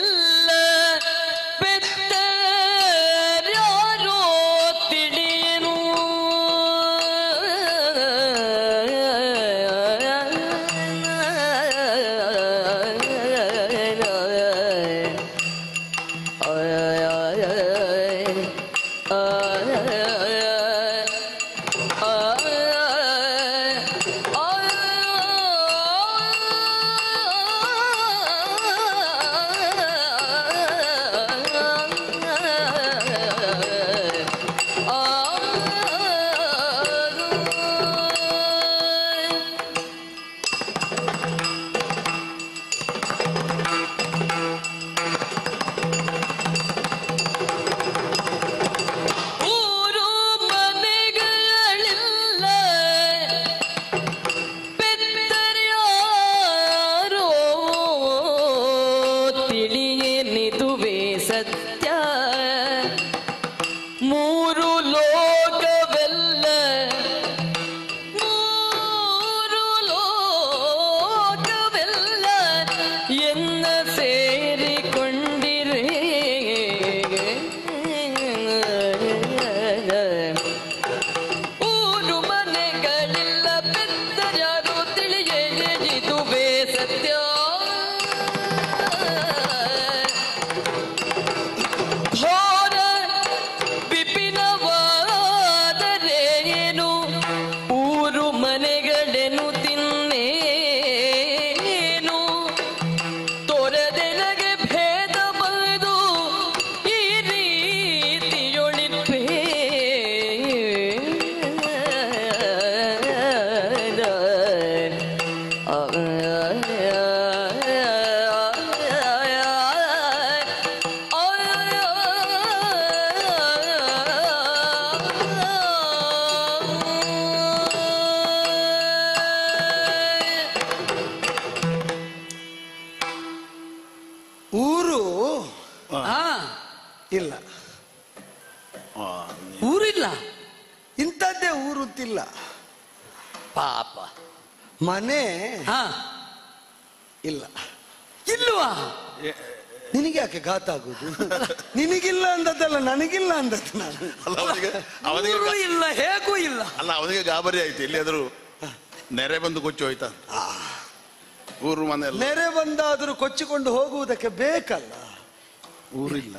ಊರು ಇಲ್ಲ, ಊರಿಲ್ಲ, ಇಂಥದ್ದೇ ಊರು ಅಂತಿಲ್ಲ. ಪಾಪ. ಮನೆ ಇಲ್ಲ. ಇಲ್ವಾ? ನಿನಗೆ ಯಾಕೆ ಘಾತ ಆಗುದು? ನಿನಗಿಲ್ಲ ಅಂದದ್ದಲ್ಲ, ನನಗಿಲ್ಲ ಅಂದದ್ದು ನಾನು. ಊರು ಇಲ್ಲ, ಹೇಗೂ ಇಲ್ಲ. ಅಲ್ಲ, ಅವನಿಗೆ ಗಾಬರಿ ಆಯ್ತು, ಎಲ್ಲಿಯಾದ್ರೂ ನೆರೆ ಬಂದು ಕೊಚ್ಚಿ ಹೋಯ್ತಾ ಊರು ಮನೆ. ನೆರೆ ಬಂದಾದರೂ ಕೊಚ್ಚಿಕೊಂಡು ಹೋಗುವುದಕ್ಕೆ ಬೇಕಲ್ಲ. ಊರಿಲ್ಲ,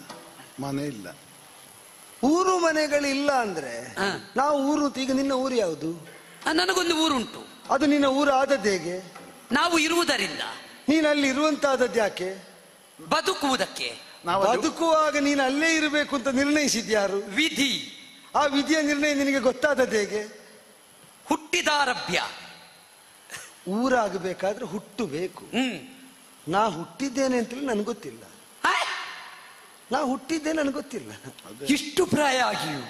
ಮನೆ ಇಲ್ಲ. ಊರು ಮನೆಗಳಿಲ್ಲ ಅಂದ್ರೆ ನಾವು ಊರು. ಈಗ ನಿನ್ನ ಊರು ಯಾವುದು? ನನಗೊಂದು ಊರುಂಟು. ಅದು ನಿನ್ನ ಊರು ಆದದ್ದು ಹೇಗೆ? ನಾವು ಇರುವುದರಿಂದ. ನೀನು ಅಲ್ಲಿ ಇರುವಂತಹದ್ದು ಯಾಕೆ? ಬದುಕುವುದಕ್ಕೆ. ಬದುಕುವಾಗ ನೀನು ಅಲ್ಲೇ ಇರಬೇಕು ಅಂತ ನಿರ್ಣಯಿಸಿದ್ಯಾರು? ವಿಧಿ. ಆ ವಿಧಿಯ ನಿರ್ಣಯ ನಿನಗೆ ಗೊತ್ತಾದದ್ದು ಹೇಗೆ? ಹುಟ್ಟಿದಾರಭ್ಯ. ಊರಾಗಬೇಕಾದ್ರೆ ಹುಟ್ಟು ಬೇಕು. ನಾ ಹುಟ್ಟಿದ್ದೇನೆ ಅಂತೇಳಿ ನನ್ಗೆ ಗೊತ್ತಿಲ್ಲ. ನಾ ಹುಟ್ಟಿದ್ದೆ ನನಗೆ ಗೊತ್ತಿಲ್ಲ. ಇಷ್ಟು ಪ್ರಾಯ ಆಗಿಯೂ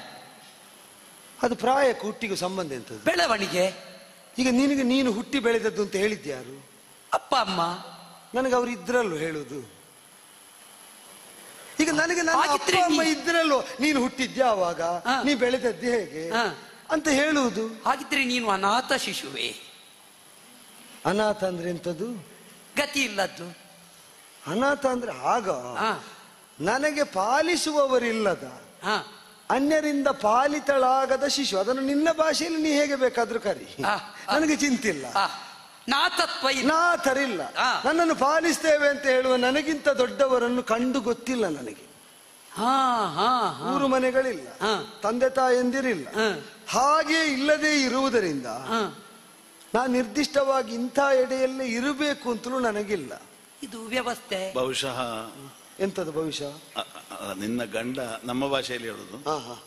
ಅದು ಪ್ರಾಯಕ್ಕೆ ಹುಟ್ಟಿಗೂ ಸಂಬಂಧ ಎಂತದ್ದು? ಬೆಳವಣಿಗೆ. ಈಗ ನಿನಗೆ ನೀನು ಹುಟ್ಟಿ ಬೆಳೆದದ್ದು ಅಂತ ಹೇಳಿದ್ಯಾರು? ಅಪ್ಪ ಅಮ್ಮ. ನನಗೆ ಅವ್ರು ಇದ್ರಲ್ಲೂ ಹೇಳುದು. ಈಗ ನನಗೆ ನನ್ನ ಅಪ್ಪ ಅಮ್ಮ ಇದ್ರಲ್ಲೋ ನೀನು ಹುಟ್ಟಿದ್ಯಾ ಅವಾಗ, ನೀ ಬೆಳೆದದ್ದು ಹೇಗೆ ಅಂತ ಹೇಳುವುದು. ಹಾಗಿದ್ರೆ ನೀನು ಅನಾಥ ಶಿಶುವೇ. ಅನಾಥ ಅಂದ್ರೆ ಎಂತದ್ದು? ಗತಿ ಇಲ್ಲದ್ದು. ಅನಾಥ ಅಂದ್ರೆ ಆಗ ನನಗೆ ಪಾಲಿಸುವವರಿಲ್ಲದ, ಅನ್ಯರಿಂದ ಪಾಲಿತಳಾಗದ ಶಿಶು. ಅದನ್ನು ನಿನ್ನ ಭಾಷೆಯಲ್ಲಿ ನೀ ಹೇಗೆ ಬೇಕಾದ್ರೂ ಕರಿ, ನನಗೆ ಚಿಂತಿಲ್ಲ. ನಾಥರಿಲ್ಲ. ನನ್ನನ್ನು ಪಾಲಿಸ್ತೇವೆ ಅಂತ ಹೇಳುವ ನನಗಿಂತ ದೊಡ್ಡವರನ್ನು ಕಂಡು ಗೊತ್ತಿಲ್ಲ ನನಗೆ. ಊರು ಮನೆಗಳಿಲ್ಲ, ತಂದೆ ತಾಯಂದಿರಿಲ್ಲ. ಹಾಗೆ ಇಲ್ಲದೆ ಇರುವುದರಿಂದ ನಾನು ನಿರ್ದಿಷ್ಟವಾಗಿ ಇಂಥ ಎಡೆಯಲ್ಲೇ ಇರಬೇಕು ಅಂತಲೂ ನನಗಿಲ್ಲ. ಇದು ವ್ಯವಸ್ಥೆ. ಬಹುಶಃ ಎಂತದ್ದು ಭವಿಷ್ಯ? ನಿನ್ನ ಗಂಡ ನಮ್ಮ ಭಾಷೆಯಲ್ಲಿ ಹೇಳುದು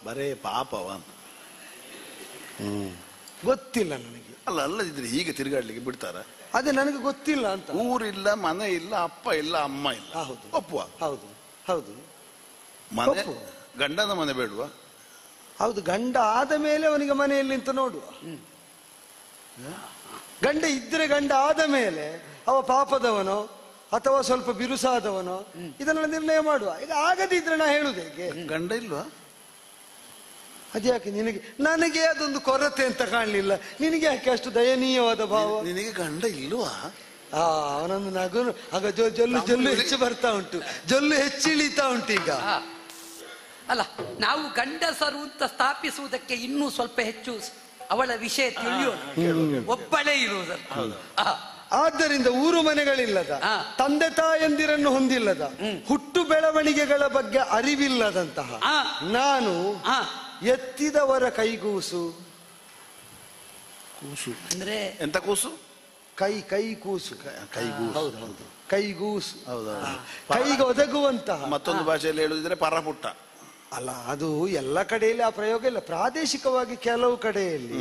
ಬರೇ ಪಾಪವ ಅಂತ. ಗೊತ್ತಿಲ್ಲ ನನಗೆ. ಅಲ್ಲ, ಅಲ್ಲದಿದ್ರೆ ಹೀಗೆ ತಿರುಗಾಡ್ಲಿಕ್ಕೆ ಬಿಡ್ತಾರ? ಅದೇ ನನಗೆ ಗೊತ್ತಿಲ್ಲ ಅಂತ. ಊರಿಲ್ಲ, ಮನೆ ಇಲ್ಲ, ಅಪ್ಪ ಇಲ್ಲ, ಅಮ್ಮ ಇಲ್ಲ. ಹೌದು, ಒಪ್ಪುವ? ಹೌದು ಹೌದು. ಮನೆ, ಗಂಡನ ಮನೆ ಬೇಡುವ? ಹೌದು, ಗಂಡ ಆದ ಮೇಲೆ ಅವನಿಗೆ ಮನೆಯಲ್ಲಿ ಅಂತ ನೋಡುವ. ಗಂಡ ಇದ್ರೆ ಗಂಡ ಆದ ಮೇಲೆ ಅವ ಪಾಪದವನೋ ಅಥವಾ ಸ್ವಲ್ಪ ಬಿರುಸಾದವನೋ ಇದನ್ನೆಲ್ಲ ನಿರ್ಣಯ ಮಾಡುವ. ಈಗ ಆಗದಿದ್ರೆ ನಾ ಹೇಳುದು ಹೇಗೆ? ಗಂಡ ಇಲ್ವಾ? ಅದ್ಯಾಕೆ ನಿನಗೆ? ನನಗೆ ಅದೊಂದು ಕೊರತೆ ಅಂತ ಕಾಣಲಿಲ್ಲ. ನಿನಗೆ ಯಾಕೆ ಅಷ್ಟು ದಯನೀಯವಾದ ಭಾವ? ನಿನಗೆ ಗಂಡ ಇಲ್ವಾ? ಅವನೊಂದು ನಗು ಆಗ ಜೊಲ್ಲು ಜೊಲ್ಲು ಹೆಚ್ಚು ಬರ್ತಾ ಉಂಟು, ಜೊಲ್ಲು ಹೆಚ್ಚಿಳಿತಾ ಉಂಟು ಈಗ. ಅಲ್ಲ, ನಾವು ಗಂಡಸರು ಅಂತ ಸ್ಥಾಪಿಸುವುದಕ್ಕೆ ಇನ್ನೂ ಸ್ವಲ್ಪ ಹೆಚ್ಚು ಅವಳ ವಿಷಯ ತಿಳಿಯೋಣ. ಒಬ್ಬಳೇ ಇರುವುದಲ್ಲ. ಆದ್ದರಿಂದ ಊರು ಮನೆಗಳಿಲ್ಲದ, ತಂದೆ ತಾಯಂದಿರನ್ನು ಹೊಂದಿಲ್ಲದ, ಹುಟ್ಟು ಬೆಳವಣಿಗೆಗಳ ಬಗ್ಗೆ ಅರಿವಿಲ್ಲದಂತಹ ನಾನು ಎತ್ತಿದವರ ಕೈಗೂಸು. ಕೂಸು ಅಂದ್ರೆ ಎಂತ ಕೂಸು? ಕೈ ಕೂಸು. ಕೈಗೂಸು. ಹೌದೌದು, ಕೈಗೂಸು. ಹೌದೌದು. ಕೈಗೆ ಒದಗುವಂತಹ. ಮತ್ತೊಂದು ಭಾಷೆಯಲ್ಲಿ ಹೇಳುದಿದ್ರೆ ಪರಪುಟ್ಟ. ಅಲ್ಲ, ಅದು ಎಲ್ಲ ಕಡೆಯಲ್ಲಿ ಆ ಪ್ರಯೋಗ ಇಲ್ಲ. ಪ್ರಾದೇಶಿಕವಾಗಿ ಕೆಲವು ಕಡೆಯಲ್ಲಿ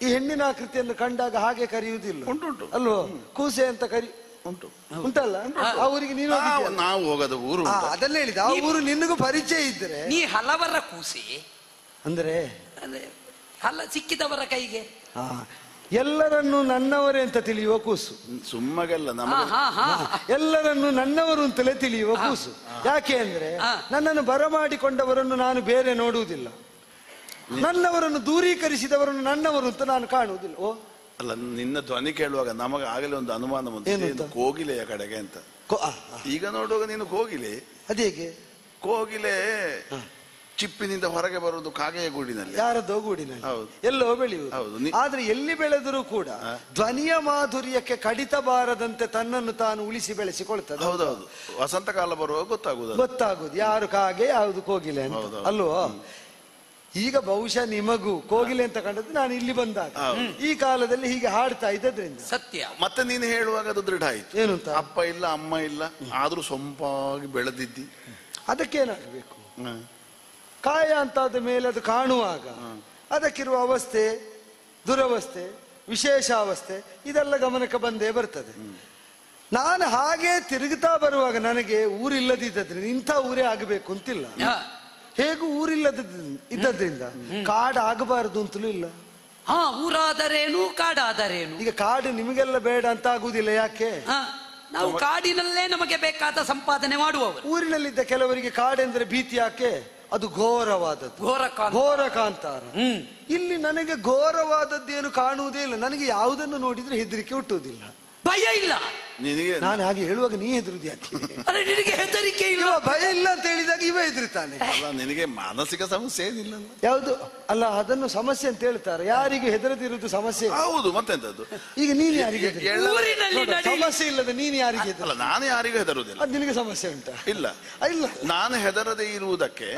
ಈ ಹೆಣ್ಣಿನ ಆಕೃತಿಯನ್ನು ಕಂಡಾಗ ಹಾಗೆ ಕರೆಯುವುದಿಲ್ಲ. ಉಂಟುಂಟು ಅಲ್ವೋ? ಕೂಸೆ ಅಂತ ಉಂಟಲ್ಲ. ಆ ಊರಿಗೆ ನೀನು ನಾವು ಹೋಗದ ಊರು. ಅದನ್ನ ಹೇಳಿದ. ಆ ಊರು ನಿನಗೂ ಪರಿಚಯ ಇದ್ರೆ. ನೀ ಹಲವರ ಕೂಸಿ ಅಂದ್ರೆ ಹಲ್ಲ ಸಿಕ್ಕಿದವರ ಕೈಗೆ ಎಲ್ಲರನ್ನು ನನ್ನವರೇ ಅಂತ ತಿಳಿಯುವ ಕೂಸು. ಸುಮ್ಮಗೆಲ್ಲ ಎಲ್ಲರನ್ನು ನನ್ನವರು ಅಂತಲೇ ತಿಳಿಯುವ ಕೂಸು. ಯಾಕೆ ಅಂದ್ರೆ ನನ್ನನ್ನು ಬರಮಾಡಿಕೊಂಡವರನ್ನು ನಾನು ಬೇರೆ ನೋಡುವುದಿಲ್ಲ, ನನ್ನವರನ್ನು ದೂರೀಕರಿಸಿದವರನ್ನು ನನ್ನವರು ಅಂತ ನಾನು ಕಾಣುವುದಿಲ್ಲ. ಓ ಅಲ್ಲ, ನಿನ್ನ ಧ್ವನಿ ಕೇಳುವಾಗ ನಮಗೆ ಆಗಲೇ ಒಂದು ಅನುಮಾನ ಬಂತು, ಕೋಗಿಲೆಯ ಕಡೆಗೆ ಅಂತ. ಈಗ ನೋಡುವಾಗ ನೀನು ಕೋಗಿಲೆ. ಅದೇಗೆ ಕೋಗಿಲೆ ಚಿಪ್ಪಿನಿಂದ ಹೊರಗೆ ಬರುವುದು ಕಾಗೆಯ ಗೂಡಿನಲ್ಲಿ. ಯಾರದೋ ಗೂಡಿನಲ್ಲಿ ಎಲ್ಲೋ ಬೆಳೆಯುವುದು. ಆದ್ರೆ ಎಲ್ಲಿ ಬೆಳೆದರೂ ಕೂಡ ಧ್ವನಿಯ ಮಾಧುರ್ಯಕ್ಕೆ ಕಡಿತ ಬಾರದಂತೆ ತನ್ನನ್ನು ತಾನು ಉಳಿಸಿ ಬೆಳೆಸಿಕೊಳ್ತದೆ. ಹೌದೌದು. ವಸಂತ ಕಾಲ ಬರುವಾಗ ಗೊತ್ತಾಗುದು ಯಾರು ಕಾಗೆ ಯಾವುದು ಕೋಗಿಲೆ ಅಂತ, ಅಲ್ವೋ? ಈಗ ಬಹುಶಃ ನಿಮಗೂ ಕೋಗಿಲೆ ಅಂತ ಕಂಡದ್ದು ನಾನು ಇಲ್ಲಿ ಬಂದಾಗ ಈ ಕಾಲದಲ್ಲಿ ಹೀಗೆ ಹಾಡ್ತಾ ಇದ್ದದ್ರಿಂದ ಸತ್ಯ. ಮತ್ತೆ ನೀನು ಹೇಳುವಾಗ ಅದು ದೃಢ ಆಯ್ತು. ಏನು ಅಂತ? ಅಪ್ಪ ಇಲ್ಲ, ಅಮ್ಮ ಇಲ್ಲ, ಆದ್ರೂ ಸೊಂಪಾಗಿ ಬೆಳೆದಿದ್ದಿ. ಅದಕ್ಕೇನಾಗಬೇಕು? ಕಾಯ ಅಂತಾದ ಮೇಲೆ ಅದು ಕಾಣುವಾಗ ಅದಕ್ಕಿರುವ ಅವಸ್ಥೆ ದುರವಸ್ಥೆ ವಿಶೇಷಾವಸ್ಥೆ ಇದೆಲ್ಲ ಗಮನಕ್ಕೆ ಬಂದೇ ಬರ್ತದೆ. ನಾನು ಹಾಗೆ ತಿರುಗುತ್ತಾ ಬರುವಾಗ ನನಗೆ ಊರಿಲ್ಲದಿದ್ದರಿಂದ ಇಂಥ ಊರೇ ಆಗಬೇಕು ಅಂತಿಲ್ಲ. ಹೇಗೂ ಇದ್ದದ್ರಿಂದ ಕಾಡು ಆಗಬಾರದು ಅಂತಲೂ ಇಲ್ಲ. ಊರಾದರೇನು ಕಾಡಾದರೇನು. ಈಗ ಕಾಡು ನಿಮಗೆಲ್ಲ ಬೇಡ ಅಂತ ಆಗುದಿಲ್ಲ. ಯಾಕೆ? ನಾವು ಕಾಡಿನಲ್ಲೇ ನಮಗೆ ಬೇಕಾದ ಸಂಪಾದನೆ ಮಾಡುವವರು. ಊರಿನಲ್ಲಿದ್ದ ಕೆಲವರಿಗೆ ಕಾಡೆಂದ್ರೆ ಭೀತಿ. ಯಾಕೆ? ಅದು ಘೋರವಾದದ್ದು, ಘೋರ ಕಾಂತಾರ. ಇಲ್ಲಿ ನನಗೆ ಘೋರವಾದದ್ದೇನು ಕಾಣುವುದೇ ಇಲ್ಲ. ನನಗೆ ಯಾವುದನ್ನು ನೋಡಿದ್ರೆ ಹೆದರಿಕೆ ಹುಟ್ಟುವುದಿಲ್ಲ, ಭಯ ಇಲ್ಲ. ನಾನು ಹಾಗೆ ಹೇಳುವಾಗ ನೀ ಹೆದರುದು ಯಾಕೆ? ನಿನಗೆ ಹೆದರಿಕೆ ಇಲ್ಲ, ಭಯ ಇಲ್ಲ ಅಂತ ಹೇಳಿದಾಗ ಇವ ಹೆದರ್ತಾನೆ. ನಿನಗೆ ಮಾನಸಿಕ ಸಮಸ್ಯೆ ಏನಿಲ್ಲ. ಯಾವುದು ಅಲ್ಲ, ಅದನ್ನು ಸಮಸ್ಯೆ ಅಂತ ಹೇಳ್ತಾರೆ. ಯಾರಿಗೂ ಹೆದರದಿರುವುದು ಸಮಸ್ಯೆ. ಹೌದು, ಮತ್ತೆಂತದ್ದು? ಈಗ ನೀನು ಯಾರಿಗೆ ಸಮಸ್ಯೆ ಇಲ್ಲದ ನೀನು ಯಾರಿಗೆ? ಅಲ್ಲ, ನಾನು ಯಾರಿಗೂ ಹೆದರುವುದಿಲ್ಲ. ಅದು ನಿನಗೆ ಸಮಸ್ಯೆ ಉಂಟಾ? ಇಲ್ಲ ಇಲ್ಲ, ನಾನು ಹೆದರದೆ ಇರುವುದಕ್ಕೆ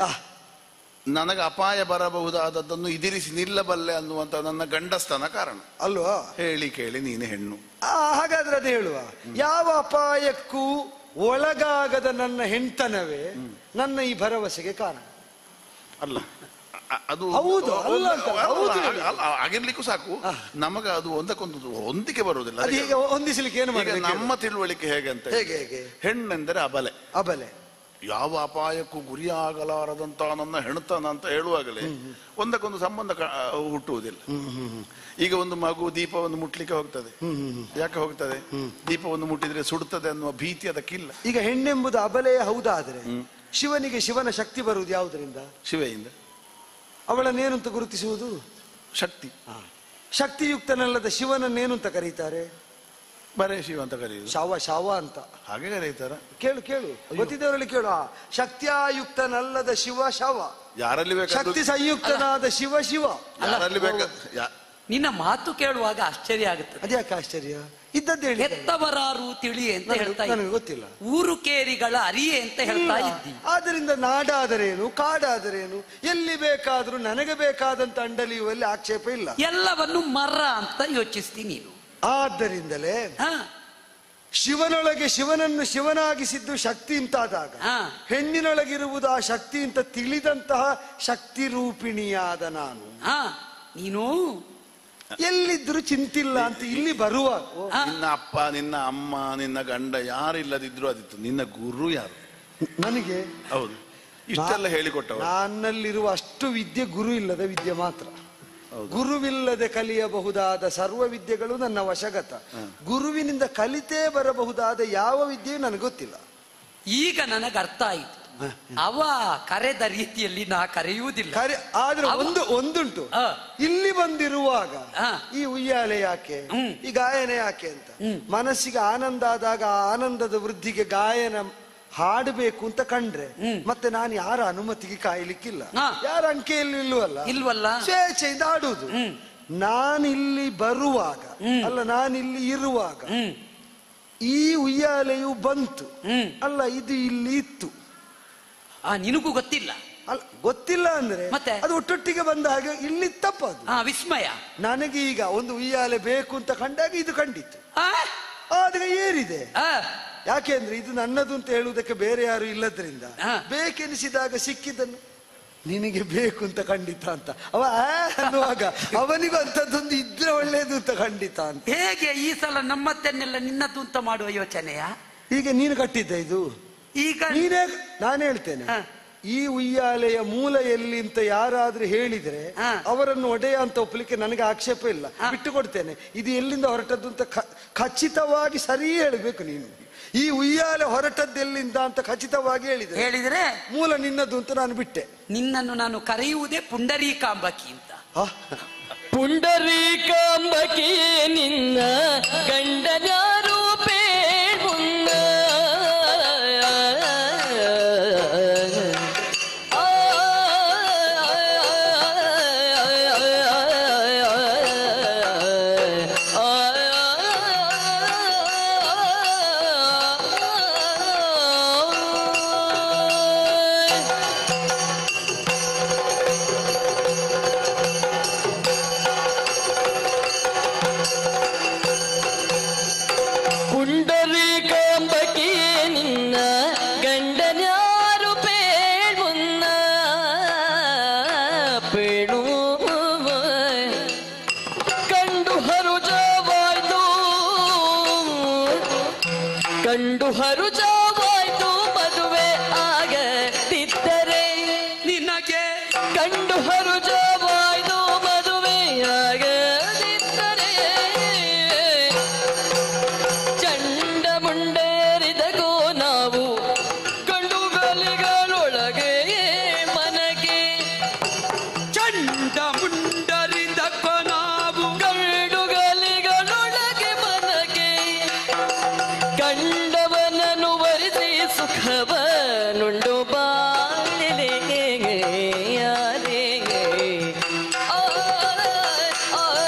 ನನಗೆ ಅಪಾಯ ಬರಬಹುದಾದದ್ದನ್ನು ಎದುರಿಸಿ ನಿಲ್ಲಬಲ್ಲೆ ಅನ್ನುವಂತ ನನ್ನ ಗಂಡಸ್ತನ ಕಾರಣ ಅಲ್ವಾ? ಹೇಳಿ ಕೇಳಿ ನೀನು ಹೆಣ್ಣು. ಹಾಗಾದ್ರೆ ಅದು ಹೇಳುವ, ಯಾವ ಅಪಾಯಕ್ಕೂ ಒಳಗಾಗದ ನನ್ನ ಹೆಣ್ತನವೇ ನನ್ನ ಈ ಭರವಸೆಗೆ ಕಾರಣ. ಅಲ್ಲ, ಅದು ಹೌದು ಅಲ್ಲ ಆಗಿರ್ಲಿಕ್ಕೂ ಸಾಕು. ನಮಗ ಅದು ಒಂದಕ್ಕೊಂದು ಹೊಂದಿಕೆ ಬರುವುದಿಲ್ಲ. ಹೊಂದಿಸಲಿಕ್ಕೆ ಏನು ಮಾಡಿ? ನಮ್ಮ ತಿಳುವಳಿಕೆ ಹೇಗೆ ಅಂತ, ಹೆಣ್ಣೆಂದರೆ ಅಬಲೆ. ಅಬಲೆ ಯಾವ ಅಪಾಯಕ್ಕೂ ಗುರಿಯಾಗಲಾರದಂತ ನನ್ನ ಹೆಣ್ತನ ಅಂತ ಹೇಳುವಾಗಲೇ ಒಂದಕ್ಕೊಂದು ಸಂಬಂಧ ಹುಟ್ಟುವುದಿಲ್ಲ. ಈಗ ಒಂದು ಮಗು ದೀಪವನ್ನು ಮುಟ್ಲಿಕ್ಕೆ ಹೋಗ್ತದೆ. ಯಾಕೆ ಹೋಗ್ತದೆ? ದೀಪವನ್ನು ಮುಟ್ಟಿದ್ರೆ ಸುಡುತ್ತದೆ ಅನ್ನುವ ಭೀತಿ ಅದಕ್ಕಿಲ್ಲ. ಈಗ ಹೆಣ್ಣೆಂಬುದು ಅಬಲೆಯ ಹೌದಾದ್ರೆ ಶಿವನಿಗೆ ಶಿವನ ಶಕ್ತಿ ಬರುವುದು ಯಾವುದರಿಂದ? ಶಿವೆಯಿಂದ. ಅವಳನ್ನೇನು ಅಂತ ಗುರುತಿಸುವುದು? ಶಕ್ತಿ. ಶಕ್ತಿಯುಕ್ತನಲ್ಲದ ಶಿವನನ್ನೇನು ಅಂತ ಕರೀತಾರೆ? ಬರೇ ಶಿವ ಅಂತ ಕರೆಯುವುದು. ಶವ ಅಂತ ಹಾಗೆ ಕರೀತಾರ? ಕೇಳು ಗೊತ್ತಿದ್ದವರಲ್ಲಿ ಕೇಳು. ಶಕ್ತಿಯುಕ್ತನಲ್ಲದ ಶಿವ ಶವ, ಯಾರಲ್ಲಿ ಬೇಕು ಶಕ್ತಿ ಸಂಯುಕ್ತನಾದ ಶಿವ ಶಿವ. ಯಾರಲ್ಲಿ ಬೇಕು? ನಿನ್ನ ಮಾತು ಕೇಳುವಾಗ ಆಶ್ಚರ್ಯ ಆಗುತ್ತೆ. ಅದ್ಯಾಕೆ ಆಶ್ಚರ್ಯ? ಇದ್ದದ್ದು ಹೇಳಿ. ಹೆತ್ತವರಾರು ತಿಳಿಯೇ ಅಂತ ಹೇಳ್ತಾ ನನಗೆ ಗೊತ್ತಿಲ್ಲ. ಊರು ಕೇರಿಗಳ ಅರಿಯೇ ಅಂತ ಹೇಳ್ತಾ ಇದ್ದಿ. ಆದ್ರಿಂದ ನಾಡಾದರೇನು ಕಾಡಾದರೇನು ಎಲ್ಲಿ ಬೇಕಾದ್ರೂ ನನಗೆ ಬೇಕಾದಂತ ಅಂಡಲಿಯುವಲ್ಲಿ ಆಕ್ಷೇಪ ಇಲ್ಲ. ಎಲ್ಲವನ್ನು ಮರ ಅಂತ ಯೋಚಿಸ್ತೀನಿ ನೀನು. ಆದ್ದರಿಂದಲೇ ಶಿವನೊಳಗೆ ಶಿವನನ್ನು ಶಿವನಾಗಿಸಿದ್ದು ಶಕ್ತಿ ಅಂತಾದಾಗ ಹೆಣ್ಣಿನೊಳಗಿರುವುದು ಆ ಶಕ್ತಿ ಅಂತ ತಿಳಿದಂತಹ ಶಕ್ತಿ ರೂಪಿಣಿಯಾದ ನಾನು ನೀನು ಎಲ್ಲಿದ್ರು ಚಿಂತಿಲ್ಲ ಅಂತ ಇಲ್ಲಿ ಬರುವಾಗ ನಿನ್ನ ಅಪ್ಪ ನಿನ್ನ ಅಮ್ಮ ನಿನ್ನ ಗಂಡ ಯಾರಿಲ್ಲದಿದ್ರು ಅದಿತ್ತು. ನಿನ್ನ ಗುರು ಯಾರು? ನನಗೆ ಹೌದು, ಇಷ್ಟೆಲ್ಲ ಹೇಳಿಕೊಟ್ಟವ. ನನ್ನಲ್ಲಿರುವ ಅಷ್ಟು ವಿದ್ಯೆ ಗುರು ಇಲ್ಲದ ವಿದ್ಯೆ ಮಾತ್ರ. ಗುರುವಿಲ್ಲದೆ ಕಲಿಯಬಹುದಾದ ಸರ್ವ ವಿದ್ಯೆಗಳು ನನ್ನ ವಶಗತ. ಗುರುವಿನಿಂದ ಕಲಿತೇ ಬರಬಹುದಾದ ಯಾವ ವಿದ್ಯೆಯೂ ನನಗೆ ಗೊತ್ತಿಲ್ಲ. ಈಗ ನನಗೆ ಅರ್ಥ ಆಯಿತು. ಅವ ಕರೆದ ರೀತಿಯಲ್ಲಿ ನಾ ಕರೆಯುವುದಿಲ್ಲ. ಆದ್ರೆ ಒಂದುಂಟು, ಇಲ್ಲಿ ಬಂದಿರುವಾಗ ಈ ಉಯ್ಯಾಲೆ ಯಾಕೆ, ಈ ಗಾಯನ ಯಾಕೆ ಅಂತ ಮನಸ್ಸಿಗೆ ಆನಂದ ಆದಾಗ ಆ ಆನಂದದ ವೃದ್ಧಿಗೆ ಗಾಯನ ಹಾಡಬೇಕು ಅಂತ ಕಂಡ್ರೆ ಮತ್ತೆ ನಾನು ಯಾರ ಅನುಮತಿಗೆ ಕಾಯಲಿಕ್ಕಿಲ್ಲ. ಯಾರ ಅಂಕೆಯಲ್ಲಿ ಇಲ್ವಲ್ಲ, ಸ್ವೇಚ್ಛೆಯಿಂದ ಹಾಡುವುದು. ನಾನಿಲ್ಲಿ ಬರುವಾಗ ಅಲ್ಲ, ನಾನಿಲ್ಲಿ ಇರುವಾಗ ಈ ಉಯ್ಯಾಲೆಯು ಬಂತು ಅಲ್ಲ, ಇದು ಇಲ್ಲಿ ಇತ್ತು. ನಿನಗೂ ಗೊತ್ತಿಲ್ಲ? ಅಲ್ಲ, ಗೊತ್ತಿಲ್ಲ ಅಂದ್ರೆ ಮತ್ತೆ ಅದು ಒಟ್ಟೊಟ್ಟಿಗೆ ಬಂದ ಹಾಗೆ ಇಲ್ಲಿ ತಪ್ಪದು. ವಿಸ್ಮಯ. ನನಗೆ ಈಗ ಒಂದು ಉಯ್ಯಾಲೆ ಬೇಕು ಅಂತ ಕಂಡಾಗ ಇದು ಕಂಡಿತ್ತು, ಆದ್ರೆ ಏರಿದೆ. ಯಾಕೆಂದ್ರೆ ಇದು ನನ್ನದು ಅಂತ ಹೇಳುವುದಕ್ಕೆ ಬೇರೆ ಯಾರು ಇಲ್ಲದ್ರಿಂದ ಬೇಕೆನಿಸಿದಾಗ ಸಿಕ್ಕಿದ್ದನ್ನು ನಿನಗೆ ಬೇಕು ಅಂತ ಖಂಡಿತ ಅಂತ ಅವ ಅನ್ನುವಾಗ ಅವನಿಗೂ ಅಂತದ್ದೊಂದು ಇದ್ರೆ ಒಳ್ಳೇದು ಅಂತ ಖಂಡಿತ ಅಂತ. ಹೇಗೆ ಈ ಸಲ ನಮ್ಮತ್ತನ್ನೆಲ್ಲ ನಿನ್ನದು ಅಂತ ಮಾಡುವ ಯೋಚನೆಯ? ಈಗ ನೀನು ಕಟ್ಟಿದ್ದ ಇದು? ಈಗ ನೀನೇ, ನಾನು ಹೇಳ್ತೇನೆ, ಈ ಉಯ್ಯಾಲೆಯ ಮೂಲ ಎಲ್ಲಿ ಅಂತ ಯಾರಾದ್ರೂ ಹೇಳಿದ್ರೆ ಅವರನ್ನು ಒಡೆಯ ಅಂತ ಒಪ್ಪಲಿಕ್ಕೆ ನನಗೆ ಆಕ್ಷೇಪ ಇಲ್ಲ, ಬಿಟ್ಟು ಕೊಡ್ತೇನೆ. ಇದು ಎಲ್ಲಿಂದ ಹೊರಟದ್ದು ಅಂತ ಖಚಿತವಾಗಿ ಸರಿ ಹೇಳಬೇಕು ನೀನು. ಈ ಉಯ್ಯಾಲೆ ಹೊರಟದ್ದೆಲ್ಲಿಂದ ಅಂತ ಖಚಿತವಾಗಿ ಹೇಳಿದ್ರೆ ಮೂಲ ನಿನ್ನದು ಅಂತ ನಾನು ಬಿಟ್ಟೆ. ನಿನ್ನನ್ನು ನಾನು ಕರೆಯುವುದೇ ಪುಂಡರೀಕಾಂಬಕಿ ಅಂತ. ಪುಂಡರೀಕಾಂಬಕಿ ನಿನ್ನ ಗಂಡನಾರು ಬೇಡ್ಬುನ್ನ ಗಂಡು ಹರುಜವಾಯ್ತು ಮದುವೆ ಆಗದಿದ್ದರೆ ನಿನಗೆ ಗಂಡು ಹರುಜವಾಯ್ತು ಮದುವೆ ಆಗದಿದ್ದರೆ ಚಂಡ ಮುಂಡೇರಿದಗೋ ನಾವು ಗಂಡುಗಳಿಗಳೊಳಗೆ ಮನಗೆ ಚಂಡ ಮುಂಡರಿದಕ್ಕೋ ನಾವು ಗಂಡುಗಳಿಗಳೊಳಗೆ ಮನಗೆ ಕಂಡವನನ್ನು ವರಿಸಿ ಸುಖವನುಂಡು ಬಾಳಿಲೆ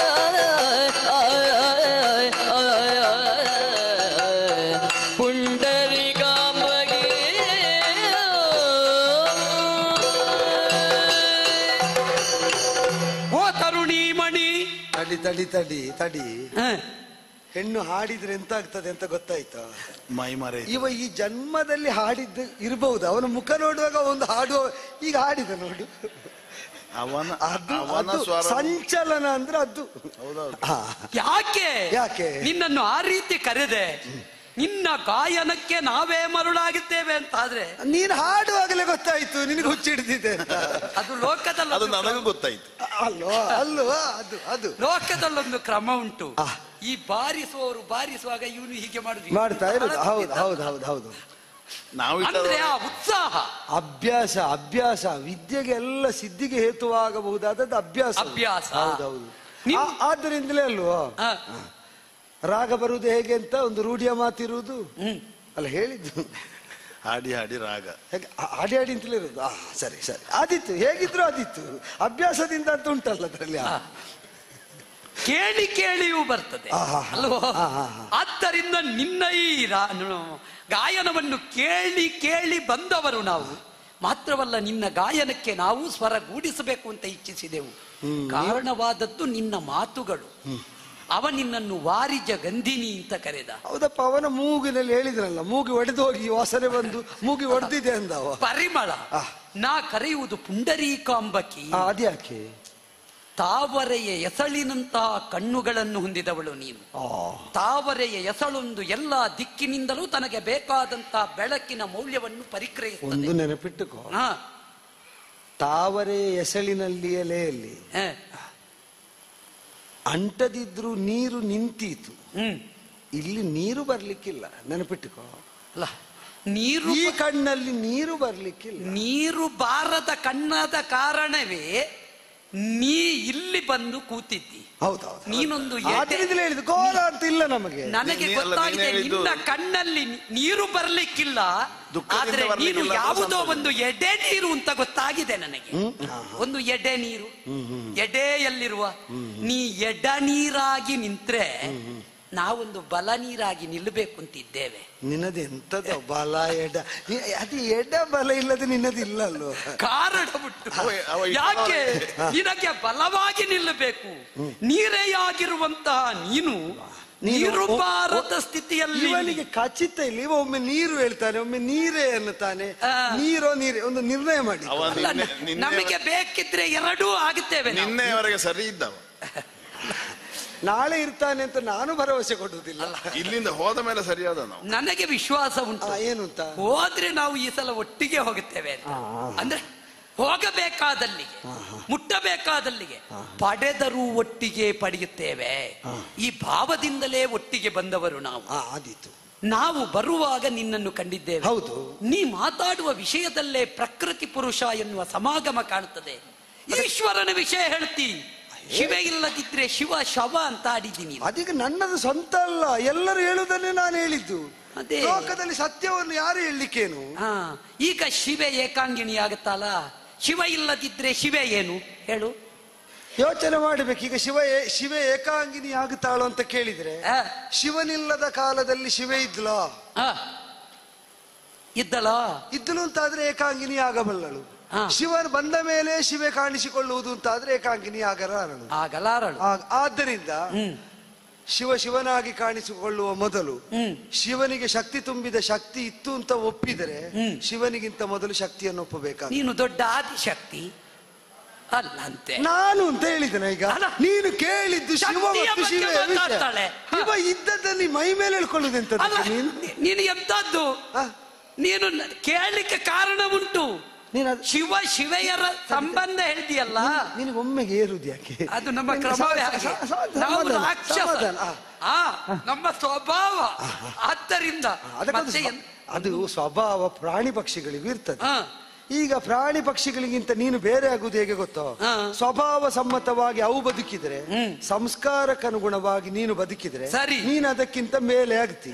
ಪುಂಡರಿಕಾಂಬಗೆ ಓ ತರುಣಿ ಮಣಿ. ತಡಿ ತಡಿ ತಡಿ ತಡಿ. ಹ. ಹೆಣ್ಣು ಹಾಡಿದ್ರೆ ಎಂತ ಆಗ್ತದೆ ಅಂತ ಗೊತ್ತಾಯ್ತಾ? ಮೈ ಮರೆ ಇವ ಈ ಜನ್ಮದಲ್ಲಿ ಹಾಡಿದ್ದು ಇರಬಹುದು. ಅವನ ಮುಖ ನೋಡುವಾಗ ಒಂದು ಹಾಡುವ ಈಗ ಹಾಡಿದ ನೋಡು. ಅವನ ಅದು ಅವನ ಅದು ಸ್ವರ ಸಂಚಲನ ಅಂದ್ರೆ ಅದು. ಹೌದೌದು. ಹಾ. ಯಾಕೆ ಯಾಕೆ? ನಿನ್ನನ್ನು ಆ ರೀತಿ ಕರೆದೆ ನಿನ್ನ ಗಾಯನಕ್ಕೆ ನಾವೇ ಮರುಳಾಗಿದ್ದೇವೆ ಅಂತಾದ್ರೆ ನೀನ್ ಹಾಡುವಾಗಲೇ ಗೊತ್ತಾಯ್ತು ನಿನಗೆ ಹುಚ್ಚಿಡ್ದಿದೆ ಅಂತ. ಅದು ಲೋಕದಲ್ಲಿ ಅದು ನನಗೂ ಗೊತ್ತಾಯ್ತು. ಅಲ್ವಾ ಅಲ್ವಾ ಅದು ಅದು ಲೋಕದಲ್ಲೊಂದು ಕ್ರಮ ಉಂಟು. ಈ ಬಾರಿಸುವವರು ಬಾರಿಸುವಾಗ ಇವನು ಹೀಗೆ ಮಾಡ್ತಾ ಇರೋದು. ಹೌದು ಹೌದು ಹೌದು ಹೌದು. ನಾವು ಅಂದ್ರೆ ಆ ಉತ್ಸಾಹ ಅಭ್ಯಾಸ ಅಭ್ಯಾಸ ವಿದ್ಯೆಗೆಲ್ಲ ಸಿದ್ಧಿಗೆ ಹೇತುವಾಗಬಹುದಾದದ್ದು ಅಭ್ಯಾಸ. ಅಭ್ಯಾಸ. ಹೌದೌದು. ಆದ್ದರಿಂದಲೇ ಅಲ್ವಾ ರಾಗ ಬರುವುದು ಹೇಗೆ ಅಂತ ಒಂದು ರೂಢಿಯ ಮಾತಿರುವುದು ಅಲ್ಲ ಹೇಳಿದ್ದು. ಹಾಡಿ ಹಾಡಿ ರಾಗ ಹಾಡಿ ಹಾಡಿ ಅಂತಲೇ ಇರುವುದು. ಸರಿ ಸರಿ ಆದಿತ್ತು ಹೇಗಿದ್ರು ಆದಿತ್ತು ಅಭ್ಯಾಸದಿಂದ ಅಂತ ಉಂಟಲ್ಲ ಅದರಲ್ಲಿ. ಕೇಳಿ ಕೇಳಿಯೂ ಬರ್ತದೆ ಅಲ್ವೋ. ಆದ್ದರಿಂದ ನಿನ್ನ ಈ ಗಾಯನವನ್ನು ಕೇಳಿ ಕೇಳಿ ಬಂದವರು ನಾವು. ಮಾತ್ರವಲ್ಲ ನಿನ್ನ ಗಾಯನಕ್ಕೆ ನಾವು ಸ್ವರಗೂಡಿಸಬೇಕು ಅಂತ ಇಚ್ಛಿಸಿದೆವು. ಕಾರಣವಾದದ್ದು ನಿನ್ನ ಮಾತುಗಳು. ಅವ ನಿನ್ನನ್ನು ವಾರಿಜ ಗಂಧಿನಿ ಅಂತ ಕರೆದ. ಹೌದಪ್ಪ, ಅವನ ಮೂಗಿನಲ್ಲಿ ಹೇಳಿದ್ರಲ್ಲ, ಮೂಗಿ ಒಡೆದು ಹೋಗಿ ವಾಸನೆ ಬಂದು ಮೂಗಿ ಒಡೆದಿದೆ ಅಂದವ. ಪರಿಮಳ. ನಾ ಕರೆಯುವುದು ಪುಂಡರೀಕಾಂಬಕಿ. ಅದ್ಯಾಕೆ? ತಾವರೆಯ ಎಸಳಿನಂತಹ ಕಣ್ಣುಗಳನ್ನು ಹೊಂದಿದವಳು ನೀನು. ತಾವರೆಯ ಎಸಳೊಂದು ಎಲ್ಲಾ ದಿಕ್ಕಿನಿಂದಲೂ ತನಗೆ ಬೇಕಾದಂತಹ ಬೆಳಕಿನ ಮೌಲ್ಯವನ್ನು ಪರಿಕ್ರಯಿಸುತ್ತದೆ. ಒಂದು ನೆನಪಿಟ್ಟುಕೋ, ತಾವರೆ ಎಸಳಿನಲ್ಲಿ ಎಲೆಯಲ್ಲಿ ಅಂಟದಿದ್ರು ನೀರು ನಿಂತೀತು. ಇಲ್ಲಿ ನೀರು ಬರ್ಲಿಕ್ಕಿಲ್ಲ, ನೆನಪಿಟ್ಟುಕೋ. ಅಲ್ಲ, ನೀರು ಈ ಕಣ್ಣಲ್ಲಿ ನೀರು ಬರ್ಲಿಕ್ಕಿಲ್ಲ. ನೀರು ಬಾರದ ಕಣ್ಣಾದ ಕಾರಣವೇ ನೀ ಇಲ್ಲಿ ಬಂದು ಕೂತಿದ್ದಿ. ಹೌದೌದು, ನೀನೊಂದು ಹೇಳಿದ ಗೋಲ ಅಂತ ಇಲ್ಲ ನಮಗೆ. ನನಗೆ ಗೊತ್ತಾಗಿದೆ ನಿನ್ನ ಕಣ್ಣಲ್ಲಿ ನೀರು ಬರ್ಲಿಕ್ಕಿಲ್ಲ, ಆದ್ರೆ ನೀನು ಯಾವುದೋ ಒಂದು ಎಡೆ ನೀರು ಅಂತ ಗೊತ್ತಾಗಿದೆ ನನಗೆ. ಒಂದು ಎಡೆ ನೀರು, ಎಡೆಯಲ್ಲಿರುವ ನೀ ಎಡ ನೀರಾಗಿ ನಿಂತ್ರೆ ನಾವೊಂದು ಬಲ ನೀರಾಗಿ ನಿಲ್ಲಬೇಕು ಅಂತಿದ್ದೇವೆ. ನಿನ್ನದೆಂತದ ಬಲ ಎಡ? ಅದು ಎಡ ಬಲ ಇಲ್ಲದೆ ನಿನ್ನದಿಲ್ಲ ಅಲ್ಲೋ. ಕಾರಣ ಬಿಟ್ಟು ಯಾಕೆ ನಿನಗೆ ಬಲವಾಗಿ ನಿಲ್ಲಬೇಕು. ನೀರೆಯಾಗಿರುವಂತಹ ನೀನು ನೀರು ಬಾರದ ಸ್ಥಿತಿಯಲ್ಲಿ ಇವನಿಗೆ ಖಚಿತ ಇಲ್ಲ. ಇವ ಒಮ್ಮೆ ನೀರು ಹೇಳ್ತಾನೆ, ಒಮ್ಮೆ ನೀರೇ ಅನ್ನತಾನೆ. ನೀರೋ ನೀರೇ ಒಂದು ನಿರ್ಣಯ ಮಾಡಿ. ನಮಗೆ ಬೇಕಿದ್ರೆ ಎರಡೂ ಆಗುತ್ತೇವೆ. ನಿನ್ನೆಯವರೆಗೆ ಸರಿ ಇದ್ದವ, ನಾಳೆ ಇರ್ತಾನೆ ಅಂತ ನಾನು ಭರವಸೆ ಕೊಡುವುದಿಲ್ಲ. ಇಲ್ಲಿಂದ ಹೋದ ಮೇಲೆ ಸರಿಯಾದ ನಾವು. ನನಗೆ ವಿಶ್ವಾಸ ಉಂಟು. ಏನು ಅಂತ ಹೋದ್ರೆ ನಾವು ಈ ಸಲ ಒಟ್ಟಿಗೆ ಹೋಗುತ್ತೇವೆ ಅಂತ. ಅಂದ್ರೆ ಹೋಗಬೇಕಾದಲ್ಲಿಗೆ, ಮುಟ್ಟಬೇಕಾದಲ್ಲಿಗೆ, ಪಡೆದರೂ ಒಟ್ಟಿಗೆ ಪಡೆಯುತ್ತೇವೆ. ಈ ಭಾವದಿಂದಲೇ ಒಟ್ಟಿಗೆ ಬಂದವರು ನಾವು. ಆದೀತು. ನಾವು ಬರುವಾಗ ನಿನ್ನನ್ನು ಕಂಡಿದ್ದೇವೆ. ಹೌದು. ನೀ ಮಾತಾಡುವ ವಿಷಯದಲ್ಲೇ ಪ್ರಕೃತಿ ಪುರುಷ ಎನ್ನುವ ಸಮಾಗಮ ಕಾಣುತ್ತದೆ. ಈಶ್ವರನ ವಿಷಯ ಹೇಳ್ತಿ. ಶಿವ ಇಲ್ಲದಿದ್ರೆ ಶಿವ ಶವ ಅಂತ ಆಡಿದ್ದೀನಿ. ಅದೀಗ ನನ್ನದು ಸ್ವಂತ ಅಲ್ಲ, ಎಲ್ಲರೂ ಹೇಳುವುದನ್ನೇ ನಾನು ಹೇಳಿದ್ದು. ಅದೇ ಲೋಕದಲ್ಲಿ ಸತ್ಯವನ್ನು ಯಾರು ಹೇಳಲಿಕ್ಕೇನು? ಈಗ ಶಿವ ಏಕಾಂಗಿಣಿ ಆಗತ್ತಲ್ಲ, ಶಿವ ಇಲ್ಲದಿದ್ರೆ ಶಿವ ಏನು ಹೇಳು? ಯೋಚನೆ ಮಾಡಬೇಕು. ಈಗ ಶಿವ ಏಕಾಂಗಿನಿ ಆಗುತ್ತಾಳು ಅಂತ ಕೇಳಿದ್ರೆ, ಶಿವನಿಲ್ಲದ ಕಾಲದಲ್ಲಿ ಶಿವ ಇದ್ಲೋ? ಇದ್ದಳು ಅಂತಾದ್ರೆ ಏಕಾಂಗಿನಿ ಆಗಬಲ್ಲಳು. ಶಿವನ್ ಬಂದ ಮೇಲೆ ಶಿವೆ ಕಾಣಿಸಿಕೊಳ್ಳುವುದು ಅಂತಾದ್ರೆ ಏಕಾಂಗಿನಿ ಆಗಲಾರಳು. ಆದ್ದರಿಂದ ಶಿವನಾಗಿ ಕಾಣಿಸಿಕೊಳ್ಳುವ ಮೊದಲು ಶಿವನಿಗೆ ಶಕ್ತಿ ತುಂಬಿದ ಶಕ್ತಿ ಇತ್ತು ಅಂತ ಒಪ್ಪಿದರೆ ಶಿವನಿಗಿಂತ ಮೊದಲು ಶಕ್ತಿಯನ್ನು ಒಪ್ಪಬೇಕಾಗ. ನೀನು ದೊಡ್ಡ ಆದಿಶಕ್ತಿ, ಅಲ್ಲಂತೆ ನಾನು ಅಂತ ಹೇಳಿದ್ದೇನೆ ಈಗ. ನೀನು ಕೇಳಿದ್ದು ಶಿವ ಮತ್ತು ಶಿವ ಶಿವ ಇದ್ದದಲ್ಲಿ ಮೈ ಮೇಲೆ ಹೇಳ್ಕೊಳ್ಳುದೆಂತ ನೀನು ಎಂತದ್ದು ನೀನು ಕೇಳಲಿಕ್ಕೆ ಕಾರಣ ಉಂಟು. ಶಿವ ಶಿವೆಯರ ಸಂಬಂಧ ಹೇಳ್ತೀಯಲ್ಲ, ನಿನಗೆ ಒಮ್ಮೆಗೆ ಏರುದು ಯಾಕೆ? ಅದು ನಮ್ಮ ಕ್ರಮವೇ ಹಾಗೆ. ನಾವು ರಾಕ್ಷಸ, ನಮ್ಮ ಸ್ವಭಾವ. ಆದ್ದರಿಂದ ಅದು ಸ್ವಭಾವ ಪ್ರಾಣಿ ಪಕ್ಷಿಗಳಿಗೂ ಇರ್ತದೆ. ಈಗ ಪ್ರಾಣಿ ಪಕ್ಷಿಗಳಿಗಿಂತ ನೀನು ಬೇರೆ ಆಗುದು ಹೇಗೆ ಗೊತ್ತೋ? ಸ್ವಭಾವ ಸಮ್ಮತವಾಗಿ ಅವು ಬದುಕಿದ್ರೆ, ಸಂಸ್ಕಾರಕ್ಕನುಗುಣವಾಗಿ ನೀನು ಬದುಕಿದ್ರೆ ನೀನು ಅದಕ್ಕಿಂತ ಮೇಲೆ ಆಗ್ತಿ.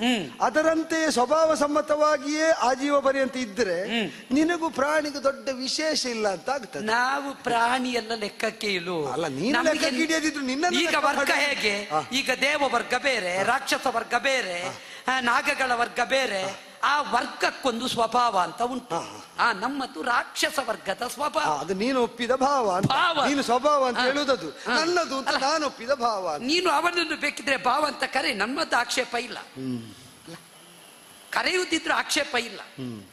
ಅದರಂತೆಯೇ ಸ್ವಭಾವ ಸಮ್ಮತವಾಗಿಯೇ ಆಜೀವ ಪರ್ಯಂತ ಇದ್ರೆ ನಿನಗೂ ಪ್ರಾಣಿಗೂ ದೊಡ್ಡ ವಿಶೇಷ ಇಲ್ಲ ಅಂತ ಆಗ್ತದೆ. ನಾವು ಪ್ರಾಣಿ ಎಲ್ಲ ಲೆಕ್ಕಕ್ಕೆ ಇಲ್ಲೋ ಅಲ್ಲ, ನೀನು ಲೆಕ್ಕಕ್ಕೆ ಹಿಡಿಯದಿದ್ರು ನಿನ್ನ ಈಗ ವರ್ಗ ಹೇಗೆ? ಈಗ ದೇವ ವರ್ಗ ಬೇರೆ, ರಾಕ್ಷಸ ವರ್ಗ ಬೇರೆ, ನಾಗಗಳ ವರ್ಗ ಬೇರೆ. ಆ ವರ್ಗಕ್ಕೊಂದು ಸ್ವಭಾವ ಅಂತ ಉಂಟು. ನಮ್ಮದು ರಾಕ್ಷಸ ವರ್ಗದ ಸ್ವಭಾವ. ಅದು ನೀನು ಒಪ್ಪಿದ ಭಾವ, ನೀನು ಸ್ವಭಾವ ಅಂತ ಹೇಳುವುದು. ನನ್ನದು ಅಂತ ನಾನು ಒಪ್ಪಿದ ಭಾವ. ನೀನು ಅವನನ್ನು ಬೇಕಿದ್ರೆ ಭಾವ ಅಂತ ಕರೆ, ನಮ್ಮದು ಆಕ್ಷೇಪ ಇಲ್ಲ. ಕರೆಯುವುದಿದ್ರು ಆಕ್ಷೇಪ ಇಲ್ಲ.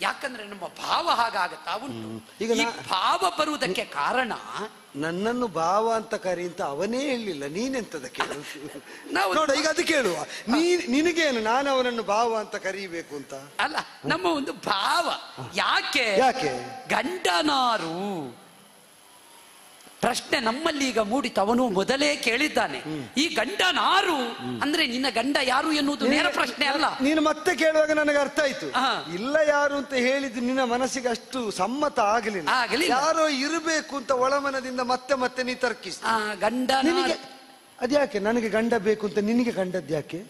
ಯಾಕಂದ್ರೆ ನಮ್ಮ ಭಾವ ಹಾಗಾಗತ್ತಾ ಉಂಟು. ಈಗ ಭಾವ ಬರುವುದಕ್ಕೆ ಕಾರಣ ನನ್ನನ್ನು ಭಾವ ಅಂತ ಕರಿ ಅಂತ ಅವನೇ ಹೇಳಿಲ್ಲ, ನೀನೆಂತದಕ್ಕೆ ನೋಡ. ಈಗ ಅದು ಕೇಳುವ, ನಿನಗೇನು ನಾನು ಅವನನ್ನು ಭಾವ ಅಂತ ಕರೀಬೇಕು ಅಂತ? ಅಲ್ಲ, ನಮ್ಮ ಒಂದು ಭಾವ. ಯಾಕೆ ಗಂಡನಾರು ಪ್ರಶ್ನೆ ನಮ್ಮಲ್ಲಿ ಈಗ ಮೂಡಿತು. ಅವನು ಮೊದಲೇ ಕೇಳಿದ್ದಾನೆ, ಈ ಗಂಡನಾರು ಅಂದ್ರೆ ನಿನ್ನ ಗಂಡ ಯಾರು ಎನ್ನುವುದು ನೇರ ಪ್ರಶ್ನೆ ಅಲ್ಲ. ನೀನು ಮತ್ತೆ ಕೇಳುವಾಗ ನನಗೆ ಅರ್ಥ ಆಯ್ತು. ಇಲ್ಲ ಯಾರು ಅಂತ ಹೇಳಿದ್ದು ನಿನ್ನ ಮನಸ್ಸಿಗೆ ಅಷ್ಟು ಸಮ್ಮತ ಆಗಲಿಲ್ಲ. ಯಾರೋ ಇರಬೇಕು ಅಂತ ಒಳಮನದಿಂದ ಮತ್ತೆ ಮತ್ತೆ ನೀ ತರ್ಕಿಸಿ. ಗಂಡ ಅದ್ಯಾಕೆ ನನಗೆ ಗಂಡ ಬೇಕು ಅಂತ ನಿನಗೆ ಗಂಡದ್ ಯಾಕೆ?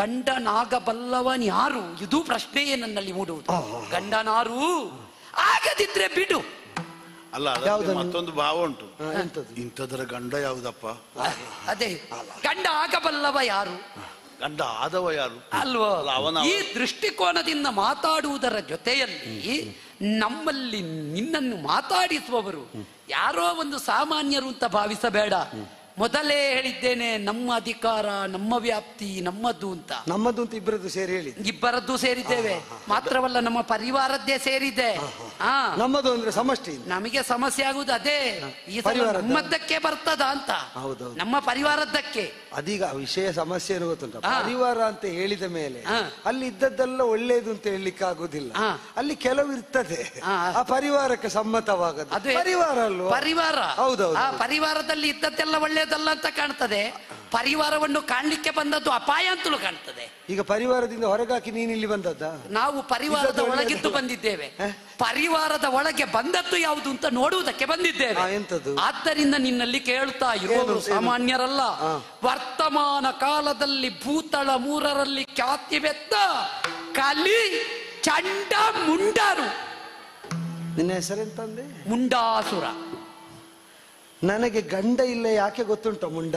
ಗಂಡನಾಗಬಲ್ಲವನ್ ಯಾರು? ಇದು ಪ್ರಶ್ನೆಯೇ ನನ್ನಲ್ಲಿ ಮೂಡುವುದು. ಗಂಡನಾರು ಆಗದಿದ್ರೆ ಬಿಡು. ಅಲ್ಲ, ಮತ್ತೊಂದು ಭಾವ ಉಂಟು. ಇಂಥದ್ರ ಗಂಡ ಯಾವುದಪ್ಪ? ಅದೇ ಗಂಡ ಆಗಬಲ್ಲವ ಯಾರು? ಗಂಡ ಆದವ ಯಾರು ಅಲ್ವೋ? ಈ ದೃಷ್ಟಿಕೋನದಿಂದ ಮಾತಾಡುವುದರ ಜೊತೆಯಲ್ಲಿ ನಮ್ಮಲ್ಲಿ ನಿನ್ನನ್ನು ಮಾತಾಡಿಸುವವರು ಯಾರೋ ಒಂದು ಸಾಮಾನ್ಯರು ಅಂತ ಭಾವಿಸಬೇಡ. ಮೊದಲೇ ಹೇಳಿದ್ದೇನೆ, ನಮ್ಮ ಅಧಿಕಾರ, ನಮ್ಮ ವ್ಯಾಪ್ತಿ ನಮ್ಮದು ಅಂತ. ನಮ್ಮದು ಅಂತ ಇಬ್ಬರದ್ದು ಸೇರಿ ಹೇಳಿ. ಇಬ್ಬರದ್ದು ಸೇರಿದ್ದೇವೆ. ಮಾತ್ರವಲ್ಲ, ನಮ್ಮ ಪರಿವಾರದ್ದೇ ಸೇರಿದೆ. ನಮ್ಮದು ಅಂದ್ರೆ ಸಮಷ್ಟಿ. ನಮಗೆ ಸಮಸ್ಯೆ ಆಗುವುದು ಅದೇ. ಈ ನಮ್ಮದ್ದಕ್ಕೆ ಬರ್ತದ ಅಂತ, ನಮ್ಮ ಪರಿವಾರದ್ದಕ್ಕೆ. ಅದೀಗ ವಿಷಯ ಸಮಸ್ಯೆ ಗೊತ್ತುಂಟ. ಪರಿವಾರ ಅಂತ ಹೇಳಿದ ಮೇಲೆ ಅಲ್ಲಿ ಇದ್ದದ್ದೆಲ್ಲ ಒಳ್ಳೇದು ಅಂತ ಹೇಳಲಿಕ್ಕೆ ಆಗುದಿಲ್ಲ. ಅಲ್ಲಿ ಕೆಲವು ಇರ್ತದೆ ಆ ಪರಿವಾರಕ್ಕೆ ಸಮ್ಮತವಾಗದು. ಪರಿವಾರ ಅಲ್ವಾ? ಪರಿವಾರ. ಹೌದೌದು. ಆ ಪರಿವಾರದಲ್ಲಿ ಇದ್ದದ್ದೆಲ್ಲ ಒಳ್ಳೇದಲ್ಲ ಅಂತ ಕಾಣ್ತದೆ. ಪರಿವಾರವನ್ನು ಕಾಣ್ಲಿಕ್ಕೆ ಬಂದದ್ದು ಅಪಾಯ ಅಂತಲೂ ಕಾಣ್ತದೆ. ಈಗ ಪರಿವಾರದಿಂದ ಹೊರಗಾಕಿ ನೀನು ಇಲ್ಲಿ ಬಂದದ್ದ? ನಾವು ಪರಿವಾರದ ಒಳಗಿದ್ದು ಬಂದಿದ್ದೇವೆ. ಪರಿವಾರದ ಒಳಗೆ ಬಂದದ್ದು ಯಾವುದು ಅಂತ ನೋಡುವುದಕ್ಕೆ ಬಂದಿದ್ದೇವೆ. ಆದ್ದರಿಂದ ನಿನ್ನಲ್ಲಿ ಕೇಳ್ತಾ ಇರುವವರು ಸಾಮಾನ್ಯರಲ್ಲ. ವರ್ತಮಾನ ಕಾಲದಲ್ಲಿ ಭೂತಳ 3ರಲ್ಲಿ ಖ್ಯಾತಿವೆತ್ತ ಕಲಿ ಚಂಡ ಮುಂಡರು. ನಿನ್ನ ಹೆಸರೆಂತಂದೆ? ಮುಂಡಾಸುರ. ನನಗೆ ಗಂಡ ಇಲ್ಲ ಯಾಕೆ ಗೊತ್ತುಂಟ ಮುಂಡ?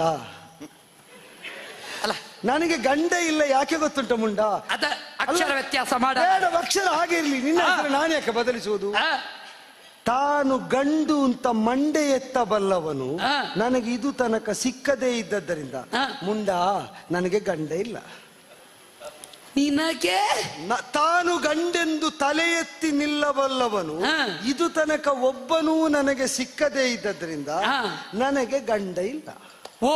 ಅಲ್ಲ, ನನಗೆ ಗಂಡ ಇಲ್ಲ ಯಾಕೆ ಗೊತ್ತುಂಟ ಮುಂಡ? ಅದ ಅಕ್ಷರ ವ್ಯತ್ಯಾಸ ಮಾಡ. ಅಕ್ಷರ ಹಾಗೆ ಇರ್ಲಿ, ನಿನ್ನ ಹೆಸರು ನಾನು ಯಾಕೆ ಬದಲಿಸುವುದು? ತಾನು ಗಂಡು ಅಂತ ಮಂಡೆ ಎತ್ತಬಲ್ಲವನು ನನಗೆ ಇದು ತನಕ ಸಿಕ್ಕದೇ ಇದ್ದದ್ದರಿಂದ ಮುಂಡ ನನಗೆ ಗಂಡ ಇಲ್ಲ. ನಿನಗೆ ತಾನು ಗಂಡೆಂದು ತಲೆ ಎತ್ತಿ ನಿಲ್ಲಬಲ್ಲವನು ಇದು ತನಕ ಒಬ್ಬನೂ ನನಗೆ ಸಿಕ್ಕದೇ ಇದ್ದದ್ರಿಂದ ನನಗೆ ಗಂಡ ಇಲ್ಲ. ಓ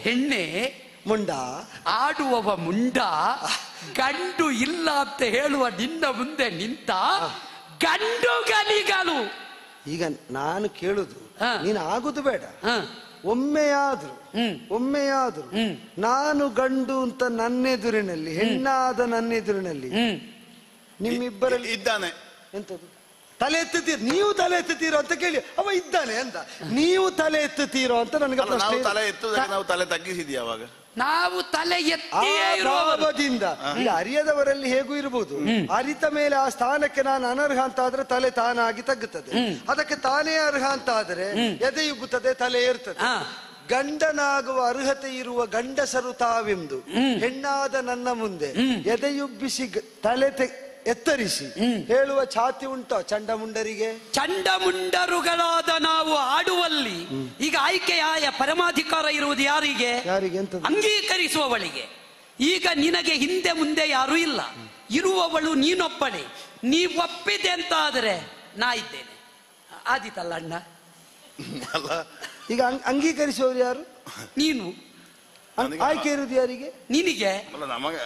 ಹೆಣ್ಣೆ ಮುಂಡ, ಆಡುವವ ಮುಂಡ, ಗಂಡು ಇಲ್ಲ ಅಂತ ಹೇಳುವ ನಿನ್ನ ಮುಂದೆ ನಿಂತ ಗಂಡುಗಲಿಗಳು. ಈಗ ನಾನು ಕೇಳುದು, ನೀನು ಆಗುದು ಬೇಡ. ಒಮ್ಮೆಯಾದ್ರು ನಾನು ಗಂಡು ಅಂತ ನನ್ನೆದುರಿನಲ್ಲಿ, ಹೆಣ್ಣಾದ ನನ್ನೆದುರಿನಲ್ಲಿ ನಿಮ್ಮಿಬ್ಬರಲ್ಲಿ ಇದ್ದಾನೆ ಎಂತದ್ದು ತಲೆ ಎತ್ತುತ್ತೀರ? ನೀವು ತಲೆ ಎತ್ತುತ್ತೀರೋ ಅಂತ ಕೇಳಿ ಅವ ಇದ್ದಾನೆ ಅಂತ. ನೀವು ತಲೆ ಎತ್ತುತ್ತೀರೋ ಅಂತ ನನಗೆ ಪ್ರಶ್ನೆ. ತಲೆ ಎತ್ತುವುದಕ್ಕೆ ನಾವು ತಲೆ ತಗ್ಗಿಸಿದ್ಯಾ? ಅವಾಗ ನಾವು ತಲೆ ಎತ್ತಿಯಿಂದ ಈಗ ಅರಿಯದವರಲ್ಲಿ ಹೇಗೂ ಇರಬಹುದು. ಅರಿತ ಮೇಲೆ ಆ ಸ್ಥಾನಕ್ಕೆ ನಾನು ಅನರ್ಹ ಅಂತ ಆದ್ರೆ ತಲೆ ತಾನಾಗಿ ತಗ್ಗುತ್ತದೆ. ಅದಕ್ಕೆ ತಾನೇ ಅರ್ಹ ಅಂತ ಆದ್ರೆ ಎದೆಯುಬ್ಬುತ್ತದೆ, ತಲೆ ಏರ್ತದೆ. ಗಂಡನಾಗುವ ಅರ್ಹತೆ ಇರುವ ಗಂಡಸರು ತಾವೆಂದು ಹೆಣ್ಣಾದ ನನ್ನ ಮುಂದೆ ಎದೆಯುಬ್ಬಿಸಿ ತಲೆ ಎತ್ತರಿಸಿ ಹೇಳುವ ಛಾತಿ ಉಂಟೋ ಚಂಡಮುಂಡರಿಗೆ? ಚಂಡಮುಂಡರುಗಳಾದ ನಾವು ಆಡುವಲ್ಲಿ ಈಗ ಆಯ್ಕೆಯಾಯ ಪರಮಾಧಿಕಾರ ಇರುವುದು ಯಾರಿಗೆ? ಅಂಗೀಕರಿಸುವವಳಿಗೆ. ಈಗ ನಿನಗೆ ಹಿಂದೆ ಮುಂದೆ ಯಾರು ಇಲ್ಲ, ಇರುವವಳು ನೀನೊಬ್ಬಳೆ. ನೀ ಒಪ್ಪಿದೆ ಅಂತ ಆದರೆ ನಾ ಇದ್ದೇನೆ. ಆದಿತಲ್ಲ ಅಣ್ಣ? ಅಲ್ಲ ಈಗ ಅಂಗೀಕರಿಸುವವರು ಯಾರು? ನೀನು. ಆಯ್ಕೆ ಇರುವುದು ಯಾರಿಗೆ? ನಿನಗೆ. ಅಲ್ಲ, ನಮಗೆ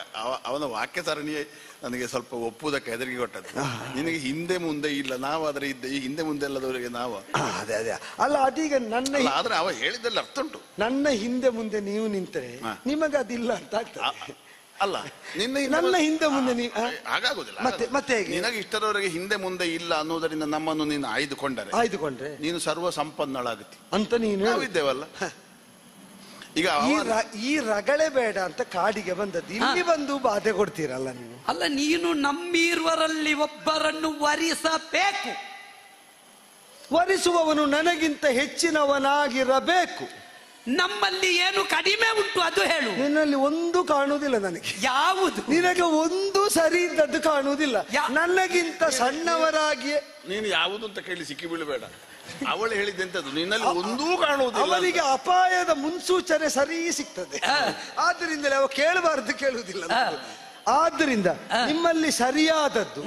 ಅವನ ವಾಕ್ಯ ಸರಣಿಯೇ ನನಗೆ ಸ್ವಲ್ಪ ಒಪ್ಪುವುದಕ್ಕೆ ಹೆದರಿಕೆ ಕೊಟ್ಟದ್ದು. ನಿನಗೆ ಹಿಂದೆ ಮುಂದೆ ಇಲ್ಲ, ನಾವಾದ್ರೆ ಇದ್ದ ಈ ಹಿಂದೆ ಮುಂದೆ ಎಲ್ಲದವರಿಗೆ ನಾವು. ಅದೇ ಅದೇ ಅಲ್ಲ, ಅದೀಗ ನನ್ನ ಆದ್ರೆ ಅವ ಹೇಳಿದಲ್ಲಿ ಅರ್ಥ ಉಂಟು. ನನ್ನ ಹಿಂದೆ ಮುಂದೆ ನೀವು ನಿಂತರೆ ನಿಮಗೆ ಅದಿಲ್ಲ ಅಂತ ಆಗ್ತದೆ. ಅಲ್ಲ, ನನ್ನ ಹಿಂದೆ ಮುಂದೆ ನೀವು ಹಾಗಾಗುದಿಲ್ಲ. ಮತ್ತೆ ಹೇಗೆ? ನಿನಗೆ ಇಷ್ಟರವರೆಗೆ ಹಿಂದೆ ಮುಂದೆ ಇಲ್ಲ ಅನ್ನೋದರಿಂದ ನಮ್ಮನ್ನು ನೀನು ಆಯ್ದುಕೊಂಡ್ರೆ ನೀನು ಸರ್ವ ಸಂಪನ್ನಳಾಗುತ್ತಿ ಅಂತ ನೀನು ನಾವಿದ್ದೇವಲ್ಲ. ಈಗ ಈ ರಗಳೆ ಬೇಡ ಅಂತ ಕಾಡಿಗೆ ಬಂದದ್ದು, ಇಲ್ಲಿ ಬಂದು ಬಾಧೆ ಕೊಡ್ತೀರಲ್ಲ ನೀವು. ಅಲ್ಲ, ನೀನು ನಮ್ಮೀರ್ವರಲ್ಲಿ ಒಬ್ಬರನ್ನು ವರಿಸಬೇಕು. ವರಿಸುವವನು ನನಗಿಂತ ಹೆಚ್ಚಿನವನಾಗಿರಬೇಕು. ನಮ್ಮಲ್ಲಿ ಏನು ಕಡಿಮೆ ಉಂಟು ಅದು ಹೇಳು. ನಿನ್ನಲ್ಲಿ ಒಂದು ಕಾಣುವುದಿಲ್ಲ ನನಗೆ. ಯಾವುದು? ನಿನಗೆ ಒಂದು ಸರಿ ಇದ್ದದ್ದು ಕಾಣುವುದಿಲ್ಲ. ನನಗಿಂತ ಸಣ್ಣವರಾಗಿ ನೀನು ಯಾವುದು ಅಂತ ಕೇಳಿ ಸಿಕ್ಕಿ ಬೀಳಬೇಡ. ಅವಳು ಹೇಳಿದ್ದೆಂತದ್ದು, ನಿನ್ನಲ್ಲಿ ಒಂದೂ ಕಾಣುವುದಿಲ್ಲ. ಅವನಿಗೆ ಅಪಾಯದ ಮುನ್ಸೂಚನೆ ಸರಿ ಸಿಗ್ತದೆ, ಆದ್ರಿಂದಲೇ ಅವ ಕೇಳುವುದಿಲ್ಲ. ಆದ್ದರಿಂದ ನಿಮ್ಮಲ್ಲಿ ಸರಿಯಾದದ್ದು,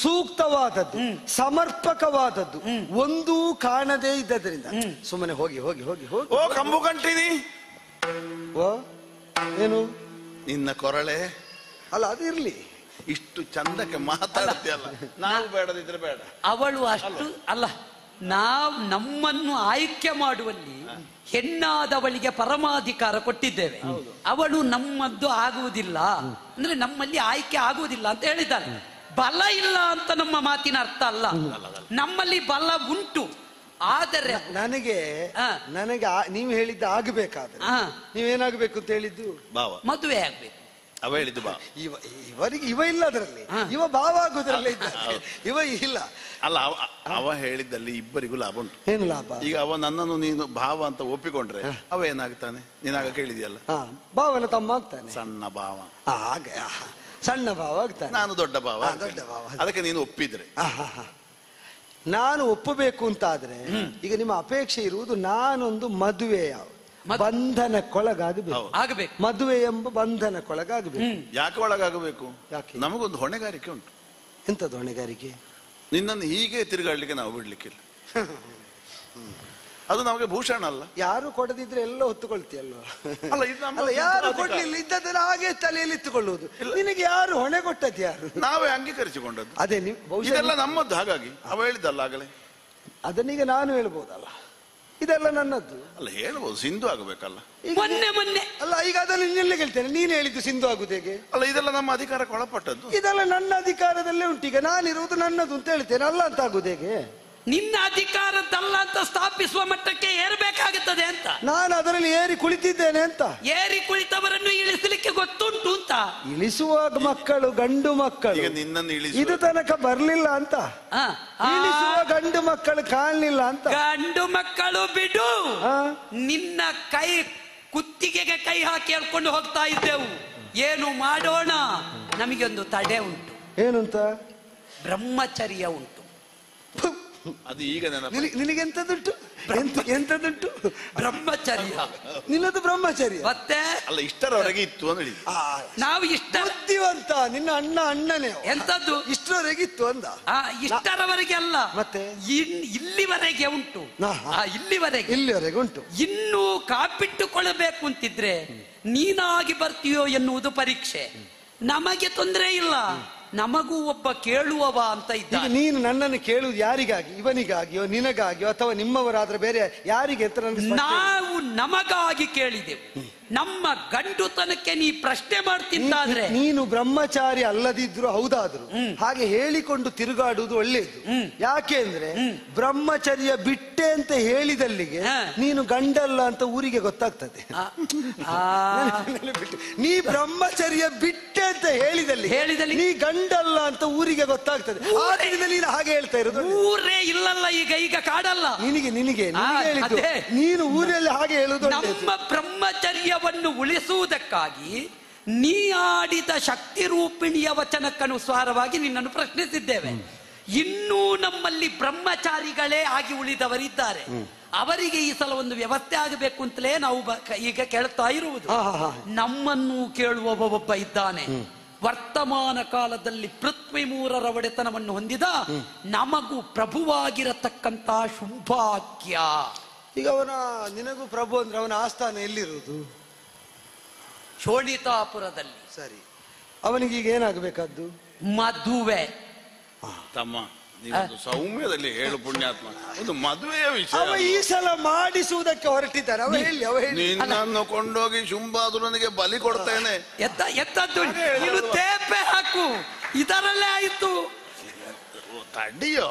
ಸೂಕ್ತವಾದದ್ದು, ಸಮರ್ಪಕವಾದದ್ದು ಒಂದೂ ಕಾಣದೇ ಇದ್ದದ್ರಿಂದ ಸುಮ್ಮನೆ ಹೋಗಿ ಹೋಗಿ ಹೋಗಿ ಹೋಗಿ. ಓ ಕಂಬು ಕಂಟಿನಿ, ಓ ಏನು ನಿನ್ನ ಕೊರಳೆ ಅಲ್ಲ, ಅದು ಇರ್ಲಿ. ಇಷ್ಟು ಚಂದಕ್ಕೆ ಮಾತಾಡ್ತೀಯಲ್ಲ, ನಾವು ಬೇಡದಿದ್ರೆ ಬೇಡ. ಅವಳು ಅಷ್ಟು ಅಲ್ಲ, ನಮ್ಮನ್ನು ಆಯ್ಕೆ ಮಾಡುವಲ್ಲಿ ಹೆಣ್ಣಾದವಳಿಗೆ ಪರಮಾಧಿಕಾರ ಕೊಟ್ಟಿದ್ದೇವೆ. ಅವಳು ನಮ್ಮದ್ದು ಆಗುವುದಿಲ್ಲ ಅಂದ್ರೆ ನಮ್ಮಲ್ಲಿ ಆಯ್ಕೆ ಆಗುವುದಿಲ್ಲ ಅಂತ ಹೇಳಿದ್ದಾಳೆ. ಬಲ ಇಲ್ಲ ಅಂತ ನಮ್ಮ ಮಾತಿನ ಅರ್ಥ ಅಲ್ಲ, ನಮ್ಮಲ್ಲಿ ಬಲ ಉಂಟು. ಆದರೆ ನನಗೆ ನೀವು ಹೇಳಿದ್ದ ಆಗಬೇಕಾದ್ರೆ ನೀವೇನಾಗಬೇಕು ಅಂತ ಹೇಳಿದ್ದು? ಮದುವೆ ಆಗ್ಬೇಕು. ಅವ ಹೇಳಿದ್ದು ಬಾ. ಇವರಿಗೆ ಇವ ಇಲ್ಲ ಅದರಲ್ಲಿ, ಇವ ಭಾವ ಆಗುದ್ರಲ್ಲೇ ಇದ್ದ, ಇವ ಇಲ್ಲ. ಅಲ್ಲ, ಅವ ಹೇಳಿದ್ದಲ್ಲಿ ಇಬ್ಬರಿಗೂ ಲಾಭ ಉಂಟು. ಏನು ಲಾಭ? ಈಗ ಅವ ನನ್ನನ್ನು ನೀನು ಭಾವ ಅಂತ ಒಪ್ಪಿಕೊಂಡ್ರೆ ಅವ ಏನಾಗ್ತಾನೆ? ನೀನಾಗ ಕೇಳಿದ್ಯಲ್ಲ, ಭಾವನ ತಮ್ಮ ಆಗ್ತಾನೆ, ಸಣ್ಣ ಭಾವ. ಹಾಗೆ ಸಣ್ಣ ಭಾವ ಆಗ್ತಾನೆ, ನಾನು ದೊಡ್ಡ ಭಾವ. ದೊಡ್ಡ ಭಾವ. ಅದಕ್ಕೆ ನೀನು ಒಪ್ಪಿದ್ರೆ ನಾನು ಒಪ್ಪಬೇಕು ಅಂತ ಆದ್ರೆ ಈಗ ನಿಮ್ಮ ಅಪೇಕ್ಷೆ ಇರುವುದು ನಾನೊಂದು ಮದುವೆಯ ಬಂಧನಕ್ಕೊಳಗಾಗಬೇಕು. ಮದುವೆ ಎಂಬ ಬಂಧನಕ್ಕೊಳಗಾಗಬೇಕು. ಯಾಕೆ ಒಳಗಾಗಬೇಕು? ನಮಗೊಂದು ಹೊಣೆಗಾರಿಕೆ ಉಂಟು. ಎಂತದ್ದು ಹೊಣೆಗಾರಿಕೆ? ನಿನ್ನನ್ನು ಹೀಗೆ ತಿರುಗಾಡ್ಲಿಕ್ಕೆ ನಾವು ಬಿಡ್ಲಿಕ್ಕಿಲ್ಲ. ಅದು ನಮಗೆ ಭೂಷಣ ಅಲ್ಲ. ಯಾರು ಕೊಡದಿದ್ರೆ ಎಲ್ಲ ಹೊತ್ತುಕೊಳ್ತೀಯಲ್ವ? ಅಲ್ಲ, ಯಾರು ಕೊಡ್ಲಿಲ್ಲ ಇದ್ದದನ್ನ ಹಾಗೆ ತಲೆಯಲ್ಲಿ ಇತ್ತುಕೊಳ್ಳುವುದು. ನಿನಗೆ ಯಾರು ಹೊಣೆ ಕೊಟ್ಟದ್ದು? ಯಾರು? ನಾವೇ ಅಂಗೀಕರಿಸಿಕೊಂಡದ್ದು. ಅದೇ ಇದೆಲ್ಲ ನಮ್ಮದ್ದು. ಹಾಗಾಗಿ ಅವ ಹೇಳಿದ್ದಲ್ಲ ಆಗಲೇ, ಅದನ್ನೀಗ ನಾನು ಹೇಳ್ಬೋದಲ್ಲ, ಇದೆಲ್ಲ ನನ್ನದ್ದು ಅಲ್ಲ. ಹೇಳ್ಬೋದು, ಸಿಂಧು ಆಗಬೇಕಲ್ಲ. ಮೊನ್ನೆ ಅಲ್ಲ, ಈಗ ಅದನ್ನು ಇನ್ನೆಲ್ಲ ಹೇಳ್ತೇನೆ. ನೀನು ಹೇಳಿದ್ದು ಸಿಂಧು ಆಗುದು ಹೇಗೆ? ಅಲ್ಲ, ಇದೆಲ್ಲ ನಮ್ಮ ಅಧಿಕಾರಕ್ಕೆ ಒಳಪಟ್ಟದ್ದು. ಇದೆಲ್ಲ ನನ್ನ ಅಧಿಕಾರದಲ್ಲೇ ಉಂಟು. ಈಗ ನಾನಿರುವುದು ನನ್ನದು ಅಂತ ಹೇಳ್ತೇನೆ, ಅಲ್ಲ ಅಂತ ಆಗುದು ಹೇಗೆ? ನಿನ್ನ ಅಧಿಕಾರದಲ್ಲ ಅಂತ ಸ್ಥಾಪಿಸುವ ಮಟ್ಟಕ್ಕೆ ಏರ್ಬೇಕಾಗುತ್ತದೆ ಅಂತ. ನಾನು ಅದರಲ್ಲಿ ಏರಿ ಕುಳಿತಿದ್ದೇನೆ ಅಂತ. ಏರಿ ಕುಳಿತವರನ್ನು ಇಳಿಸಲಿಕ್ಕೆ ಗೊತ್ತುಂಟು ಅಂತ. ಇಳಿಸುವಾಗ ಮಕ್ಕಳು, ಗಂಡು ಮಕ್ಕಳು ನಿನ್ನನ್ನು ಇದು ತನಕ ಬರ್ಲಿಲ್ಲ ಅಂತ. ಇಳಿಸುವ ಗಂಡು ಮಕ್ಕಳು ಕಾಣಲಿಲ್ಲ ಅಂತ. ಗಂಡು ಮಕ್ಕಳು ಬಿಡು, ನಿನ್ನ ಕೈ ಕುತ್ತಿಗೆಗೆ ಕೈ ಹಾಕಿ ಹೇಳ್ಕೊಂಡು ಹೋಗ್ತಾ ಇದ್ದೆವು. ಏನು ಮಾಡೋಣ? ನಮಗೊಂದು ತಡೆ ಉಂಟು. ಏನು ಅಂತ? ಬ್ರಹ್ಮಚರ್ಯ ಉಂಟು. ಅದು ಈಗ ನಿನಗೆಂತದುಂಟು? ಎಂತದುಂಟು? ಬ್ರಹ್ಮಚರ್ಯ. ನಿನ್ನದು ಬ್ರಹ್ಮಚರ್ಯ ಮತ್ತೆ? ಅಲ್ಲ, ಇಷ್ಟರವರೆಗೆ ಇತ್ತು ಅಂತ ಹೇಳಿ. ನಾವು ಬುದ್ಧಿವಂತ ನಿನ್ನ ಅಣ್ಣನೇ. ಎಂತದ್ದು? ಇಷ್ಟರವರೆಗೆ ಇತ್ತು ಅಂದ. ಇಷ್ಟರವರೆಗೆ ಅಲ್ಲ, ಮತ್ತೆ ಇಲ್ಲಿವರೆಗೆ ಉಂಟು. ಇಲ್ಲಿವರೆಗೆ ಉಂಟು. ಇನ್ನೂ ಕಾಪಿಟ್ಟುಕೊಳ್ಳಬೇಕು ಅಂತಿದ್ರೆ ನೀನಾಗಿ ಬರ್ತೀಯೋ ಎನ್ನುವುದು ಪರೀಕ್ಷೆ. ನಮಗೆ ತೊಂದರೆ ಇಲ್ಲ, ನಮಗೂ ಒಬ್ಬ ಕೇಳುವವ ಅಂತ ಇದ್ದ. ನೀನು ನನ್ನನ್ನು ಕೇಳುವುದು ಯಾರಿಗಾಗಿ? ಇವನಿಗಾಗಿಯೋ, ನಿನಗಾಗಿಯೋ, ಅಥವಾ ನಿಮ್ಮವರಾದ್ರೆ ಬೇರೆ ಯಾರಿಗೆ ಅಂತ? ನಾವು ನಮಗಾಗಿ ಕೇಳಿದೆವು. ನಮ್ಮ ಗಂಡುತನಕ್ಕೆ ನೀ ಪ್ರಶ್ನೆ ಮಾಡ್ತಿದ್ದಾದ್ರೆ ನೀನು ಬ್ರಹ್ಮಚಾರಿ ಅಲ್ಲದಿದ್ರು ಹೌದಾದ್ರು ಹಾಗೆ ಹೇಳಿಕೊಂಡು ತಿರುಗಾಡುವುದು ಒಳ್ಳೆಯದು. ಯಾಕೆ ಅಂದ್ರೆ ಬ್ರಹ್ಮಚರ್ಯ ಬಿಟ್ಟೆ ಅಂತ ಹೇಳಿದಲ್ಲಿಗೆ ನೀನು ಗಂಡಲ್ಲ ಅಂತ ಊರಿಗೆ ಗೊತ್ತಾಗ್ತದೆ. ನೀ ಬ್ರಹ್ಮಚರ್ಯ ಬಿಟ್ಟೆ ಅಂತ ಹೇಳಿದಲ್ಲಿ ನೀ ಗಂಡಲ್ಲ ಅಂತ ಊರಿಗೆ ಗೊತ್ತಾಗ್ತದೆ. ಆದ್ರಿಂದ ನೀನು ಹಾಗೆ ಹೇಳ್ತಾ ಇರೋದು. ಊರೇ ಇಲ್ಲಲ್ಲ ಈಗ ಕಾಡಲ್ಲ. ನಿನಗೆ ನೀನು ಊರಲ್ಲಿ ಹಾಗೆ ಹೇಳುದು. ನಮ್ಮ ಬ್ರಹ್ಮಚರ್ಯವನ್ನು ಉಳಿಸುವುದಕ್ಕಾಗಿ ನೀ ಆಡಿದ ಶಕ್ತಿ ರೂಪಿಣಿಯ ವಚನಕ್ಕನುಸಾರವಾಗಿ ನಿನ್ನನ್ನು ಪ್ರಶ್ನಿಸಿದ್ದೇವೆ. ಇನ್ನೂ ನಮ್ಮಲ್ಲಿ ಬ್ರಹ್ಮಚಾರಿಗಳೇ ಆಗಿ ಉಳಿದವರಿದ್ದಾರೆ. ಅವರಿಗೆ ಈ ಸಲ ಒಂದು ವ್ಯವಸ್ಥೆ ಆಗಬೇಕು ಅಂತಲೇ ನಾವು ಈಗ ಕೇಳ್ತಾ ಇರುವುದು. ನಮ್ಮನ್ನು ಕೇಳುವವ ಒಬ್ಬ ಇದ್ದಾನೆ. ವರ್ತಮಾನ ಕಾಲದಲ್ಲಿ ಪೃಥ್ವಿ ಮೂರರ ಒಡೆತನವನ್ನು ಹೊಂದಿದ ನಮಗೂ ಪ್ರಭುವಾಗಿರತಕ್ಕಂತ ಶುಂಭಾಕ್ಯ. ಈಗ ನಿನಗೂ ಪ್ರಭು ಅಂದ್ರೆ ಅವನ ಆಸ್ಥಾನ ಎಲ್ಲಿರುವುದು? ಶೋಣಿತಾಪುರದಲ್ಲಿ. ಸರಿ, ಅವನಿಗೆ ಈಗ ಏನಾಗಬೇಕಾದ್ದು? ಮದುವೆ. ತಮ್ಮ ನೀವೊಂದು ಸೌಮ್ಯದಲ್ಲಿ ಹೇಳು ಪುಣ್ಯಾತ್ಮ, ಒಂದು ಮದುವೆಯ ವಿಷಯ. ಅವ ಈ ಸಲ ಮಾಡಿಸುವುದಕ್ಕೆ ಹೊರಟಿದ್ದಾರೆ. ಅವ ಹೇಳಿ ನಿನ್ನನ್ನು ಕೊಂಡೋಗಿ ಶುಂಭಾಸುರನಿಗೆ ಬಲಿ ಕೊಡ್ತೇನೆ. ಎತ್ತದ್ದು ನೀನು ತೇಪೆ ಹಾಕು, ಇದರಲ್ಲೇ ಆಯ್ತು. ತಡಿಯೋ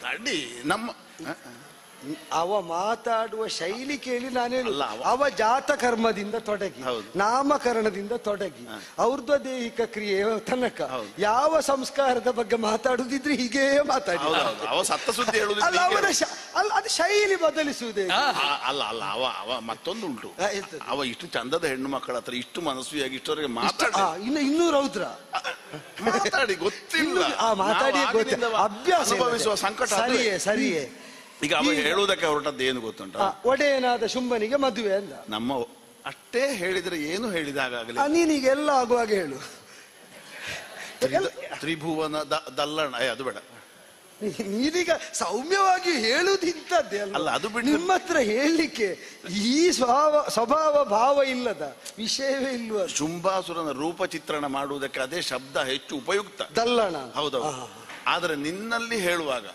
ತಡಿ. ನಮ್ಮ ಅವ ಮಾತಾಡುವ ಶೈಲಿ ಕೇಳಿ ನಾನು ಹೇಳು. ಅವ ಜಾತ ಕರ್ಮದಿಂದ ತೊಡಗಿ, ನಾಮಕರಣದಿಂದ ತೊಡಗಿ, ಔರ್ಧ್ವ ದೈಹಿಕ ಕ್ರಿಯೆಯ ತನಕ ಯಾವ ಸಂಸ್ಕಾರದ ಬಗ್ಗೆ ಮಾತಾಡುದಿದ್ರೆ ಹೀಗೇ ಮಾತಾಡಿ. ಅವ ಸತ್ತ ಸುದ್ದಿ ಹೇಳುದು. ಅದು ಶೈಲಿ ಬದಲಿಸುವುದೇ. ಅಲ್ಲ ಅಲ್ಲ, ಅವ ಮತ್ತೊಂದು ಉಂಟು. ಅವ ಇಷ್ಟು ಚಂದದ ಹೆಣ್ಣು ಮಕ್ಕಳ ಹತ್ರ ಇಷ್ಟು ಮನಸ್ವಿಯಾಗಿ ಇಷ್ಟವರೆಗೆ ಮಾತಾಡ ಇನ್ನೂ ರೌದ್ರ ಮಾತಾಡಿ ಗೊತ್ತಿಲ್ಲ, ಮಾತಾಡಿ ಅಭ್ಯಾಸ ಅನುಭವಿಸುವ ಸಂಕಟ. ಸರಿಯೇ. ಈಗ ಅವ ಹೇಳುವುದಕ್ಕೆ ಹೊರಟದ್ದು ಏನು ಗೊತ್ತುಂಟ? ಒಡೆಯನಾದ ಶುಂಭನಿಗೆ ಮದುವೆ ಅಂದ. ನಮ್ಮ ಅಷ್ಟೇ ಹೇಳಿದ್ರೆ ಏನು ಹೇಳಿದಾಗಲಿ ನೀನೀಗ ಎಲ್ಲ ಆಗುವಾಗ ಹೇಳು. ತ್ರಿಭುವನ ದಲ್ಲಣ ಅದು ಬೇಡ. ನೀನೀಗ ಸೌಮ್ಯವಾಗಿ ಹೇಳುವುದು ಇಂಥದ್ದೇ ಅಲ್ಲ. ಅದು ಬಿಟ್ಟು ನಿಮ್ಮ ಹತ್ರ ಹೇಳಲಿಕ್ಕೆ ಈ ಸ್ವಭಾವ ಭಾವ ಇಲ್ಲದ ವಿಷಯವೇ ಇಲ್ವ. ಶುಂಭಾಸುರನ ರೂಪ ಚಿತ್ರಣ ಮಾಡುವುದಕ್ಕೆ ಅದೇ ಶಬ್ದ ಹೆಚ್ಚು ಉಪಯುಕ್ತ, ದಲ್ಲಣ. ಹೌದೌದು. ಆದರೆ ನಿನ್ನಲ್ಲಿ ಹೇಳುವಾಗ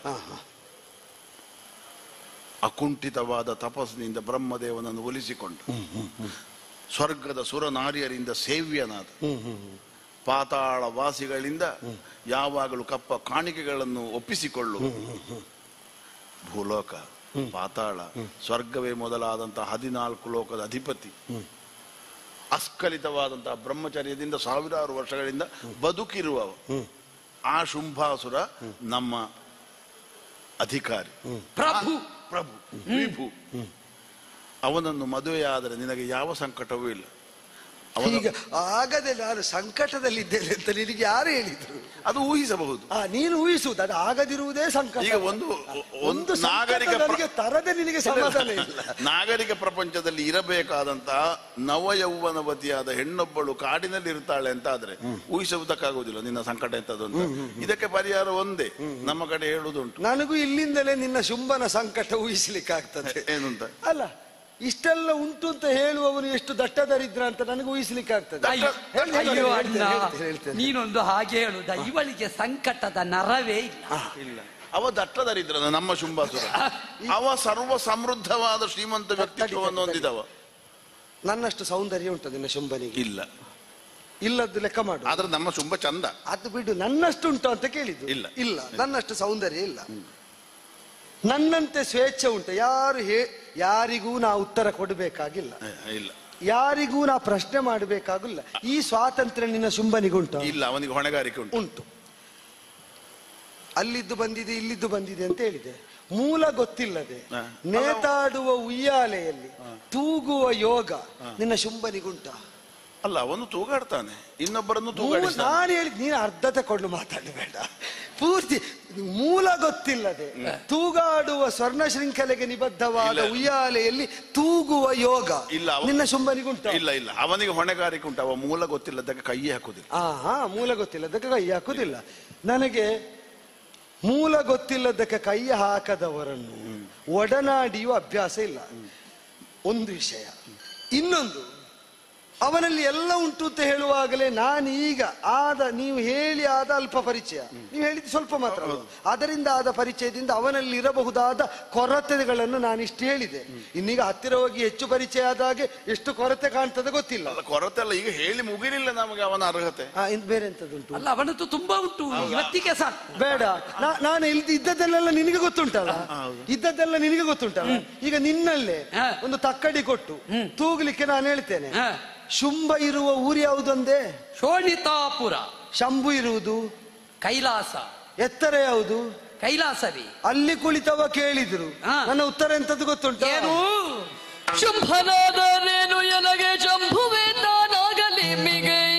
ಅಕುಂಠಿತವಾದ ತಪಸ್ಸಿನಿಂದ ಬ್ರಹ್ಮದೇವನನ್ನು ಒಲಿಸಿಕೊಂಡು ಸ್ವರ್ಗದ ಸುರನಾರಿಯರಿಂದ ಸೇವ್ಯನಾದ, ಪಾತಾಳ ವಾಸಿಗಳಿಂದ ಯಾವಾಗಲೂ ಕಪ್ಪ ಕಾಣಿಕೆಗಳನ್ನು ಒಪ್ಪಿಸಿಕೊಳ್ಳುವ, ಭೂಲೋಕ, ಪಾತಾಳ, ಸ್ವರ್ಗವೇ ಮೊದಲಾದಂತಹ 14 ಲೋಕದ ಅಧಿಪತಿ, ಅಸ್ಖಲಿತವಾದಂತಹ ಬ್ರಹ್ಮಚರ್ಯದಿಂದ ಸಾವಿರಾರು ವರ್ಷಗಳಿಂದ ಬದುಕಿರುವವ ಆ ಶುಂಭಾಸುರ ನಮ್ಮ ಅಧಿಕಾರಿ, ಪ್ರಭು ವಿಭು. ಅವನನ್ನು ಮದುವೆಯಾದರೆ ನಿನಗೆ ಯಾವ ಸಂಕಟವೂ ಇಲ್ಲ. ಈಗ ಆಗದೆ ನಾನು ಸಂಕಟದಲ್ಲಿದ್ದೇನೆ ಅಂತ ನಿನಗೆ ಯಾರು ಹೇಳಿದ್ರು? ಅದು ಊಹಿಸಬಹುದು. ನೀನು ಊಹಿಸುವುದು, ಅದು ಆಗದಿರುವುದೇ ಸಂಕಟ. ಈಗ ಒಂದು ನಾಗರಿಕ ತರದೆ ನಿನಗೆ ಸಮಾಧಾನ ಇಲ್ಲ. ನಾಗರಿಕ ಪ್ರಪಂಚದಲ್ಲಿ ಇರಬೇಕಾದಂತಹ ನವಯೌವನವತಿಯಾದ ಹೆಣ್ಣೊಬ್ಬಳು ಕಾಡಿನಲ್ಲಿ ಇರ್ತಾಳೆ ಅಂತ ಆದ್ರೆ ಊಹಿಸುವುದಕ್ಕಾಗುವುದಿಲ್ಲ ನಿನ್ನ ಸಂಕಟ ಎಂತದಂತ. ಇದಕ್ಕೆ ಪರಿಹಾರ ಒಂದೇ, ನಮ್ಮ ಕಡೆ ಹೇಳುವುದುಂಟು. ನನಗೂ ಇಲ್ಲಿಂದಲೇ ನಿನ್ನ ಶುಂಭನ ಸಂಕಟ ಊಹಿಸ್ಲಿಕ್ಕೆ ಆಗ್ತದೆ. ಏನಂತ ಅಲ್ಲ, ಇಷ್ಟೆಲ್ಲ ಉಂಟು ಅಂತ ಹೇಳುವವನು ಎಷ್ಟು ದಟ್ಟದರಿದ್ರ ಅಂತ ನನಗೆ ಊಹಿಸ್ಲಿಕ್ಕೆ ಆಗ್ತದೆ. ನೀನೊಂದು ಹಾಗೆ ಹೇಳುದ, ಇವಳಿಗೆ ಸಂಕಟದ ನರವೇ ಇಲ್ಲ. ಅವ ದಟ್ಟದರಿದ್ರನ ನಮ್ಮ ಶುಂಭಾಸುರ. ಅವ ಸರ್ವ ಸಮೃದ್ಧವಾದ ಶ್ರೀಮಂತ ವ್ಯಕ್ತಿತ್ವವನ್ನು ಹೊಂದಿದವ. ನನ್ನಷ್ಟು ಸೌಂದರ್ಯ ಉಂಟು ನಿನ್ನ ಶುಂಭನಿಗೆ? ಇಲ್ಲ. ಇಲ್ಲದ್ದು ಲೆಕ್ಕ ಮಾಡು. ಆದ್ರೆ ನಮ್ಮ ಶುಂಭ ಚಂದ. ಅದು ಬಿಡು, ನನ್ನಷ್ಟು ಉಂಟು ಅಂತ ಕೇಳಿದ್ದು. ಇಲ್ಲ, ನನ್ನಷ್ಟು ಸೌಂದರ್ಯ ಇಲ್ಲ. ನನ್ನಂತೆ ಸ್ವೇಚ್ಛೆ ಉಂಟು. ಯಾರಿಗೂ ನಾ ಉತ್ತರ ಕೊಡಬೇಕಾಗಿಲ್ಲ, ಯಾರಿಗೂ ನಾ ಪ್ರಶ್ನೆ ಮಾಡಬೇಕಾಗಿಲ್ಲ. ಈ ಸ್ವಾತಂತ್ರ್ಯ ನಿನ್ನ ಶುಂಭನಿಗುಂಟು? ಇಲ್ಲ, ಅವನಿಗೆ ಹೊಣೆಗಾರಿಕೆ ಉಂಟು. ಅಲ್ಲಿದ್ದು ಬಂದಿದೆ, ಇಲ್ಲಿದ್ದು ಬಂದಿದೆ ಅಂತ ಹೇಳಿದೆ. ಮೂಲ ಗೊತ್ತಿಲ್ಲದೆ ನೇತಾಡುವ ಉಯ್ಯಾಲೆಯಲ್ಲಿ ತೂಗುವ ಯೋಗ ನಿನ್ನ ಶುಂಭನಿಗುಂಟ? ಅಲ್ಲ, ಅವನು ತೂಗಾಡ್ತಾನೆ, ಇನ್ನೊಬ್ಬರನ್ನು ತೂಗಾಡಿಸ್ತಾನೆ. ನಾನು ಹೇಳಿದ್ ನೀನು ಅರ್ಧ ತಕೊಂಡು ಮಾತಾಡಬೇಡ. ಪೂರ್ತಿ ಮೂಲ ಗೊತ್ತಿಲ್ಲದೆ ತೂಗಾಡುವ ಸ್ವರ್ಣ ಶೃಂಖಲೆಗೆ ನಿಬದ್ಧವಾದ ಉಯ್ಯಾಲೆಯಲ್ಲಿ ತೂಗುವ ಯೋಗ ಇಲ್ಲ ನಿನ್ನ ಶುಂಭನಿಗುಂಟ? ಇಲ್ಲ ಇಲ್ಲ, ಅವನಿಗೆ ಹೊಣೆಗಾರಿಕೆ ಉಂಟು. ಅವ ಮೂಲ ಗೊತ್ತಿಲ್ಲದಕ್ಕೆ ಕೈ ಹಾಕುದಿಲ್ಲ. ಮೂಲ ಗೊತ್ತಿಲ್ಲದಕ್ಕೆ ಕೈ ಹಾಕುದಿಲ್ಲ. ನನಗೆ ಮೂಲ ಗೊತ್ತಿಲ್ಲದಕ್ಕೆ ಕೈ ಹಾಕದವರನ್ನು ಒಡನಾಡಿಯುವ ಅಭ್ಯಾಸ ಇಲ್ಲ, ಒಂದು ವಿಷಯ. ಇನ್ನೊಂದು, ಅವನಲ್ಲಿ ಎಲ್ಲ ಉಂಟು ಅಂತ ಹೇಳುವಾಗಲೇ ನಾನೀಗ ನೀವು ಹೇಳಿ ಆದ ಅಲ್ಪ ಪರಿಚಯ, ನೀವು ಹೇಳಿದ್ದು ಸ್ವಲ್ಪ ಮಾತ್ರ, ಅದರಿಂದ ಆದ ಪರಿಚಯದಿಂದ ಅವನಲ್ಲಿ ಇರಬಹುದಾದ ಕೊರತೆಗಳನ್ನು ನಾನಿಷ್ಟು ಹೇಳಿದೆ. ಇನ್ನೀಗ ಹತ್ತಿರ ಹೋಗಿ ಹೆಚ್ಚು ಪರಿಚಯ ಆದಾಗೆ ಎಷ್ಟು ಕೊರತೆ ಕಾಣ್ತದೆ ಗೊತ್ತಿಲ್ಲ. ಕೊರತೆ ಅಲ್ಲ, ಈಗ ಹೇಳಿ ಮುಗಿಲಿಲ್ಲ ನಮಗೆ ಅವನ ಅರ್ಹತೆ. ಬೇರೆ ಎಂತದುಂಟು? ಅಲ್ಲ, ಅವನದ್ದು ತುಂಬಾ ಉಂಟು, ಇವತ್ತಿಗೆ ಸಾಕು. ಬೇಡ, ನಾನು ಇದ್ದದ್ದೆಲ್ಲ ನಿನಗೆ ಗೊತ್ತುಂಟಲ್ಲ, ಇದ್ದದ್ದೆಲ್ಲ ನಿನಗೆ ಗೊತ್ತುಂಟಲ್ಲ. ಈಗ ನಿನ್ನಲ್ಲೇ ಒಂದು ತಕ್ಕಡಿ ಕೊಟ್ಟು ತೂಗ್ಲಿಕ್ಕೆ ನಾನು ಹೇಳ್ತೇನೆ. ಶುಂಭ ಇರುವ ಊರು ಯಾವುದೊಂದೇ? ಶೋಣಿತಾಪುರ. ಶಂಭು ಇರುವುದು ಕೈಲಾಸ. ಎತ್ತರ ಯಾವುದು? ಕೈಲಾಸವೇ. ಅಲ್ಲಿ ಕುಳಿತವ ಕೇಳಿದ್ರು, ನನ್ನ ಉತ್ತರ ಎಂತದ್ದು ಗೊತ್ತುಂಟು? ಏನು? ಶುಂಭನಾದರೇನು ಎನಗೆ ಶಂಭುವೆ ತಾನಾಗಲಿ ಮಿಗೈ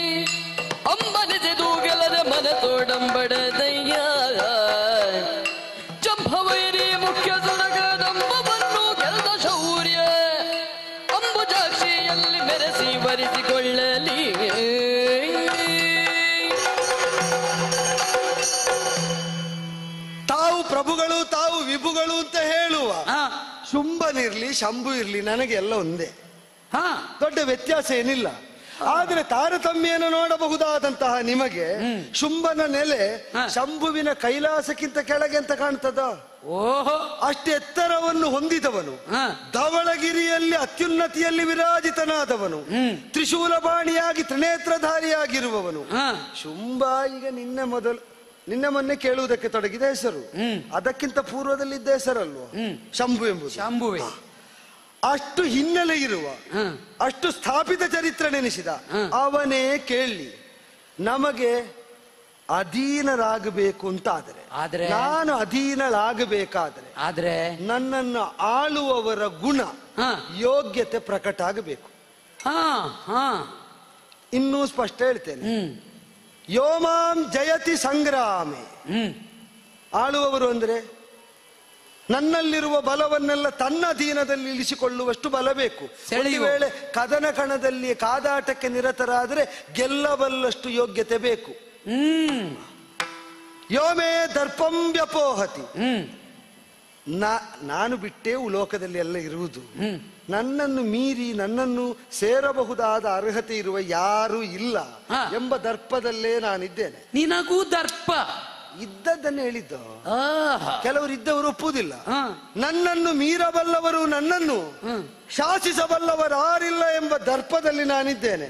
ಅಂಬನಿಸಿದು ಗೆಲದ ಮನ ತೋಡಂಬಡದಯ್ಯ ಚಂಭವೈರಿ ಮುಖ್ಯ ಸುರಗದಂಬವನ್ನು ಗೆಲ್ದ ಶೌರ್ಯ ಅಂಬುಜಾಕ್ಷಿಯಲ್ಲಿ ಮೆರೆಸಿ ವರಿಸಿಕೊಳ್ಳಲಿ. ತಾವು ಪ್ರಭುಗಳು, ತಾವು ವಿಭುಗಳು ಅಂತ ಹೇಳುವ ಶುಂಭ ಶುಂಭನಿರ್ಲಿ ಶಂಭು ಇರ್ಲಿ ನನಗೆ ಎಲ್ಲ ಒಂದೇ, ಹಾ, ದೊಡ್ಡ ವ್ಯತ್ಯಾಸ ಏನಿಲ್ಲ. ಆದ್ರೆ ತಾರತಮ್ಯನ ನೋಡಬಹುದಾದಂತಹ ನಿಮಗೆ ಶುಂಭನ ನೆಲೆ ಶಂಭುವಿನ ಕೈಲಾಸಕ್ಕಿಂತ ಕೆಳಗೆ ಅಂತ ಕಾಣ್ತದ. ಓಹೋ, ಅಷ್ಟು ಎತ್ತರವನ್ನು ಹೊಂದಿದವನು, ಧವಳಗಿರಿಯಲ್ಲಿ ಅತ್ಯುನ್ನತಿಯಲ್ಲಿ ವಿರಾಜಿತನಾದವನು, ತ್ರಿಶೂಲಪಾಣಿಯಾಗಿ ತ್ರಿನೇತ್ರಧಾರಿಯಾಗಿರುವವನು ಶುಂಭ. ಈಗ ನಿನ್ನೆ ಮೊನ್ನೆ ಕೇಳುವುದಕ್ಕೆ ತೊಡಗಿದ ಹೆಸರು, ಅದಕ್ಕಿಂತ ಪೂರ್ವದಲ್ಲಿದ್ದ ಹೆಸರಲ್ವ ಶಂಭು ಎಂಬುದು. ಶಂಭುವೆ ಅಷ್ಟು ಹಿನ್ನೆಲೆ ಇರುವ, ಅಷ್ಟು ಸ್ಥಾಪಿತ ಚರಿತ್ರೆ ನೆನೆಸಿದ ಅವನೇ ಕೇಳಿ ನಮಗೆ ಅಧೀನರಾಗಬೇಕು ಅಂತಾದರೆ, ನಾನು ಅಧೀನರಾಗಬೇಕಾದ್ರೆ ನನ್ನನ್ನು ಆಳುವವರ ಗುಣ ಯೋಗ್ಯತೆ ಪ್ರಕಟ ಆಗಬೇಕು. ಇನ್ನೂ ಸ್ಪಷ್ಟ ಹೇಳ್ತೇನೆ, ಯೋಮಾಂ ಜಯತಿ ಸಂಗ್ರಾಮೆ. ಆಳುವವರು ಅಂದ್ರೆ ನನ್ನಲ್ಲಿರುವ ಬಲವನ್ನೆಲ್ಲ ತನ್ನ ಅಧೀನದಲ್ಲಿ ಇಳಿಸಿಕೊಳ್ಳುವಷ್ಟು ಬಲ ಬೇಕು. ಒಂದು ವೇಳೆ ಕದನ ಕಣದಲ್ಲಿ ಕಾದಾಟಕ್ಕೆ ನಿರತರಾದರೆ ಗೆಲ್ಲಬಲ್ಲಷ್ಟು ಯೋಗ್ಯತೆ ಬೇಕು. ಯೋಮೇ ದರ್ಪಂ ವ್ಯಪೋಹತಿ. ನಾನು ಬಿಟ್ಟೇ ಲೋಕದಲ್ಲಿ ಎಲ್ಲ ಇರುವುದು, ನನ್ನನ್ನು ಮೀರಿ ನನ್ನನ್ನು ಸೇರಬಹುದಾದ ಅರ್ಹತೆ ಇರುವ ಯಾರೂ ಇಲ್ಲ ಎಂಬ ದರ್ಪದಲ್ಲೇ ನಾನಿದ್ದೇನೆ. ನಿನಗೂ ದರ್ಪ ಇದ್ದದ್ದನ್ನು ಹೇಳಿದ್ದ. ಕೆಲವರು ಇದ್ದವರು ಒಪ್ಪುವುದಿಲ್ಲ. ನನ್ನನ್ನು ಮೀರಬಲ್ಲವರು, ನನ್ನನ್ನು ಶಾಸಿಸಬಲ್ಲವರು ಯಾರಿಲ್ಲ ಎಂಬ ದರ್ಪದಲ್ಲಿ ನಾನಿದ್ದೇನೆ.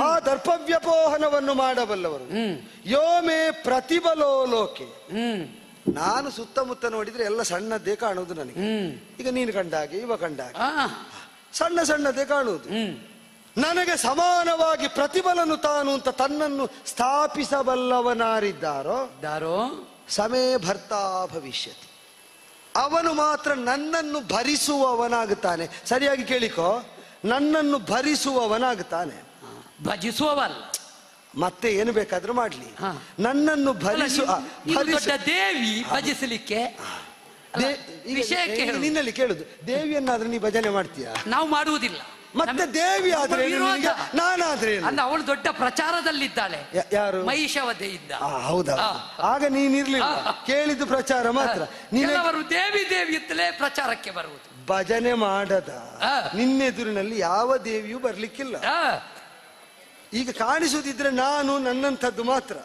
ಆ ದರ್ಪವ್ಯಪೋಹನವನ್ನು ಮಾಡಬಲ್ಲವರು. ಯೋಮೇ ಪ್ರತಿಬಲೋ ಲೋಕೆ. ನಾನು ಸುತ್ತಮುತ್ತ ನೋಡಿದ್ರೆ ಎಲ್ಲ ಸಣ್ಣದ್ದೇ ಕಾಣುವುದು ನನಗೆ. ಈಗ ನೀನು ಕಂಡಾಗೆ, ಇವ ಕಂಡಾಗೆ ಸಣ್ಣ ಸಣ್ಣದೇ ಕಾಣುವುದು. ನನಗೆ ಸಮಾನವಾಗಿ ಪ್ರತಿಫಲನು ತಾನು ಅಂತ ತನ್ನನ್ನು ಸ್ಥಾಪಿಸಬಲ್ಲವನಾರಿದ್ದಾರೋ ಸಮೇ ಭರ್ತಾ ಭವಿಷ್ಯತಿ. ಅವನು ಮಾತ್ರ ನನ್ನನ್ನು ಭರಿಸುವವನಾಗುತ್ತಾನೆ. ಸರಿಯಾಗಿ ಕೇಳಿಕೋ, ನನ್ನನ್ನು ಭರಿಸುವವನಾಗುತ್ತಾನೆ, ಭಜಿಸುವವಲ್ಲ. ಮತ್ತೆ ಏನು ಬೇಕಾದ್ರೂ ಮಾಡ್ಲಿ, ನನ್ನನ್ನು ದೇವಿ ಭಜಿಸಲಿಕ್ಕೆ ನಿನ್ನಲ್ಲಿ ಕೇಳುದು, ದೇವಿಯನ್ನಾದ್ರೆ ನೀ ಭಜನೆ ಮಾಡ್ತೀಯಾ? ನಾವು ಮಾಡುವುದಿಲ್ಲ. ಮತ್ತೆ ದೇವಿ ಆದ್ರೆ ನಾನಾದ್ರೆ ಅವಳು ದೊಡ್ಡ ಪ್ರಚಾರದಲ್ಲಿದ್ದಾಳೆ. ಯಾರು? ಮಹಿಷವಧೆಯಿಂದ. ಹೌದಾ? ಆಗ ನೀನಿರ್ಲಿಲ್ಲ, ಕೇಳಿದ್ದು ಪ್ರಚಾರ ಮಾತ್ರ. ಕೆಲವರು ದೇವಿ ದೇವಿ ಅಂತಲೇ ಪ್ರಚಾರಕ್ಕೆ ಬರುವುದು. ಭಜನೆ ಮಾಡದ ನಿನ್ನೆದುರಿನಲ್ಲಿ ಯಾವ ದೇವಿಯೂ ಬರ್ಲಿಕ್ಕಿಲ್ಲ. ಈಗ ಕಾಣಿಸುವುದಿದ್ರೆ ನಾನು ನನ್ನಂಥದ್ದು ಮಾತ್ರ.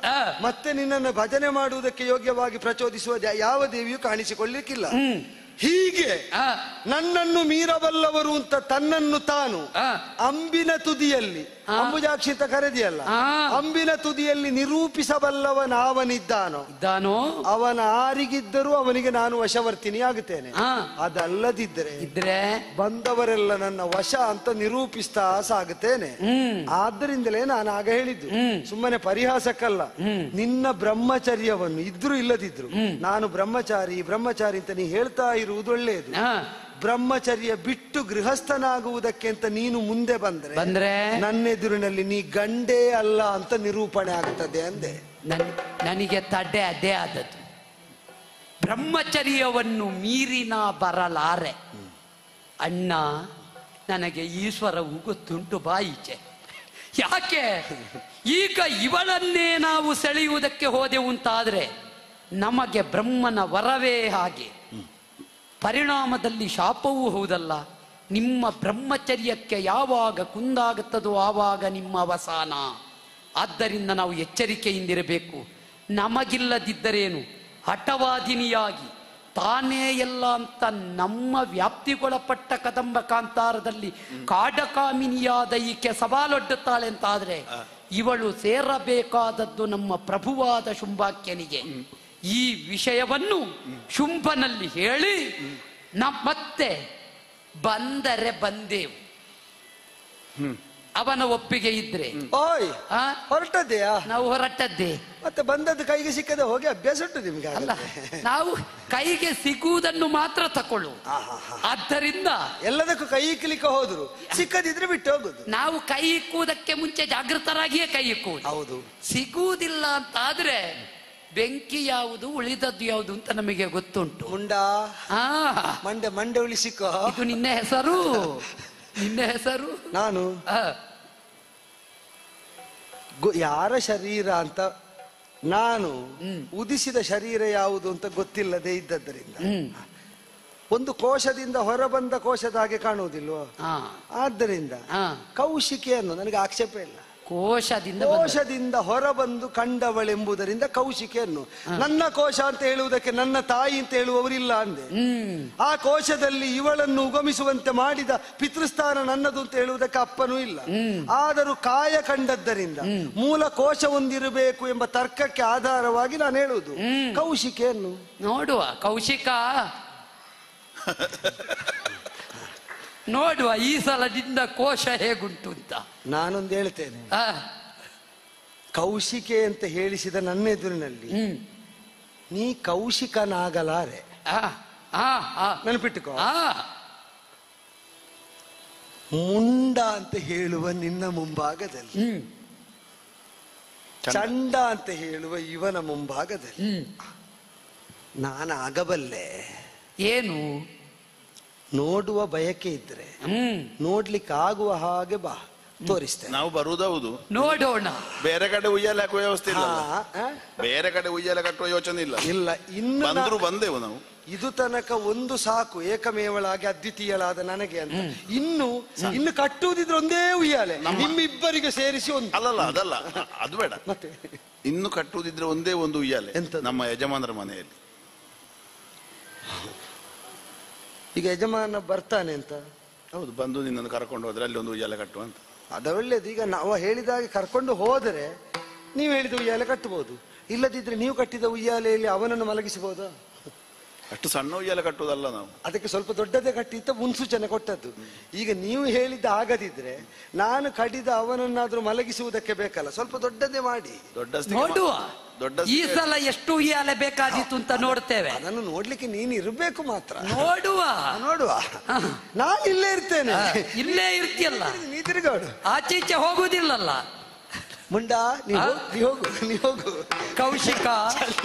ಮತ್ತೆ ನಿನ್ನನ್ನು ಭಜನೆ ಮಾಡುವುದಕ್ಕೆ ಯೋಗ್ಯವಾಗಿ ಪ್ರಚೋದಿಸುವ ಯಾವ ದೇವಿಯೂ ಕಾಣಿಸಿಕೊಳ್ಳಿಕ್ಕಿಲ್ಲ. ಹೀಗೆ ನನ್ನನ್ನು ಮೀರಬಲ್ಲವರು ಅಂತ ತನ್ನನ್ನು ತಾನು ಅಂಬಿನ ತುದಿಯಲ್ಲಿ, ಅಂಬುಜಾಕ್ಷಿ ಅಂತ ಕರೆದಿಯಲ್ಲ, ಅಂಬಿನ ತುದಿಯಲ್ಲಿ ನಿರೂಪಿಸಬಲ್ಲವನಾವನಿದ್ದಾನೋ ಅವನ ಆರಿಗಿದ್ದರೂ ಅವನಿಗೆ ನಾನು ವಶವರ್ತಿನಿ ಆಗುತ್ತೇನೆ. ಅದಲ್ಲದಿದ್ದರೆ ಬಂದವರೆಲ್ಲ ನನ್ನ ವಶ ಅಂತ ನಿರೂಪಿಸ್ತಾ ಸಾಗುತ್ತೇನೆ. ಆದ್ದರಿಂದಲೇ ನಾನು ಆಗ ಹೇಳಿದ್ದು ಸುಮ್ಮನೆ ಪರಿಹಾಸಕ್ಕಲ್ಲ. ನಿನ್ನ ಬ್ರಹ್ಮಚರ್ಯವನ್ನು ಇದ್ರೂ ಇಲ್ಲದಿದ್ರು ನಾನು ಬ್ರಹ್ಮಚಾರಿ ಬ್ರಹ್ಮಚಾರಿ ಅಂತ ನೀ ಹೇಳ್ತಾ ಇರುವುದು ಒಳ್ಳೆಯದು. ಬ್ರಹ್ಮಚರ್ಯ ಬಿಟ್ಟು ಗೃಹಸ್ಥನಾಗುವುದಕ್ಕೆ ಅಂತ ನೀನು ಮುಂದೆ ಬಂದ್ರೆ ನನ್ನೆದುರಿನಲ್ಲಿ ನೀ ಗಂಡೇ ಅಲ್ಲ ಅಂತ ನಿರೂಪಣೆ ಆಗ್ತದೆ ಅಂದೆ. ನನಗೆ ತಡ್ಡೆ ಅದೇ ಆದದ್ದು. ಬ್ರಹ್ಮಚರ್ಯವನ್ನು ಮೀರಿನ ಬರಲಾರೆ ಅಣ್ಣ. ನನಗೆ ಈಶ್ವರವು ಗೊತ್ತುಂಟು ಬಾಯಿಚೆ. ಯಾಕೆ ಈಗ ಇವಳನ್ನೇ ನಾವು ಸೆಳೆಯುವುದಕ್ಕೆ ಹೋದೆವುಂತಾದ್ರೆ ನಮಗೆ ಬ್ರಹ್ಮನ ವರವೇ ಹಾಗೆ, ಪರಿಣಾಮದಲ್ಲಿ ಶಾಪವೂ ಹೌದಲ್ಲ. ನಿಮ್ಮ ಬ್ರಹ್ಮಚರ್ಯಕ್ಕೆ ಯಾವಾಗ ಕುಂದಾಗುತ್ತದೋ ಆವಾಗ ನಿಮ್ಮ ಅವಸಾನ. ಆದ್ದರಿಂದ ನಾವು ಎಚ್ಚರಿಕೆಯಿಂದಿರಬೇಕು. ನಮಗಿಲ್ಲದಿದ್ದರೇನು ಹಠವಾದಿನಿಯಾಗಿ ತಾನೇ ಎಲ್ಲ ಅಂತ ನಮ್ಮ ವ್ಯಾಪ್ತಿಗೊಳಪಟ್ಟ ಕದಂಬ ಕಾಂತಾರದಲ್ಲಿ ಕಾಡಕಾಮಿನಿಯಾದ ಈಕೆ ಸವಾಲೊಡ್ಡುತ್ತಾಳೆ ಅಂತಾದ್ರೆ ಇವಳು ಸೇರಬೇಕಾದದ್ದು ನಮ್ಮ ಪ್ರಭುವಾದ ಶುಂಭಾಕ್ಯನಿಗೆ. ಈ ವಿಷಯವನ್ನು ಶುಂಭನಲ್ಲಿ ಹೇಳಿ ಮತ್ತೆ ಬಂದರೆ ಬಂದೆವು. ಅವನ ಒಪ್ಪಿಗೆ ಇದ್ರೆ ಹೊರಟದ್ದೆಯಾ? ನಾವು ಹೊರಟದ್ದೇ. ಮತ್ತೆ ಬಂದದ್ದು ಕೈಗೆ ಸಿಕ್ಕದೆ ಹೋಗಿ ಅಭ್ಯಾಸ ಉಂಟು ನಿಮ್ಗೆ. ಅಲ್ಲ, ನಾವು ಕೈಗೆ ಸಿಗುವುದನ್ನು ಮಾತ್ರ ತಕೊಳ್ಳು. ಆದ್ದರಿಂದ ಎಲ್ಲದಕ್ಕೂ ಕೈ ಇಕ್ಕಲಿಕ್ಕೆ ಹೋದ್ರು ಸಿಕ್ಕದಿದ್ರೆ ಬಿಟ್ಟು ಹೋಗುದು. ನಾವು ಕೈ ಇಕ್ಕುವುದಕ್ಕೆ ಮುಂಚೆ ಜಾಗೃತರಾಗಿಯೇ ಕೈ ಇಕ್ಕುವುದು. ಹೌದು. ಸಿಗುವುದಿಲ್ಲ ಅಂತಾದ್ರೆ ಬೆಂಕಿ ಯಾವುದು ಉಳಿದದ್ದು ಯಾವುದು ಅಂತ ನಮಗೆ ಗೊತ್ತುಂಟು. ಮಂಡೆ ಮಂಡೆ ಉಳಿಸಿಕೋ. ಇದು ನಿನ್ನ ಹೆಸರು, ನಿನ್ನ ಹೆಸರು. ನಾನು ಯಾರ ಶರೀರ ಅಂತ ನಾನು ಉದಿಸಿದ ಶರೀರ ಯಾವುದು ಅಂತ ಗೊತ್ತಿಲ್ಲದೆ ಇದ್ದದ್ದರಿಂದ ಒಂದು ಕೋಶದಿಂದ ಹೊರಬಂದ ಕೋಶದ ಹಾಗೆ ಕಾಣುವುದಿಲ್ವೋ? ಆದ್ದರಿಂದ ಕೌಶಿಕೆಯನ್ನು ನನಗೆ ಆಕ್ಷೇಪ ಇಲ್ಲ. ಕೋಶದಿಂದ ಹೊರಬಂದು ಕಂಡವಳೆಂಬುದರಿಂದ ಕೌಶಿಕೆಯನ್ನು ನನ್ನ ಕೋಶ ಅಂತ ಹೇಳುವುದಕ್ಕೆ ನನ್ನ ತಾಯಿ ಅಂತ ಹೇಳುವವರಿಲ್ಲ ಅಂದೆ. ಆ ಕೋಶದಲ್ಲಿ ಇವಳನ್ನು ಉಗಮಿಸುವಂತೆ ಮಾಡಿದ ಪಿತೃಸ್ಥಾನ ನನ್ನದು ಅಂತ ಹೇಳುವುದಕ್ಕೆ ಅಪ್ಪನೂ ಇಲ್ಲ. ಆದರೂ ಕಾಯ ಕಂಡದ್ದರಿಂದ ಮೂಲ ಕೋಶ ಒಂದಿರಬೇಕು ಎಂಬ ತರ್ಕಕ್ಕೆ ಆಧಾರವಾಗಿ ನಾನು ಹೇಳುವುದು ಕೌಶಿಕೆಯನ್ನು. ನೋಡುವ ಕೌಶಿಕ, ನೋಡುವ ಈ ಸಲದಿಂದ ಕೋಶ ಹೇಗುಂಟು ಅಂತ ನಾನೊಂದು ಹೇಳ್ತೇನೆ. ಕೌಶಿಕೆ ಅಂತ ಹೇಳಿಸಿದ ನನ್ನ ಎದುರಿನಲ್ಲಿ ನೀ ಕೌಶಿಕನಾಗಲಾರೆ, ನೆನಪಿಟ್ಟುಕೋ. ಮುಂಡ ಅಂತ ಹೇಳುವ ನಿನ್ನ ಮುಂಭಾಗದಲ್ಲಿ, ಚಂಡ ಅಂತ ಹೇಳುವ ಇವನ ಮುಂಭಾಗದಲ್ಲಿ ನಾನು ಆಗಬಲ್ಲೆ. ಏನು ನೋಡುವ ಬಯಕೆ ಇದ್ರೆ ನೋಡ್ಲಿಕ್ಕೆ ಆಗುವ ಹಾಗೆ ಬಾ, ತೋರಿಸ್ತೇನೆ. ನಾವು ಬರುವುದೌದು, ನೋಡೋಣ. ಬೇರೆ ಕಡೆ ಉಯ್ಯಾಲೆ ಹಾಕುವ ವ್ಯವಸ್ಥೆ ಇಲ್ಲ, ಬೇರೆ ಕಡೆ ಉಯ್ಯಾಲೆ ಕಟ್ಟುವ ಯೋಚನೆ ಇಲ್ಲ. ಇಲ್ಲ, ಇನ್ನು ಬಂದ್ರು ಬಂದೆವು ನಾವು. ಇದು ತನಕ ಒಂದು ಸಾಕು, ಏಕಮೇವಳಾಗಿ ಅದ್ವಿತೀಯಳಾದ ನನಗೆ ಅಂತ. ಇನ್ನು ಕಟ್ಟುವುದಿದ್ರೆ ಒಂದೇ ಉಯ್ಯಾಲೆ ನಿಮ್ಮಿಬ್ಬರಿಗೆ ಸೇರಿಸಿ ಒಂದು. ಅಲ್ಲಲ್ಲ, ಅದಲ್ಲ, ಅದು ಬೇಡ. ಮತ್ತೆ ಇನ್ನು ಕಟ್ಟುವುದಿದ್ರೆ ಒಂದೇ ಒಂದು ಉಯ್ಯಾಲೆ ನಮ್ಮ ಯಜಮಾನರ ಮನೆಯಲ್ಲಿ. ಈಗ ಯಜಮಾನ ಬರ್ತಾನೆ ಅಂತ. ಹೌದು, ಬಂದು ನಿನ್ನನ್ನು ಕರ್ಕೊಂಡು ಹೋದ್ರೆ ಅಲ್ಲಿ ಒಂದು ಉಯ್ಯಾಲೆ ಕಟ್ಟುವ ಅಂತ. ಅದ ಒಳ್ಳೇದು. ಈಗ ನಾವು ಹೇಳಿದಾಗೆ ಕರ್ಕೊಂಡು ಹೋದರೆ ನೀವು ಹೇಳಿದ ಉಯ್ಯಾಲೆ ಕಟ್ಟಬಹುದು, ಇಲ್ಲದಿದ್ರೆ ನೀವು ಕಟ್ಟಿದ ಉಯ್ಯಾಲೆಯಲ್ಲಿ ಅವನನ್ನು ಮಲಗಿಸಬಹುದಾ? ಅಷ್ಟು ಸಣ್ಣ ಉಯ್ಯಾಲೆ ಕಟ್ಟುವುದಲ್ಲ ನಾವು, ಅದಕ್ಕೆ ಸ್ವಲ್ಪ ದೊಡ್ಡದೇ ಕಟ್ಟಿತ್ತ ಮುನ್ಸೂಚನೆ ಕೊಟ್ಟದ್ದು. ಈಗ ನೀವು ಹೇಳಿದ್ದ ಆಗದಿದ್ರೆ ನಾನು ಕಡಿದ ಅವನನ್ನಾದ್ರೂ ಮಲಗಿಸುವುದಕ್ಕೆ ಬೇಕಲ್ಲ, ಸ್ವಲ್ಪ ದೊಡ್ಡದೇ ಮಾಡಿ. ನೋಡುವ, ಈ ಸಲ ಎಷ್ಟು ಉಯ್ಯಾಲೆ ಬೇಕಾದಿತ್ತು ಅಂತ ನೋಡ್ತೇವೆ. ಅದನ್ನು ನೋಡ್ಲಿಕ್ಕೆ ನೀನು ಇರಬೇಕು ಮಾತ್ರ. ನೋಡುವ ನಾನು ಇಲ್ಲೇ ಇರ್ತೇನೆ. ಇಲ್ಲೇ ಇರ್ತೀಯಲ್ಲ, ನೀ ತಿರುಗಾಡು, ಆಚೆ ಈಚೆ ಹೋಗುದಿಲ್ಲಲ್ಲ. ಮುಂಡಾ ನೀ ಹೋಗು. ಕೌಶಿಕ,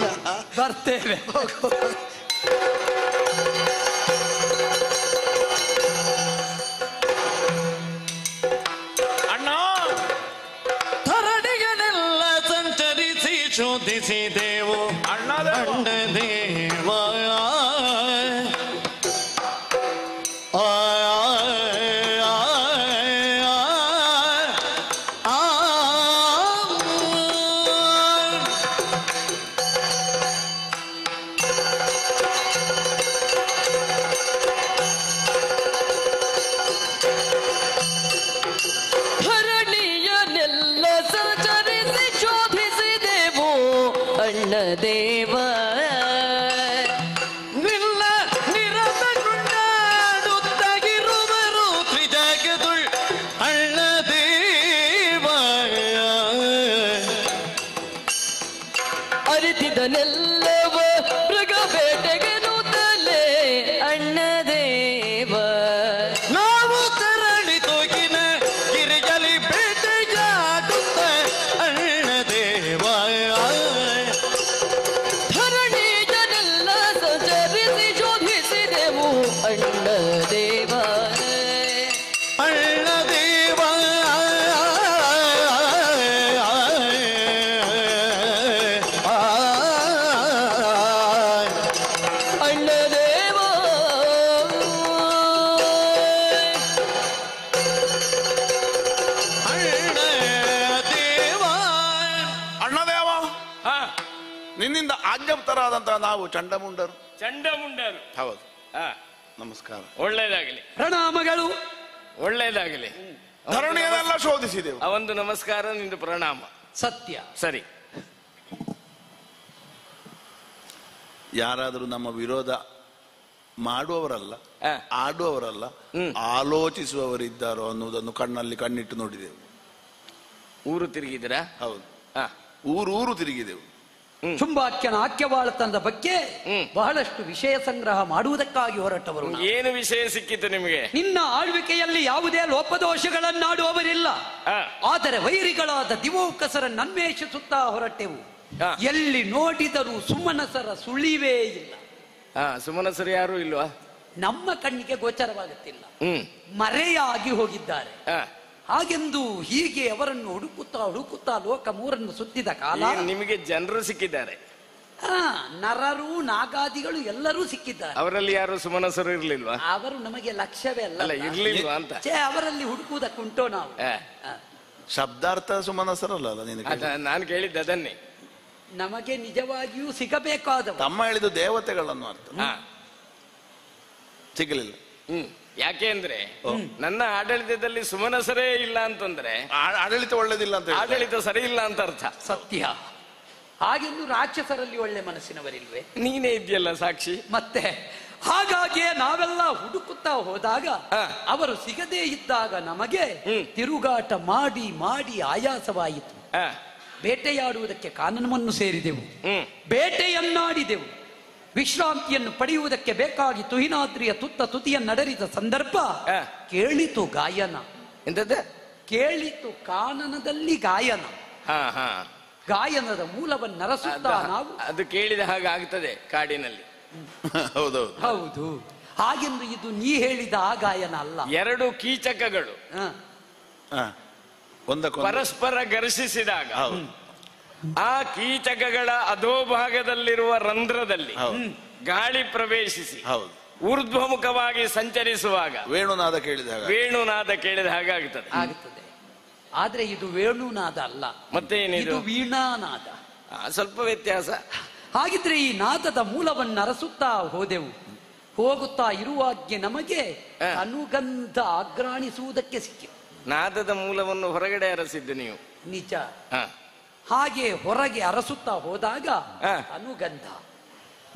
ಬರ್ತೇವೆ. ಅಣ್ಣ, ಧರಣಿಗಳೆಲ್ಲ ಸಂಚರಿಸಿ ಶೋಧಿಸಿದೆವು ಅಣ್ಣದೇವ. ದೇವ ನಿಲ್ಲ ನಿರತಗೊಂಡಾಡುತ್ತಾಗಿರುವರು ತ್ರಿಜಗದುಳ್ ಅಣ್ಣ ದೇವ. ಅರಿತಿದನೆಲ್ಲವ ಮೃಗ ಬೇಟೆಗೆ ನೂತಲೆ ಅಣ್ಣ ದೇವ. ನಾವು ತೆರಳಿ ತೋಗಿನ ಗಿರಿಜಲಿ ಬೇಟೆಯಾಡುತ್ತ ಅಣ್ಣ ದೇವ. ಅಣ್ಣ ದೇವ, ಅಣ್ಣ ದೇವ, ಅಣ್ಣ ದೇವ, ಅಣ್ಣ ದೇವ. ನಿನ್ನಿಂದ ಆಜ್ಞಪ್ತರಾದಂತಹ ನಾವು ಚಂಡಮುಂಡರು. ಹೌದು. ನಮಸ್ಕಾರ. ಒಳ್ಳೇದಾಗಲಿ. ಪ್ರಣಾಮಗಳು. ಒಳ್ಳೇದಾಗಲಿ. ಧರಣಿಯನ್ನೆಲ್ಲ ಶೋಧಿಸಿದೆವು. ಒಂದು ನಮಸ್ಕಾರ, ನಿಂದು ಪ್ರಣಾಮ. ಸತ್ಯ. ಸರಿ. ಯಾರಾದರೂ ನಮ್ಮ ವಿರೋಧ ಮಾಡುವವರಲ್ಲ, ಆಡುವವರಲ್ಲ, ಆಲೋಚಿಸುವವರಿದ್ದಾರೋ ಅನ್ನುವುದನ್ನು ಕಣ್ಣಲ್ಲಿ ಕಣ್ಣಿಟ್ಟು ನೋಡಿದೆವು. ಊರು ತಿರುಗಿದಿರಾ? ಹೌದು, ಊರು ತಿರುಗಿದೆವು. ಶುಂಭಾಖ್ಯನ ಆಕ್ಯವಾಳತನದ ಬಗ್ಗೆ ಬಹಳಷ್ಟು ವಿಷಯ ಸಂಗ್ರಹ ಮಾಡುವುದಕ್ಕಾಗಿ ಹೊರಟವರು. ಏನು ವಿಷಯ ಸಿಕ್ಕಿತು ನಿಮಗೆ? ನಿನ್ನ ಆಳ್ವಿಕೆಯಲ್ಲಿ ಯಾವುದೇ ಲೋಪದೋಷಗಳನ್ನಾಡುವವರಿಲ್ಲ, ಆದರೆ ವೈರಿಗಳಾದ ದಿವೋಕಸರನ್ನು ಅನ್ವೇಷಿಸುತ್ತಾ ಹೊರಟೆವು. ಎಲ್ಲಿ ನೋಡಿದರೂ ಸುಮನಸರ ಸುಳಿವೇ ಇಲ್ಲ. ಸುಮನಸರು ಯಾರು ಇಲ್ವಾ? ನಮ್ಮ ಕಣ್ಣಿಗೆ ಗೋಚರವಾಗುತ್ತಿಲ್ಲ, ಮರೆಯಾಗಿ ಹೋಗಿದ್ದಾರೆ. ಹಾಗೆಂದು ಹೀಗೆ ಅವರನ್ನು ಹುಡುಕುತ್ತಾ ಲೋಕ ಮೂರನ್ನು ಸುತ್ತಿದ ಕಾಲ ನಿಮಗೆ ಜನರು ಸಿಕ್ಕಿದ್ದಾರೆ. ನರರು ನಾಗಾದಿಗಳು ಎಲ್ಲರೂ ಸಿಕ್ಕಿದ್ದಾರೆ. ಅವರಲ್ಲಿ ಯಾರು ಸುಮನಸರು ಇರ್ಲಿಲ್ವಾ? ಅವರು ನಮಗೆ ಲಕ್ಷ್ಯವೇ ಅಲ್ಲ, ಇರ್ಲಿಲ್ವಾ ಅಂತ. ಅವರಲ್ಲಿ ಹುಡುಕುವುದಕ್ಕುಂಟೋ ನಾವು? ಶಬ್ದಾರ್ಥ ಸುಮನಸರಲ್ಲ ನಾನು ಕೇಳಿದ್ದೆ ಅದನ್ನೇ. ನಮಗೆ ನಿಜವಾಗಿಯೂ ಸಿಗಬೇಕಾದ ತಮ್ಮ ಹೇಳಿದ ದೇವತೆಗಳನ್ನು ಅರ್ಥ ಸಿಗಲಿಲ್ಲ. ಯಾಕೆ ಅಂದ್ರೆ ನನ್ನ ಆಡಳಿತದಲ್ಲಿ ಸುಮನಸರೇ ಇಲ್ಲ ಅಂತಂದ್ರೆ ಆಡಳಿತ ಒಳ್ಳೇದಿಲ್ಲ ಅಂತ, ಆಡಳಿತ ಸರಿ ಇಲ್ಲ ಅಂತ ಅರ್ಥ. ಸತ್ಯ. ಹಾಗೆಂದು ರಾಕ್ಷಸರಲ್ಲಿ ಒಳ್ಳೆ ಮನಸ್ಸಿನವರಿಲ್ವೇ? ನೀನೇ ಇದೆಯಲ್ಲ ಸಾಕ್ಷಿ. ಮತ್ತೆ ಹಾಗಾಗಿ ನಾವೆಲ್ಲ ಹುಡುಕುತ್ತಾ ಹೋದಾಗ ಅವರು ಸಿಗದೇ ಇದ್ದಾಗ ನಮಗೆ ತಿರುಗಾಟ ಮಾಡಿ ಮಾಡಿ ಆಯಾಸವಾಯಿತು. ಬೇಟೆಯಾಡುವುದಕ್ಕೆ ಕಾನನವನ್ನು ಸೇರಿದೆವು, ಬೇಟೆಯನ್ನಾಡಿದೆವು. ವಿಶ್ರಾಂತಿಯನ್ನು ಪಡೆಯುವುದಕ್ಕೆ ಬೇಕಾಗಿ ತುಹಿನಾದ್ರಿಯ ತುದಿಯನ್ನಡರಿದ ಸಂದರ್ಭ ಕೇಳಿತು ಗಾಯನ. ಎಂತದ ಕೇಳಿತು? ಕಾನನದಲ್ಲಿ ಗಾಯನ. ಗಾಯನದ ಮೂಲವನ್ನರಸುತ್ತಾ ನಾವು ಅದು ಕೇಳಿದ ಹಾಗೆ ಆಗ್ತದೆ ಕಾಡಿನಲ್ಲಿ. ಹೌದೌದು ಹೌದು. ಹಾಗೆಂದು ಇದು ನೀ ಹೇಳಿದ ಆ ಗಾಯನ ಅಲ್ಲ. ಎರಡು ಕೀಚಕಗಳು ಪರಸ್ಪರ ಘರ್ಷಿಸಿದಾಗ ಆ ಕೀಚಕಗಳ ಅಧೋಭಾಗದಲ್ಲಿರುವ ರಂಧ್ರದಲ್ಲಿ ಗಾಳಿ ಪ್ರವೇಶಿಸಿ ಊರ್ಧ್ವಮುಖವಾಗಿ ಸಂಚರಿಸುವಾಗ ವೇಣುನಾದ ಕೇಳಿದ ಹಾಗೆ ಆಗ್ತದೆ. ಆದ್ರೆ ಇದು ವೇಣುನಾದ ಅಲ್ಲ, ಮತ್ತೆ ಏನಿದು? ವೀಣಾನಾದ. ಸ್ವಲ್ಪ ವ್ಯತ್ಯಾಸ. ಹಾಗಿದ್ರೆ ಈ ನಾದದ ಮೂಲವನ್ನು ಅರಸುತ್ತಾ ಹೋದೆವು. ಹೋಗುತ್ತಾ ಇರುವಾಗ್ಗೆ ನಮಗೆ ಅನುಗಂಧ ಆಘ್ರಾಣಿಸುವುದಕ್ಕೆ ಸಿಕ್ಕಿತು. ನಾದದ ಮೂಲವನ್ನು ಹೊರಗಡೆ ಅರಸಿದ್ದು ನೀವು? ನಿಜ. ಹಾಗೆ ಹೊರಗೆ ಅರಸುತ್ತಾ ಹೋದಾಗ ಅನುಗಂಧ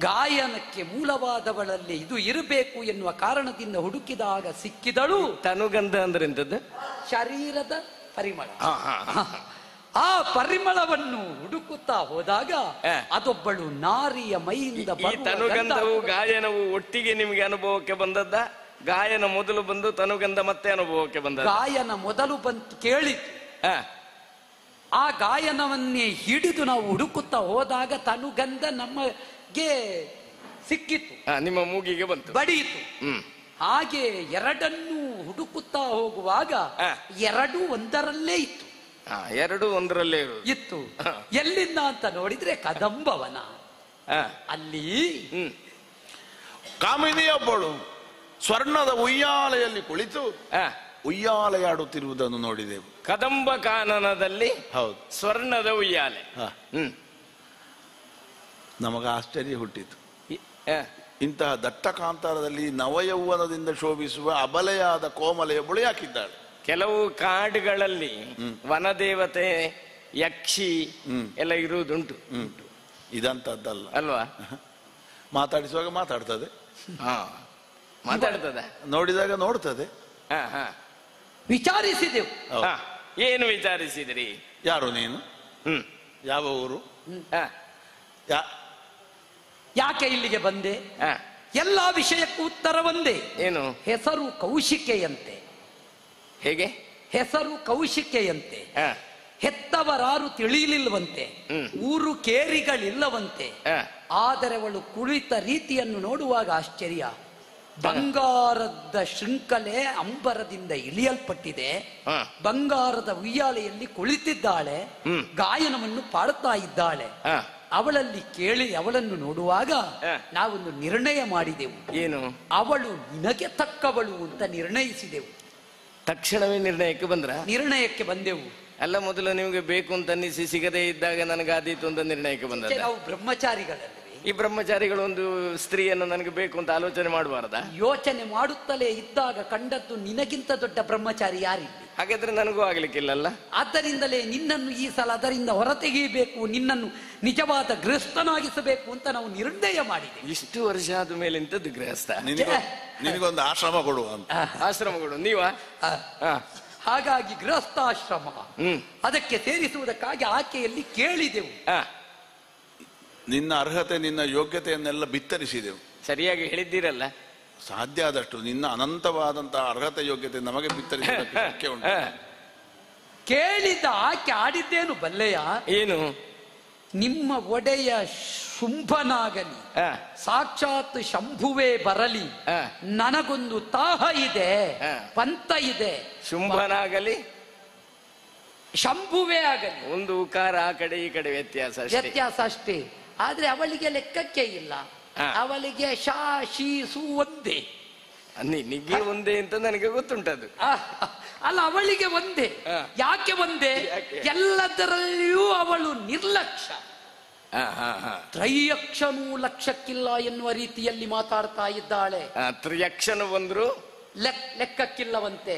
ಗಾಯನಕ್ಕೆ ಮೂಲವಾದವಳಲ್ಲಿ ಇದು ಇರಬೇಕು ಎನ್ನುವ ಕಾರಣದಿಂದ ಹುಡುಕಿದಾಗ ಸಿಕ್ಕಿದಳು. ತನುಗಂಧ ಅಂದ್ರೆ ಎಂತದ್ದು? ಶರೀರದ ಪರಿಮಳ. ಆ ಪರಿಮಳವನ್ನು ಹುಡುಕುತ್ತಾ ಹೋದಾಗ ಅದೊಬ್ಬಳು ನಾರಿಯ ಮೈಯಿಂದ ತನುಗಂಧವು ಗಾಯನವು ಒಟ್ಟಿಗೆ ನಿಮಗೆ ಅನುಭವಕ್ಕೆ ಬಂದದ್ದ? ಗಾಯನ ಮೊದಲು ಬಂದು ತನುಗಂಧ ಮತ್ತೆ ಅನುಭವಕ್ಕೆ ಬಂದ? ಗಾಯನ ಮೊದಲು ಬಂತು, ಕೇಳಿತು. ಆ ಗಾಯನವನ್ನೇ ಹಿಡಿದು ನಾವು ಹುಡುಕುತ್ತಾ ಹೋದಾಗ ತನುಗಂಧ ನಮಗೆ ಸಿಕ್ಕಿತು, ನಿಮ್ಮ ಮೂಗಿಗೆ ಬಂತು, ಬಡಿಯಿತು. ಹಾಗೆ ಎರಡನ್ನೂ ಹುಡುಕುತ್ತಾ ಹೋಗುವಾಗ ಎರಡೂ ಒಂದರಲ್ಲೇ ಇತ್ತು. ಎರಡು ಒಂದರಲ್ಲೇ ಇತ್ತು. ಎಲ್ಲಿಂದ ಅಂತ ನೋಡಿದ್ರೆ ಕದಂಬವನ. ಅಲ್ಲಿ ಕಾಮಿನಿಯೊಬ್ಬಳು ಸ್ವರ್ಣದ ಉಯ್ಯಾಲೆಯಲ್ಲಿ ಕುಳಿತು ಉಯ್ಯಾಲೆಯಾಡುತ್ತಿರುವುದನ್ನು ನೋಡಿದೆವು. ಕದಂಬ ಕಾನನದಲ್ಲಿ ಹೌದು, ಸ್ವರ್ಣದ ಉಯ್ಯಾಲೆ. ನಮಗ ಆಶ್ಚರ್ಯ ಹುಟ್ಟಿತು. ಇಂತಹ ದಟ್ಟ ಕಾಂತಾರದಲ್ಲಿ ನವಯೌವನದಿಂದ ಶೋಭಿಸುವ ಅಬಲೆಯಾದ ಕೋಮಲೆಯೊಬ್ಬಳು ಯಾಕಿದ್ದಾಳೆ? ಕೆಲವು ಕಾಡುಗಳಲ್ಲಿ ವನದೇವತೆ ಯಕ್ಷಿ ಎಲ್ಲ ಇರುವುದುಂಟು. ಇದಂತದ್ದಲ್ಲ ಅಲ್ವಾ? ಮಾತಾಡಿಸುವಾಗ ಮಾತಾಡ್ತದೆ, ಮಾತಾಡ್ತದೆ, ನೋಡಿದಾಗ ನೋಡ್ತದೆ. ವಿಚಾರಿಸಿದೆವು. ಏನು ವಿಚಾರಿಸಿದ್ರಿ? ಯಾರು ನೀನು? ಯಾವ ಊರು? ಯಾಕೆ ಇಲ್ಲಿಗೆ ಬಂದೆ? ಎಲ್ಲಾ ವಿಷಯಕ್ಕೂ ಉತ್ತರ ಒಂದೇ. ಏನು? ಹೆಸರು ಕೌಶಿಕೆಯಂತೆ. ಹೇಗೆ? ಹೆಸರು ಕೌಶಿಕೆಯಂತೆ. ಹೆತ್ತವರಾರು ತಿಳಿಯಲಿಲ್ಲವಂತೆ, ಊರು ಕೇರಿಗಳಿಲ್ಲವಂತೆ. ಆದರೆ ಅವಳು ಕುಳಿತ ರೀತಿಯನ್ನು ನೋಡುವಾಗ ಆಶ್ಚರ್ಯ. ಬಂಗಾರದ ಶೃಂಖಲೆ ಅಂಬರದಿಂದ ಇಳಿಯಲ್ಪಟ್ಟಿದೆ. ಬಂಗಾರದ ಉಯ್ಯಾಲೆಯಲ್ಲಿ ಕುಳಿತಿದ್ದಾಳೆ, ಗಾಯನವನ್ನು ಪಾಡುತ್ತಾ ಇದ್ದಾಳೆ. ಅವಳಲ್ಲಿ ಕೇಳಿ ಅವಳನ್ನು ನೋಡುವಾಗ ನಾವೊಂದು ನಿರ್ಣಯ ಮಾಡಿದೆವು. ಏನು? ಅವಳು ನಿನಗೆ ತಕ್ಕವಳು ಅಂತ ನಿರ್ಣಯಿಸಿದೆವು. ತಕ್ಷಣವೇ ನಿರ್ಣಯಕ್ಕೆ ಬಂದ್ರ? ನಿರ್ಣಯಕ್ಕೆ ಬಂದೆವು. ಅಲ್ಲ, ಮೊದಲು ನಿಮಗೆ ಬೇಕು ಅಂತ ಅನ್ನಿಸಿ ಸಿಗದೇ ಇದ್ದಾಗ ನನಗಾದೀತು ಅಂತ ನಿರ್ಣಯಕ್ಕೆ ಬಂದ. ನಾವು ಬ್ರಹ್ಮಚಾರಿಗಳಲ್ಲಿ ಈ ಬ್ರಹ್ಮಚಾರಿಗಳು ಒಂದು ಸ್ತ್ರೀಯನ್ನು ನನಗೆ ಬೇಕು ಅಂತ ಆಲೋಚನೆ ಮಾಡಬಾರದಾ? ಯೋಚನೆ ಮಾಡುತ್ತಲೇ ಇದ್ದಾಗ ಕಂಡದ್ದು ನಿನಗಿಂತ ದೊಡ್ಡ ಬ್ರಹ್ಮಚಾರಿ ಯಾರಿಲ್ಲ. ಹಾಗಾದ್ರೆ ನನಗೂ ಆಗ್ಲಿಕ್ಕಿಲ್ಲಲ್ಲ. ಆದ್ದರಿಂದಲೇ ನಿನ್ನನ್ನು ಈ ಸಲ ಅದರಿಂದ ಹೊರತೆಗೆಯಬೇಕು, ನಿನ್ನನ್ನು ನಿಜವಾದ ಗೃಹಸ್ಥನಾಗಿಸಬೇಕು ಅಂತ ನಾವು ನಿರ್ಣಯ ಮಾಡಿದ್ದೇವೆ. ಇಷ್ಟು ವರ್ಷ ಆದ ಮೇಲೆ ಇಂಥದ್ದು ಗೃಹಸ್ಥ? ನಿನಗೊಂದು ಆಶ್ರಮ ಕೊಡುವ ಅಂತ. ಆಶ್ರಮ ಕೊಡು ನೀವ? ಹಾಗಾಗಿ ಗೃಹಸ್ಥಾಶ್ರಮ ಅದಕ್ಕೆ ಸೇರಿಸುವುದಕ್ಕಾಗಿ ಆಕೆಯಲ್ಲಿ ಕೇಳಿದೆವು. ನಿನ್ನ ಅರ್ಹತೆ, ನಿನ್ನ ಯೋಗ್ಯತೆಯನ್ನೆಲ್ಲ ಬಿತ್ತರಿಸಿದೆವು. ಸರಿಯಾಗಿ ಹೇಳಿದ್ದೀರಲ್ಲ. ಸಾಧ್ಯ ಆದಷ್ಟು ನಿನ್ನ ಅನಂತವಾದಂತಹ ಅರ್ಹತೆ ಯೋಗ್ಯತೆ ನಮಗೆ ಬಿತ್ತರಿಸಲಿಕ್ಕೆ ಉಂಟು. ಕೇಳಿದ ಆಕೆ ಆಡಿದ್ದೇನು ಬಲ್ಲೆಯ? ಏನು? ನಿಮ್ಮ ಒಡೆಯ ಶುಂಭನಾಗಲಿ, ಸಾಕ್ಷಾತ್ ಶಂಭುವೇ ಬರಲಿ, ನನಗೊಂದು ತಾಹ ಇದೆ, ಪಂಥ ಇದೆ. ಶುಂಭನಾಗಲಿ ಶಂಭುವೇ ಆಗಲಿ, ಒಂದು ಉಕಾರ ಆ ಕಡೆ ಈ ಕಡೆ ವ್ಯತ್ಯಾಸ ವ್ಯತ್ಯಾಸ ಅಷ್ಟೇ. ಆದ್ರೆ ಅವಳಿಗೆ ಲೆಕ್ಕಕ್ಕೆ ಇಲ್ಲ. ಅವಳಿಗೆ ಶಾ ಶಿ ಸು ಒಂದೇ. ನಿನಗೆ ಒಂದೇ ಅಂತ ನನಗೆ ಗೊತ್ತುಂಟದು. ಅಲ್ಲ, ಅವಳಿಗೆ ಒಂದೇ. ಯಾಕೆ ಒಂದೇ? ಎಲ್ಲದರಲ್ಲಿಯೂ ಅವಳು ನಿರ್ಲಕ್ಷ್ಯ. ತ್ರಯಕ್ಷನೂ ಲಕ್ಷ್ಯಕ್ಕಿಲ್ಲ ಎನ್ನುವ ರೀತಿಯಲ್ಲಿ ಮಾತಾಡ್ತಾ ಇದ್ದಾಳೆ. ತ್ರಯಕ್ಷನು ಬಂದ್ರು ಲೆಕ್ಕಕ್ಕಿಲ್ಲವಂತೆ.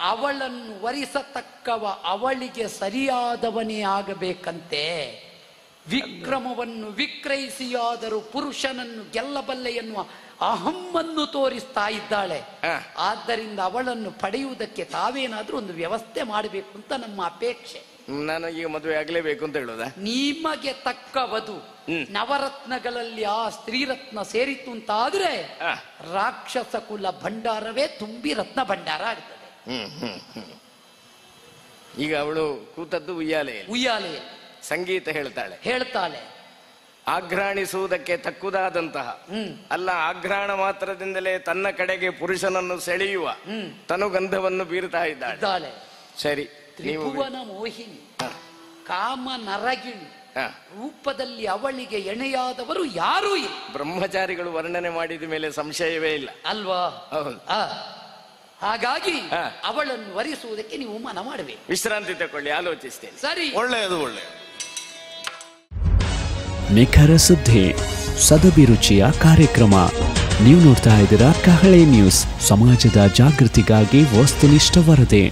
ಅವಳನ್ನು ವರಿಸತಕ್ಕವ ಅವಳಿಗೆ ಸರಿಯಾದವನೇ ಆಗಬೇಕಂತೆ. ವಿಕ್ರಮವನ್ನು ವಿಕ್ರಯಿಸಿಯಾದರೂ ಪುರುಷನನ್ನು ಗೆಲ್ಲಬಲ್ಲೆ ಎನ್ನುವ ಅಹಮ್ಮನ್ನು ತೋರಿಸ್ತಾ ಇದ್ದಾಳೆ. ಆದ್ದರಿಂದ ಅವಳನ್ನು ಪಡೆಯುವುದಕ್ಕೆ ತಾವೇನಾದ್ರೂ ಒಂದು ವ್ಯವಸ್ಥೆ ಮಾಡಬೇಕು ಅಂತ ನಮ್ಮ ಅಪೇಕ್ಷೆ. ನನಗೆ ಮದುವೆ ಆಗ್ಲೇಬೇಕು ಅಂತ ಹೇಳೋದ? ನಿಮಗೆ ತಕ್ಕ ವಧು ನವರತ್ನಗಳಲ್ಲಿ ಆ ಸ್ತ್ರೀರತ್ನ ಸೇರಿತು ಅಂತಾದ್ರೆ ರಾಕ್ಷಸ ಕುಲ ಭಂಡಾರವೇ ತುಂಬಿ ರತ್ನ ಭಂಡಾರ ಆಗ್ತದೆ. ಈಗ ಅವಳು ಕೂತದ್ದು ಉಯ್ಯಾಲೆ ಸಂಗೀತ ಹೇಳ್ತಾಳೆ. ಆಘ್ರಾಣಿಸುವುದಕ್ಕೆ ತಕ್ಕುದಾದಂತಹ ಅಲ್ಲ, ಆಘ್ರಾಣ ಮಾತ್ರದಿಂದಲೇ ತನ್ನ ಕಡೆಗೆ ಪುರುಷನನ್ನು ಸೆಳೆಯುವ ತನುಗಂಧವನ್ನು ಬೀರ್ತಾ ಇದ್ದಾಳೆ. ಸರಿ, ತ್ರಿಭುವನ ಮೋಹಿನಿ, ಕಾಮ ನರಗಿಣಿ ರೂಪದಲ್ಲಿ ಅವಳಿಗೆ ಎಣೆಯಾದವರು ಯಾರೂ ಇಲ್ಲ. ಬ್ರಹ್ಮಚಾರಿಗಳು ವರ್ಣನೆ ಮಾಡಿದ ಮೇಲೆ ಸಂಶಯವೇ ಇಲ್ಲ ಅಲ್ವಾ? ಹಾಗಾಗಿ ಅವಳನ್ನು ವರಿಸುವುದಕ್ಕೆ ನೀವು ಮನ ಮಾಡಬೇಕು. ವಿಶ್ರಾಂತಿ ತಗೊಳ್ಳಿ, ಆಲೋಚಿಸ್ತೇನೆ. ಸರಿ, ಒಳ್ಳೆಯದು. ನಿಖರ ಸುದ್ದಿ, ಸದಭಿರುಚಿಯ ಕಾರ್ಯಕ್ರಮ. ನೀವು ನೋಡ್ತಾ ಇದ್ದೀರಾ ಕಹಳೆ ನ್ಯೂಸ್, ಸಮಾಜದ ಜಾಗೃತಿಗಾಗಿ ವಸ್ತುನಿಷ್ಠ ವರದಿ.